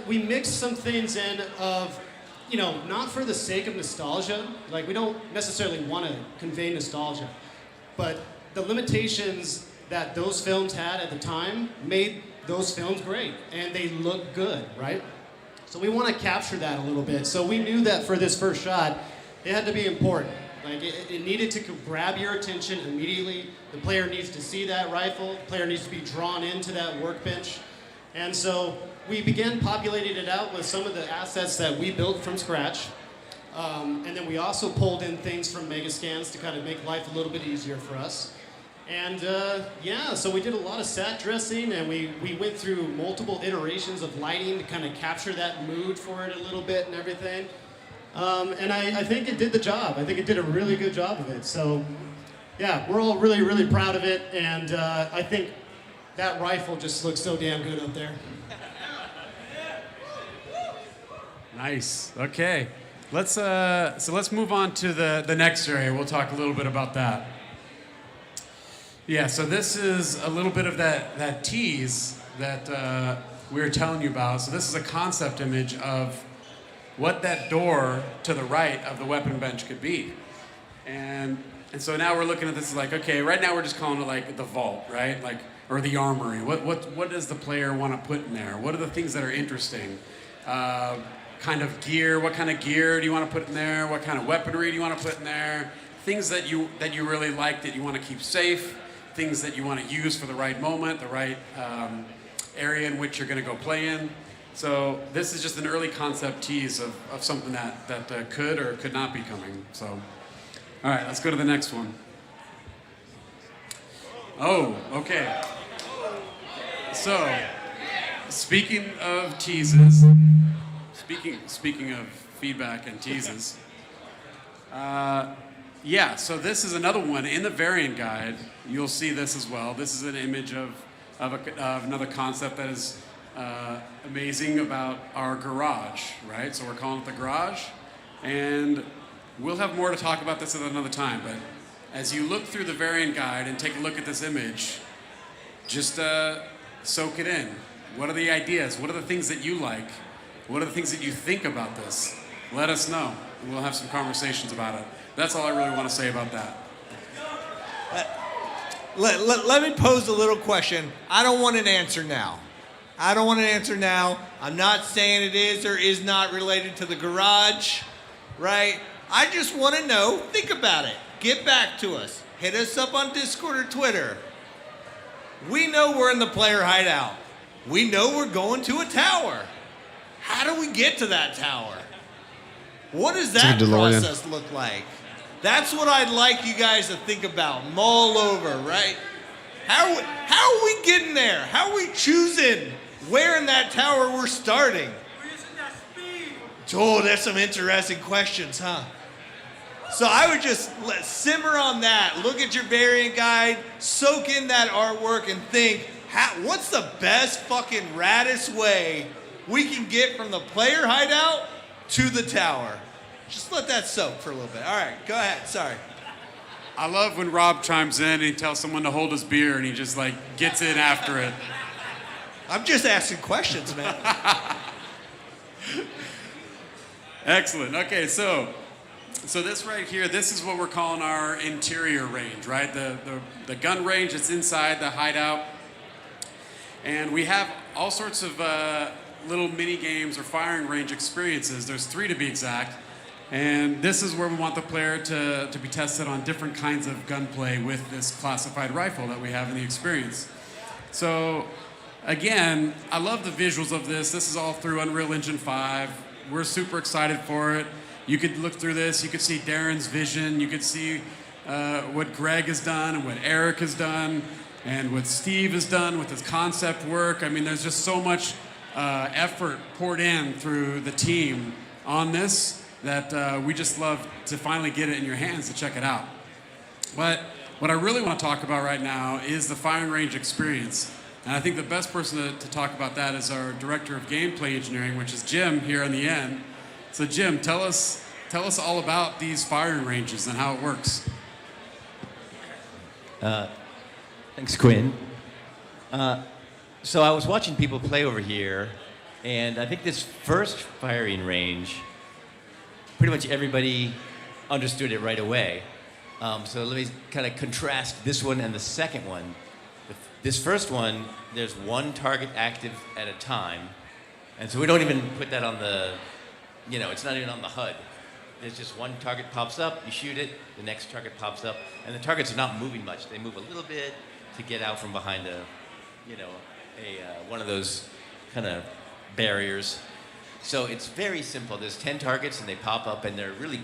we mixed some things in of, not for the sake of nostalgia, like we don't necessarily want to convey nostalgia, but the limitations that those films had at the time made those films great, and they look good, right? So we want to capture that a little bit. So we knew that for this first shot, it had to be important. Like it needed to grab your attention immediately. The player needs to see that rifle. The player needs to be drawn into that workbench. And so we began populating it out with some of the assets that we built from scratch. And then we also pulled in things from Megascans to kind of make life a little bit easier for us. And so we did a lot of set dressing, and we went through multiple iterations of lighting to kind of capture that mood for it a little bit and everything. And I think it did the job. I think it did a really good job of it. So yeah, we're all really, really proud of it. And I think that rifle just looks so damn good up there.
Nice. Okay. Let's move on to the next area. We'll talk a little bit about that. Yeah, so this is a little bit of that tease that we were telling you about. So this is a concept image of what that door to the right of the weapon bench could be. And so now we're looking at this like, okay, right now we're just calling it like the vault, right? Like, or the armory. What does the player want to put in there? What are the things that are interesting? kind of gear. What kind of gear do you want to put in there? What kind of weaponry do you want to put in there? Things that you really like that you want to keep safe. Things that you want to use for the right moment, the right area in which you're going to go play in. So this is just an early concept tease of something that could or could not be coming. So, all right, let's go to the next one. Oh, okay. So, speaking of teases, speaking of feedback and teases, yeah, so this is another one. In the variant guide, you'll see this as well. This is an image of another concept that is amazing about our garage, right? So we're calling it the garage, and we'll have more to talk about this at another time, but as you look through the variant guide and take a look at this image, just soak it in. What are the ideas? What are the things that you like? What are the things that you think about this? Let us know, and we'll have some conversations about it. That's all I really want to say about that.
Let me pose a little question. I don't want an answer now. I'm not saying it is or is not related to the garage, right? I just want to know, think about it. Get back to us. Hit us up on Discord or Twitter. We know we're in the player hideout. We know we're going to a tower. How do we get to that tower? What does that process look like? That's what I'd like you guys to think about, mull over, right? How are we getting there? How are we choosing where in that tower we're starting? We're using that speed. Oh, that's some interesting questions, huh? So I would just simmer on that. Look at your variant guide, soak in that artwork, and think, what's the best fucking raddest way we can get from the player hideout to the tower? Just let that soak for a little bit. All right, go ahead. Sorry.
I love when Rob chimes in and he tells someone to hold his beer and he just like gets in after it.
I'm just asking questions, man.
Excellent. Okay, so this right here, this is what we're calling our interior range, right? The gun range that's inside the hideout. And we have all sorts of little mini games or firing range experiences. There's 3 to be exact. And this is where we want the player to be tested on different kinds of gunplay with this classified rifle that we have in the experience. So again, I love the visuals of this. This is all through Unreal Engine 5. We're super excited for it. You could look through this. You could see Darren's vision. You could see what Greg has done and what Eric has done and what Steve has done with his concept work. I mean, there's just so much effort poured in through the team on this that we just love to finally get it in your hands to check it out. But what I really want to talk about right now is the firing range experience. And I think the best person to talk about that is our Director of Gameplay Engineering, which is Jim here in the end. So Jim, tell us all about these firing ranges and how it works.
Thanks, Quinn. So I was watching people play over here, and I think this first firing range, pretty much everybody understood it right away. So let me kind of contrast this one and the second one. This first one, there's one target active at a time, and so we don't even put that on the, it's not even on the HUD. There's just one target pops up, you shoot it, the next target pops up, and the targets are not moving much. They move a little bit to get out from behind one of those kind of barriers. So it's very simple. There's 10 targets and they pop up and they're really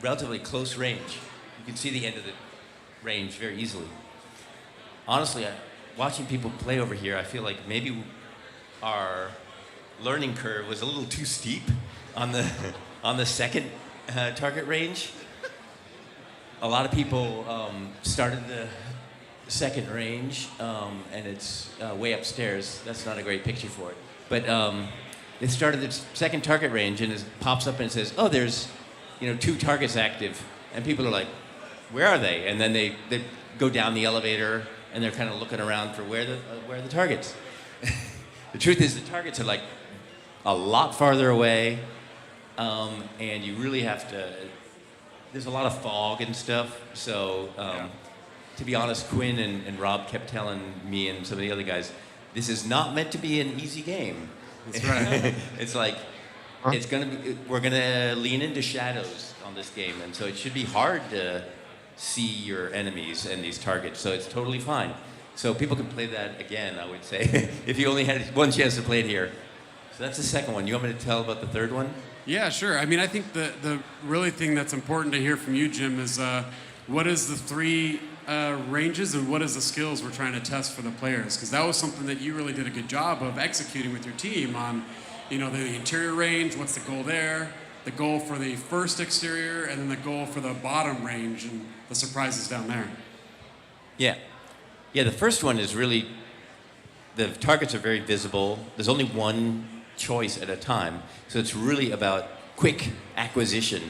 relatively close range. You can see the end of the range very easily. Honestly, watching people play over here, I feel like maybe our learning curve was a little too steep on the second target range. A lot of people started the second range and it's way upstairs. That's not a great picture for it. But they started the second target range and it pops up and it says, oh, there's 2 targets active. And people are like, where are they? And then they go down the elevator and they're kind of looking around for where are the targets. The truth is the targets are like a lot farther away, and you really have to, there's a lot of fog and stuff. So to be honest, Quinn and Rob kept telling me and some of the other guys, this is not meant to be an easy game.
That's right.
It's like, it's gonna be. We're gonna lean into shadows on this game, and so it should be hard to see your enemies and these targets. So it's totally fine. So people can play that again, I would say, if you only had one chance to play it here. So that's the second one. You want me to tell about the third one?
Yeah, sure. I mean, I think the really thing that's important to hear from you, Jim, is what is the three ranges and what is the skills we're trying to test for the players? Because that was something that you really did a good job of executing with your team on, you know, the interior range, what's the goal there, the goal for the first exterior, and then the goal for the bottom range and the surprises down there.
Yeah. Yeah, the first one is really, the targets are very visible. There's only one choice at a time. So it's really about quick acquisition,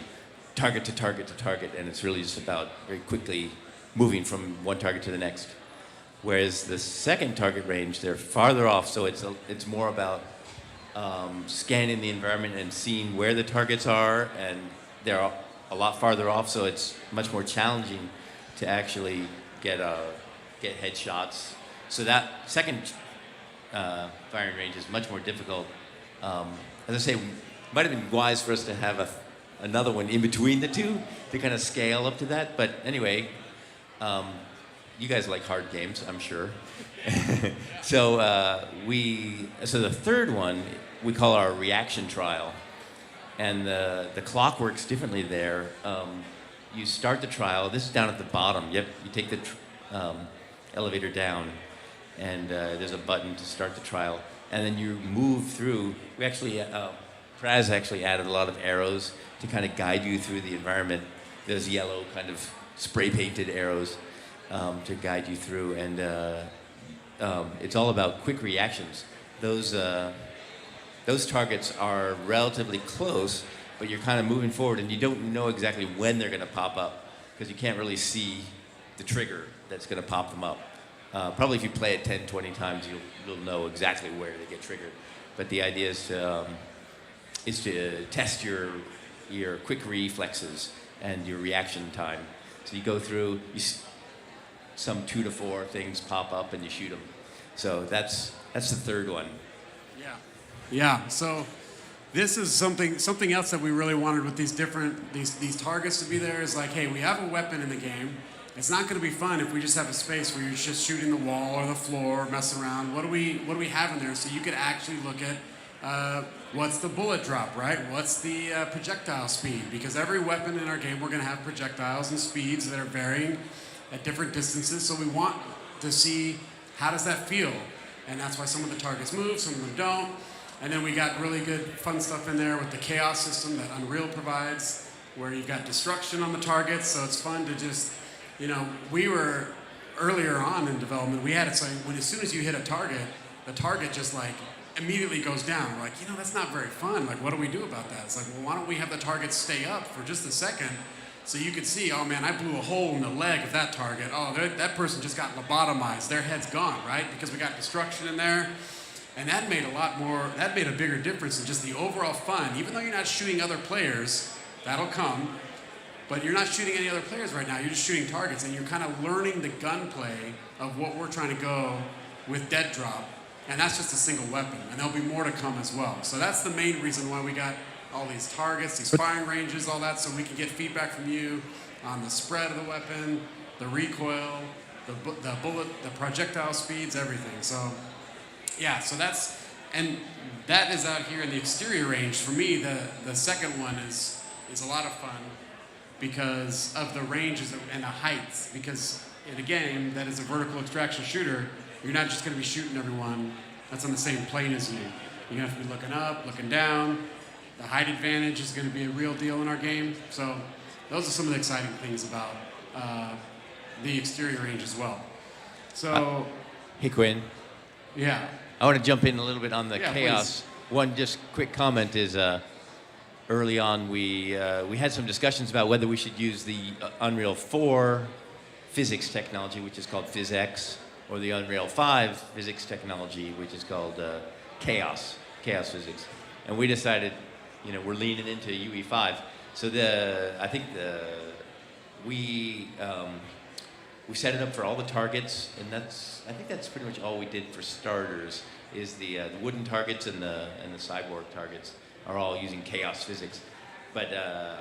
target to target to target, and it's really just about very quickly moving from one target to the next. Whereas the second target range, they're farther off, so it's more about scanning the environment and seeing where the targets are, and they're a lot farther off, so it's much more challenging to actually get headshots. So that second firing range is much more difficult. As I say, it might have been wise for us to have another one in between the two to kind of scale up to that. But anyway, you guys like hard games, I'm sure. So the third one we call our reaction trial, and the clock works differently there. You start the trial. This is down at the bottom. You take the elevator down, and there's a button to start the trial. And then you move through. We actually, Praz actually added a lot of arrows to kind of guide you through the environment. Those yellow kind of spray painted arrows to guide you through. And it's all about quick reactions. Those targets are relatively close, but you're kind of moving forward and you don't know exactly when they're going to pop up because you can't really see the trigger that's going to pop them up. Probably if you play it 10, 20 times, you'll know exactly where they get triggered. But the idea is to test your quick reflexes and your reaction time. So you go through, some 2 to 4 things pop up and you shoot them. So that's the third one.
Yeah. So this is something else that we really wanted with these targets to be there is like, hey, we have a weapon in the game. It's not going to be fun if we just have a space where you're just shooting the wall or the floor, messing around. What do we have in there? So you could actually look at what's the bullet drop, right? What's the projectile speed? Because every weapon in our game, we're going to have projectiles and speeds that are varying at different distances. So we want to see how does that feel? And that's why some of the targets move, some of them don't. And then we got really good fun stuff in there with the chaos system that Unreal provides, where you've got destruction on the targets. So it's fun to just, we were earlier on in development, we had it so as soon as you hit a target, the target just like immediately goes down. We're like, that's not very fun. Like, what do we do about that? It's like, well, why don't we have the target stay up for just a second so you could see, oh man, I blew a hole in the leg of that target. Oh, that person just got lobotomized. Their head's gone, right? Because we got destruction in there. And that made a bigger difference in just the overall fun. Even though you're not shooting other players, that'll come. But you're not shooting any other players right now. You're just shooting targets, and you're kind of learning the gunplay of what we're trying to go with Dead Drop. And that's just a single weapon, and there'll be more to come as well. So that's the main reason why we got all these targets, these firing ranges, all that, so we can get feedback from you on the spread of the weapon, the recoil, the bullet, the projectile speeds, everything. So yeah, so that is out here in the exterior range. For me, the second one is a lot of fun because of the ranges and the heights. Because in a game that is a vertical extraction shooter, you're not just going to be shooting everyone that's on the same plane as you. You're going to have to be looking up, looking down. The height advantage is going to be a real deal in our game. So those are some of the exciting things about the exterior range as well. So,
hey Quinn.
Yeah.
I want to jump in a little bit on the chaos.
Please.
One just quick comment is early on we had some discussions about whether we should use the Unreal 4 physics technology, which is called PhysX, or the Unreal 5 physics technology, which is called chaos physics. And we decided, we're leaning into UE5. So we set it up for all the targets, and I think that's pretty much all we did for starters. Is the wooden targets and the cyborg targets are all using chaos physics. But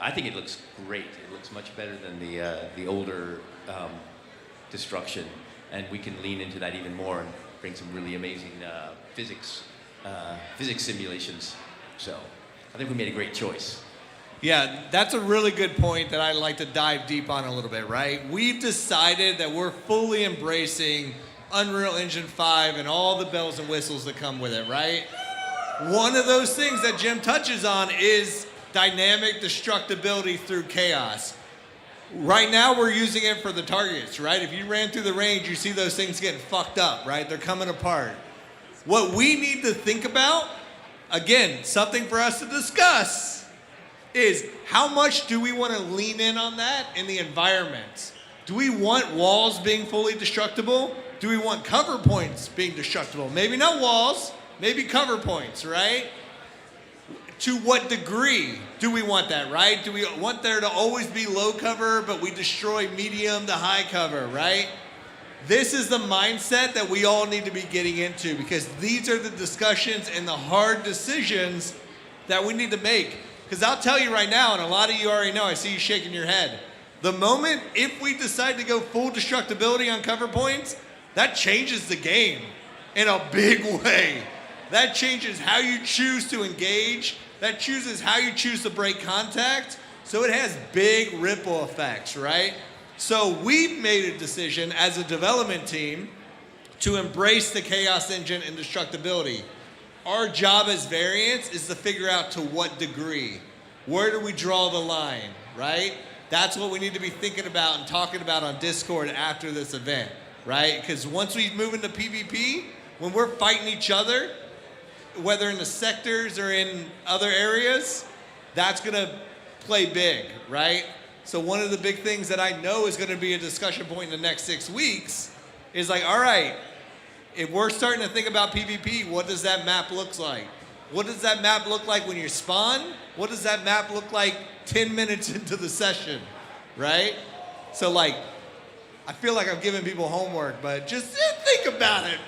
I think it looks great. It looks much better than the older destruction, and we can lean into that even more and bring some really amazing physics simulations. So I think we made a great choice.
Yeah, that's a really good point that I'd like to dive deep on a little bit, right? We've decided that we're fully embracing Unreal Engine 5 and all the bells and whistles that come with it, right? One of those things that Jim touches on is dynamic destructibility through chaos. Right now we're using it for the targets, right? If you ran through the range, you see those things getting fucked up, right? They're coming apart. What we need to think about, again, something for us to discuss, is how much do we want to lean in on that in the environment? Do we want walls being fully destructible? Do we want cover points being destructible? Maybe not walls, maybe cover points, right? To what degree do we want that, right? Do we want there to always be low cover, but we destroy medium to high cover, right? This is the mindset that we all need to be getting into, because these are the discussions and the hard decisions that we need to make. Because I'll tell you right now, and a lot of you already know, I see you shaking your head. The moment, if we decide to go full destructibility on cover points, that changes the game in a big way. That changes how you choose to engage. That chooses how you choose to break contact. So it has big ripple effects, right? So we've made a decision as a development team to embrace the Chaos Engine and destructibility. Our job as Variants is to figure out to what degree. Where do we draw the line, right? That's what we need to be thinking about and talking about on Discord after this event, right? Because once we move into PvP, when we're fighting each other, whether in the sectors or in other areas, that's gonna play big, right? So one of the big things that I know is gonna be a discussion point in the next 6 weeks is like, all right, if we're starting to think about PvP, what does that map look like? What does that map look like when you spawn? What does that map look like 10 minutes into the session, right? So like, I feel like I'm giving people homework, but just think about it.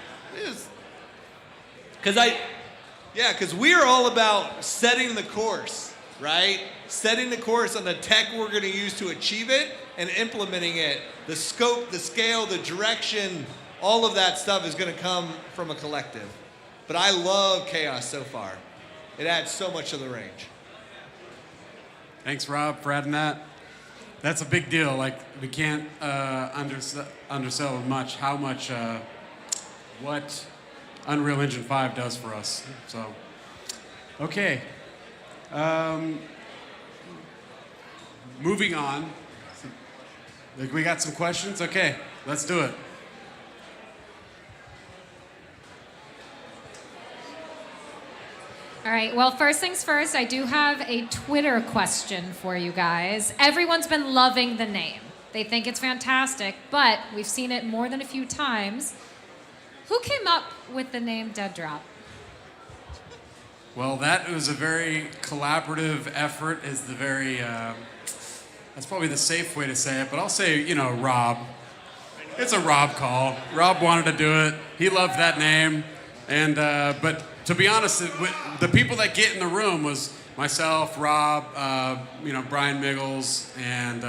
Because we are all about setting the course, right? Setting the course on the tech we're gonna use to achieve it and implementing it. The scope, the scale, the direction, all of that stuff is gonna come from a collective. But I love Chaos so far. It adds so much to the range.
Thanks, Rob, for adding that. That's a big deal. Like, we can't undersell much how much what Unreal Engine 5 does for us. So, okay. Moving on. Like, we got some questions? Okay, let's do it.
All right, well, first things first, I do have a Twitter question for you guys. Everyone's been loving the name. They think it's fantastic, but we've seen it more than a few times. Who came up with the name Dead Drop?
Well, that was a very collaborative effort, is the very, that's probably the safe way to say it, but I'll say, you know, Rob. It's a Rob call. Rob wanted to do it. He loved that name. And, but to be honest, the people that get in the room was myself, Rob, you know, Brian Miggles, and,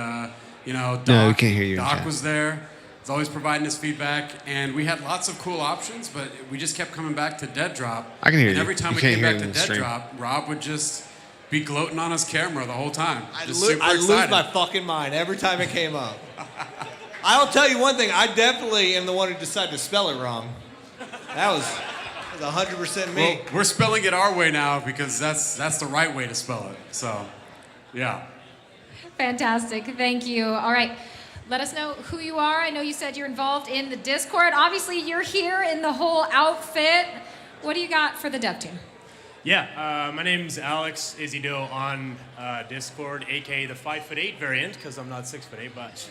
you know, Doc.
No, we can't hear you in
Doc
chat.
was there. He's always providing his feedback, and we had lots of cool options, but we just kept coming back to Dead Drop.
I can hear
and
you.
every time
You
we
can't
came
hear
back
it
to
in the
Dead
stream.
Drop, Rob would just be gloating on his camera the whole time.
I
Just super
lose
excited.
my fucking mind every time it came up. I'll tell you one thing, I definitely am the one who decided to spell it wrong. That was 100% me.
Well, we're spelling it our way now because that's the right way to spell it. So, yeah.
Fantastic, thank you. All right, let us know who you are. I know you said you're involved in the Discord. Obviously, you're here in the whole outfit. What do you got for the dev team?
Yeah, my name's Alex Isidore on Discord, aka the 5'8" variant, because I'm not 6'8". But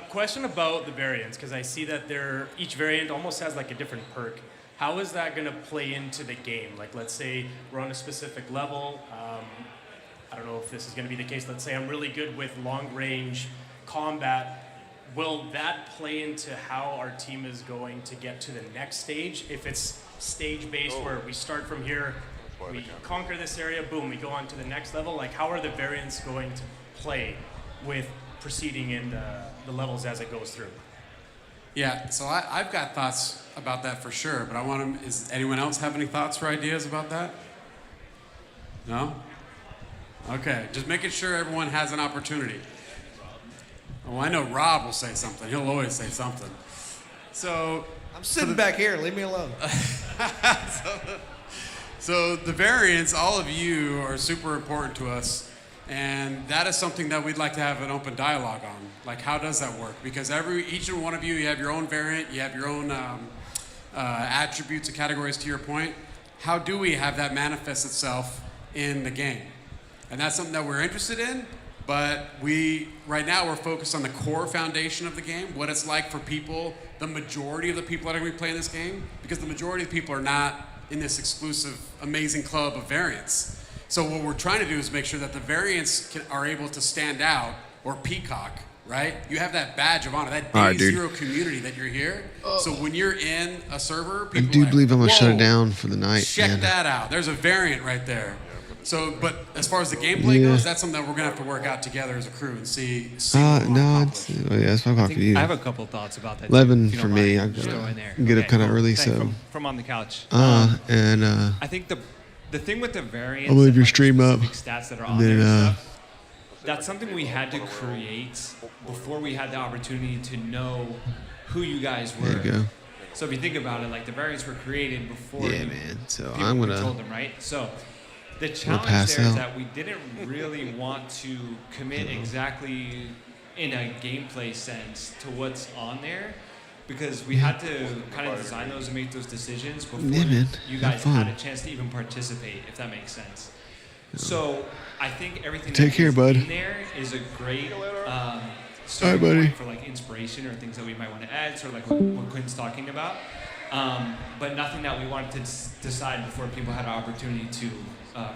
question about the variants, because I see that each variant almost has like a different perk. How is that going to play into the game? Like, let's say we're on a specific level. I don't know if this is going to be the case. Let's say I'm really good with long-range combat. Will that play into how our team is going to get to the next stage? If it's stage-based where we start from here, we conquer this area, boom, we go on to the next level. Like, how are the variants going to play with proceeding in the levels as it goes through?
Yeah, so I've got thoughts about that for sure, but I want to, is anyone else have any thoughts or ideas about that? No? Okay, just making sure everyone has an opportunity. Oh, I know Rob will say something. He'll always say something. So
I'm sitting back here. Leave me alone.
So the variants, all of you are super important to us, and that is something that we'd like to have an open dialogue on. Like, how does that work? Because each and one of you have your own variant, you have your own attributes and categories, to your point. How do we have that manifest itself in the game? And that's something that we're interested in, but right now we're focused on the core foundation of the game, what it's like for people, the majority of the people that are going to be playing this game, because the majority of the people are not in this exclusive, amazing club of variants. So what we're trying to do is make sure that the variants are able to stand out, or peacock, right? You have that badge of honor, that day zero community that you're here. So when you're in a server,
I
people
do
are like,
believe I'm gonna shut it
"Whoa,
down for the night.
check
man.
that out. There's a variant right there. So, but as far as the gameplay goes, that's something that we're gonna have to work out together as a crew and see.
No, it's 5 o'clock for you.
I have a couple thoughts about that.
11
if you
for
don't
me.
mind.
I
Just throw in there.
get up
Okay,
kind of
cool.
early,
Thanks.
so.
From on the couch.
I
think the thing with the variants,
I'll leave
and,
your
like,
stream up.
specific stats that are
and
on
then,
there and stuff, that's something we had to create before we had the opportunity to know who you guys were.
There you go.
So if you think about it, like the variants were created before
Yeah, man. So
people
I'm gonna-
controlled them, right? So the
pass
challenge there is
out.
that we didn't really want to commit exactly in a gameplay sense to what's on there, because we had to kind of design those and make those decisions before
Yeah, man.
you
Have
guys
fun.
had a chance to even participate, if that makes sense. So I think everything
Take
that
care,
is
bud.
in there is a great starting
buddy.
point for like inspiration or things that we might want to add, sort of like what Quinn's talking about. But nothing that we wanted to decide before people had an opportunity to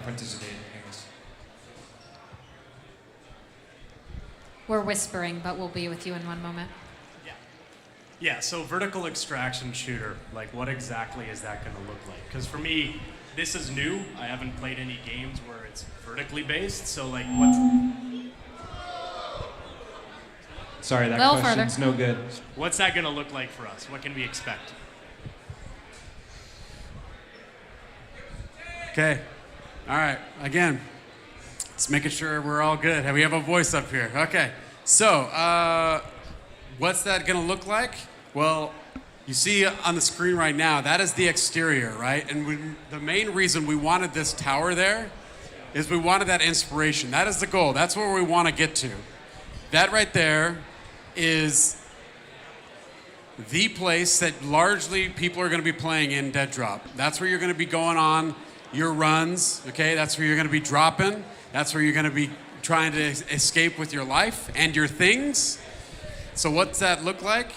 participate, I guess.
We're whispering, but we'll be with you in one moment.
Yeah, so vertical extraction shooter, like what exactly is that going to look like? Because for me, this is new. I haven't played any games where it's vertically based, so like what's...
Sorry, that
Little
question's
further.
no good.
What's that going to look like for us? What can we expect?
Okay. All right. Again, just making sure we're all good. We have a voice up here. Okay. So, what's that going to look like? Well, you see on the screen right now, that is the exterior, right? And the main reason we wanted this tower there is we wanted that inspiration. That is the goal. That's where we want to get to. That right there is the place that largely people are going to be playing in Dead Drop. That's where you're going to be going on your runs, okay? That's where you're going to be dropping. That's where you're going to be trying to escape with your life and your things. So what's that look like?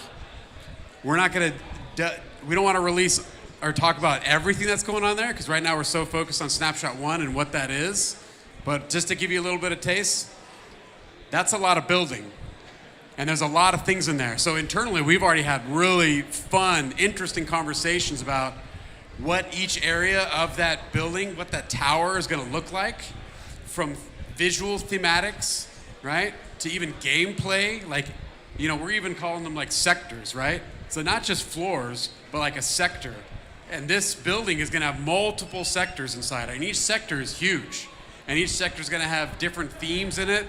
We're not going to, we don't want to release or talk about everything that's going on there, because right now we're so focused on Snapshot 1 and what that is. But just to give you a little bit of taste, that's a lot of building. And there's a lot of things in there. So internally, we've already had really fun, interesting conversations about what each area of that building, what that tower is going to look like, from visual thematics, right, to even gameplay. Like, you know, we're even calling them like sectors, right? So not just floors, but like a sector. And this building is going to have multiple sectors inside, and each sector is huge. And each sector is going to have different themes in it.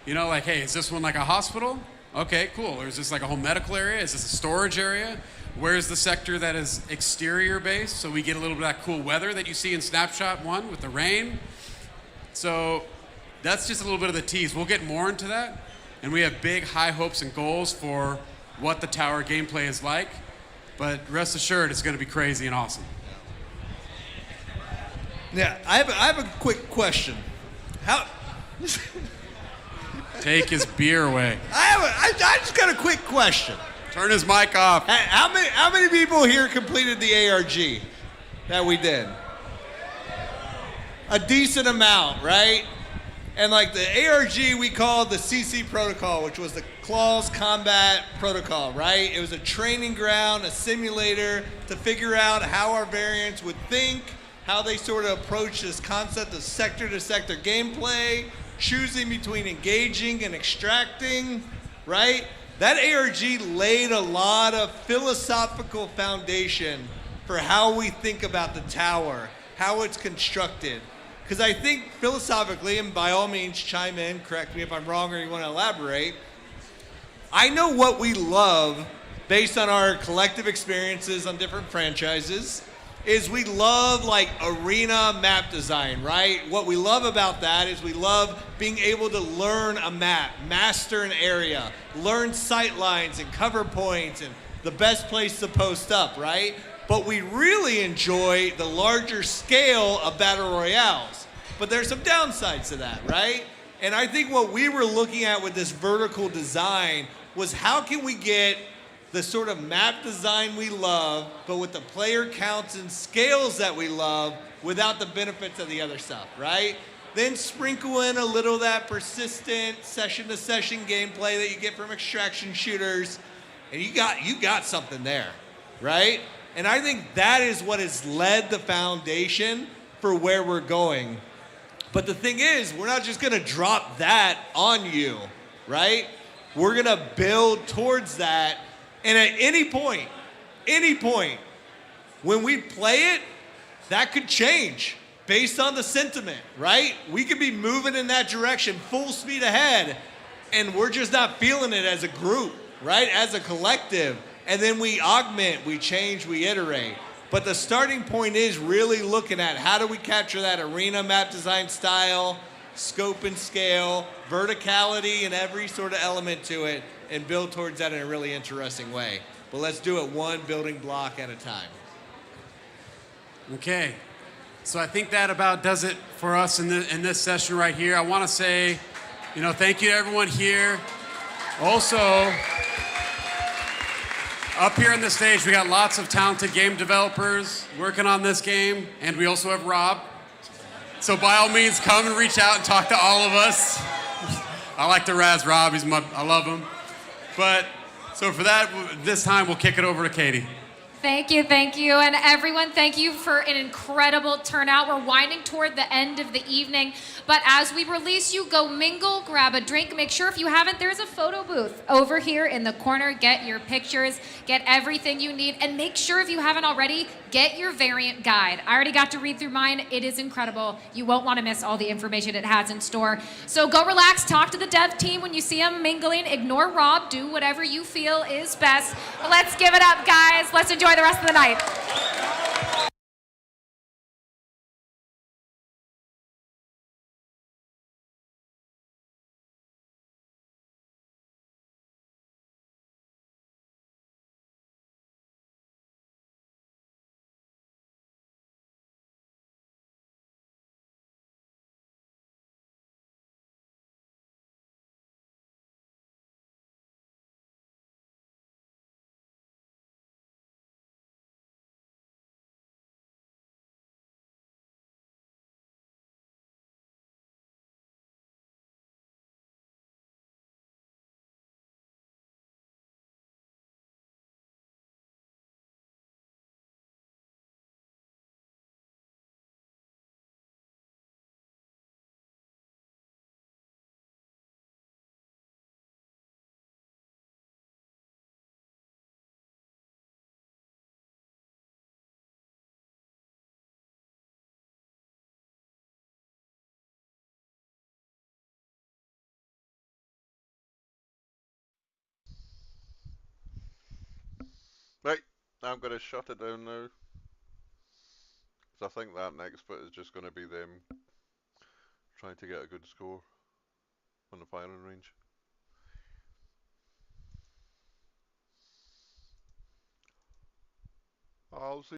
You know, like, hey, is this one like a hospital? Okay, cool. Or is this like a whole medical area? Is this a storage area? Where's the sector that is exterior based? So we get a little bit of that cool weather that you see in Snapshot 1 with the rain. So that's just a little bit of the tease. We'll get more into that. And we have big, high hopes and goals for what the tower gameplay is like. But rest assured, it's going to be crazy and awesome.
Yeah, I have a quick question. How?
Take his beer away.
I just got a quick question.
Turn his mic off.
Hey, how many people here completed the ARG that we did? A decent amount, right? And like the ARG, we called the CC protocol, which was the Claws Combat Protocol, right? It was a training ground, a simulator to figure out how our variants would think, how they sort of approach this concept of sector-to-sector gameplay, choosing between engaging and extracting, right? That ARG laid a lot of philosophical foundation for how we think about the tower, how it's constructed. Because I think philosophically, and by all means chime in, correct me if I'm wrong or you want to elaborate, I know what we love based on our collective experiences on different franchises is we love like arena map design, right? What we love about that is we love being able to learn a map, master an area, learn sight lines and cover points and the best place to post up, right? But we really enjoy the larger scale of battle royales. But there's some downsides to that, right? And I think what we were looking at with this vertical design was how can we get the sort of map design we love, but with the player counts and scales that we love without the benefits of the other stuff, right? Then sprinkle in a little of that persistent session-to-session gameplay that you get from extraction shooters, and you got something there, right? And I think that is what has led the foundation for where we're going. But the thing is, we're not just gonna drop that on you, right? We're gonna build towards that. And at any point, when we play it, that could change based on the sentiment, right? We could be moving in that direction full speed ahead, and we're just not feeling it as a group, right? As a collective. And then we augment, we change, we iterate. But the starting point is really looking at how do we capture that arena map design style, scope and scale, verticality and every sort of element to it, and build towards that in a really interesting way. But let's do it one building block at a time.
Okay, so I think that about does it for us in this session right here. I want to say, thank you to everyone here. Also, up here on the stage, we got lots of talented game developers working on this game, and we also have Rob. So by all means, come and reach out and talk to all of us. I like to razz Rob, I love him. But, so for that, this time we'll kick it over to Katie.
Thank you. And everyone, thank you for an incredible turnout. We're winding toward the end of the evening. But as we release you, go mingle, grab a drink. Make sure if you haven't, there's a photo booth over here in the corner. Get your pictures, get everything you need. And make sure if you haven't already, get your variant guide. I already got to read through mine. It is incredible. You won't want to miss all the information it has in store. So go relax, talk to the dev team when you see them mingling. Ignore Rob, do whatever you feel is best. But let's give it up, guys. Let's enjoy the rest of the night.
Right, I'm going to shut it down now. Because I think that next bit is just going to be them trying to get a good score on the firing range. I'll see